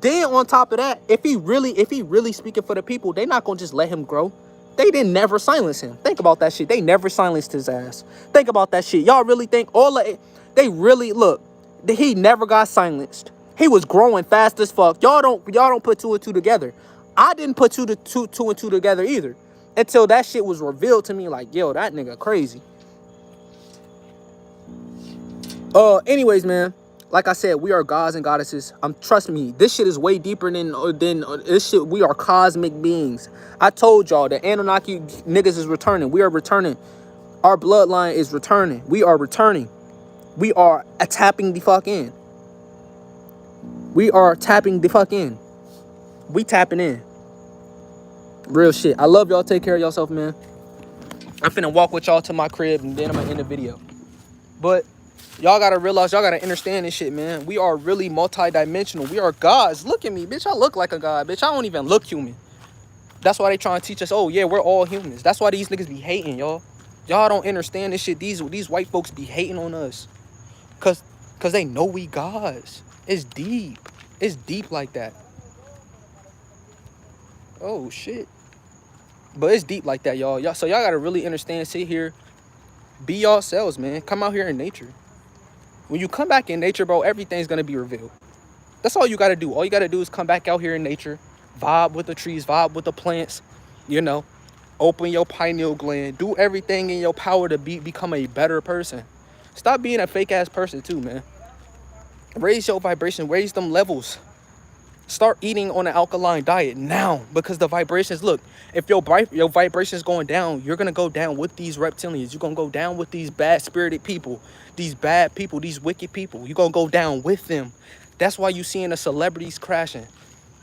Then on top of that, if he really speaking for the people, they not gonna just let him grow. They didn't never silence him. Think about that shit. They never silenced his ass. Think about that shit. Y'all really think he never got silenced. He was growing fast as fuck. Y'all don't put two and two together. I didn't put two and two together either. Until that shit was revealed to me, like, yo, that nigga crazy. Anyways, man, Like I said, we are gods and goddesses. Trust me, this shit is way deeper than this shit. We are cosmic beings. I told y'all the Anunnaki niggas is returning. We are returning. Our bloodline is returning. We are returning. We are tapping the fuck in. We are tapping the fuck in. We tapping in. Real shit. I love y'all. Take care of yourself, man. I'm finna walk with y'all to my crib and then I'm gonna end the video. But y'all gotta realize, y'all gotta understand this shit, man. We are really multi-dimensional. We are gods. Look at me, bitch. I look like a god, bitch. I don't even look human. That's why they trying to teach us, oh yeah, we're all humans. That's why these niggas be hating, y'all. Y'all don't understand this shit. These white folks be hating on us. Cause they know we gods. It's deep. It's deep like that. Oh shit. But it's deep like that, y'all. So y'all gotta really understand, sit here, be yourselves, man. Come out here in nature. When you come back in nature, bro, everything's gonna be revealed. That's all you gotta do. All you gotta do is come back out here in nature, vibe with the trees, vibe with the plants, you know, open your pineal gland, do everything in your power to become a better person. Stop being a fake ass person too, man. Raise your vibration, raise them levels. Start eating on an alkaline diet now, because the vibrations, look, if your vibration is going down, you're going to go down with these reptilians. You're going to go down with these bad spirited people, these bad people, these wicked people. You're going to go down with them. That's why you seeing the celebrities crashing.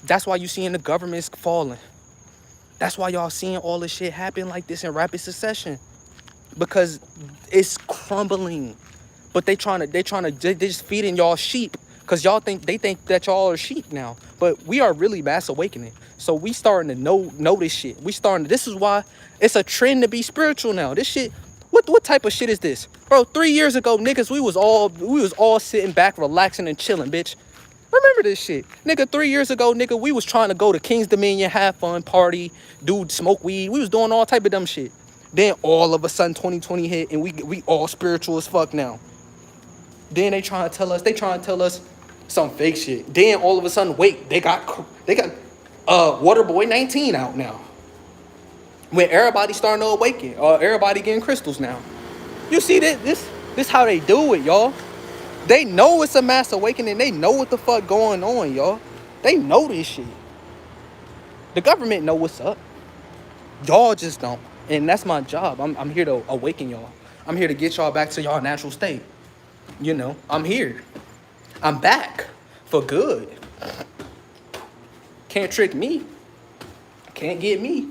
That's why you seeing the governments falling. That's why y'all seeing all this shit happen like this in rapid succession, because it's crumbling. But they just feeding y'all sheep, because they think that y'all are sheep now. But we are really mass awakening. So we starting to know this shit. This is why it's a trend to be spiritual now. This shit, what type of shit is this? Bro, 3 years ago, niggas, we was all sitting back, relaxing and chilling, bitch. Remember this shit. Nigga, 3 years ago, nigga, we was trying to go to King's Dominion, have fun, party, smoke weed. We was doing all type of dumb shit. Then all of a sudden 2020 hit and we all spiritual as fuck now. Then they trying to tell us some fake shit. Then all of a sudden, wait, they got Waterboy 19 out now. When everybody starting to awaken, everybody getting crystals now. You see this how they do it, y'all. They know it's a mass awakening. They know what the fuck going on, y'all. They know this shit. The government know what's up. Y'all just don't. And that's my job. I'm here to awaken y'all. I'm here to get y'all back to y'all natural state. You know, I'm here. I'm back for good. Can't trick me. Can't get me.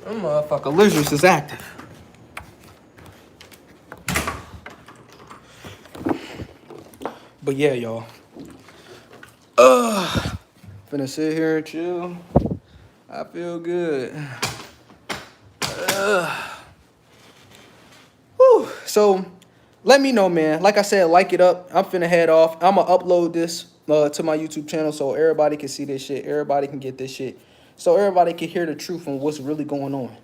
Them motherfucker lizards is active. But yeah, y'all. Finna sit here and chill. I feel good. Whew. So let me know, man. Like I said, like it up. I'm finna head off. I'm gonna upload this to my YouTube channel so everybody can see this shit. Everybody can get this shit. So everybody can hear the truth on what's really going on.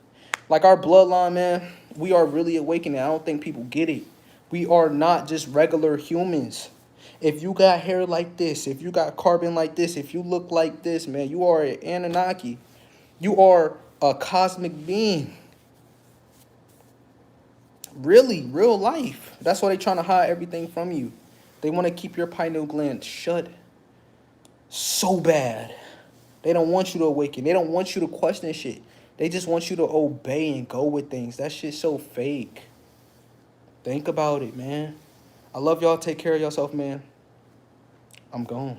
Like our bloodline, man, we are really awakening. I don't think people get it. We are not just regular humans. If you got hair like this, if you got carbon like this, if you look like this, man, you are an Anunnaki. You are a cosmic being. Really, real life. That's why they're trying to hide everything from you. They want to keep your pineal gland shut so bad. They don't want you to awaken. They don't want you to question shit. They just want you to obey and go with things. That shit's so fake. Think about it, man. I love y'all. Take care of yourself, man. I'm gone.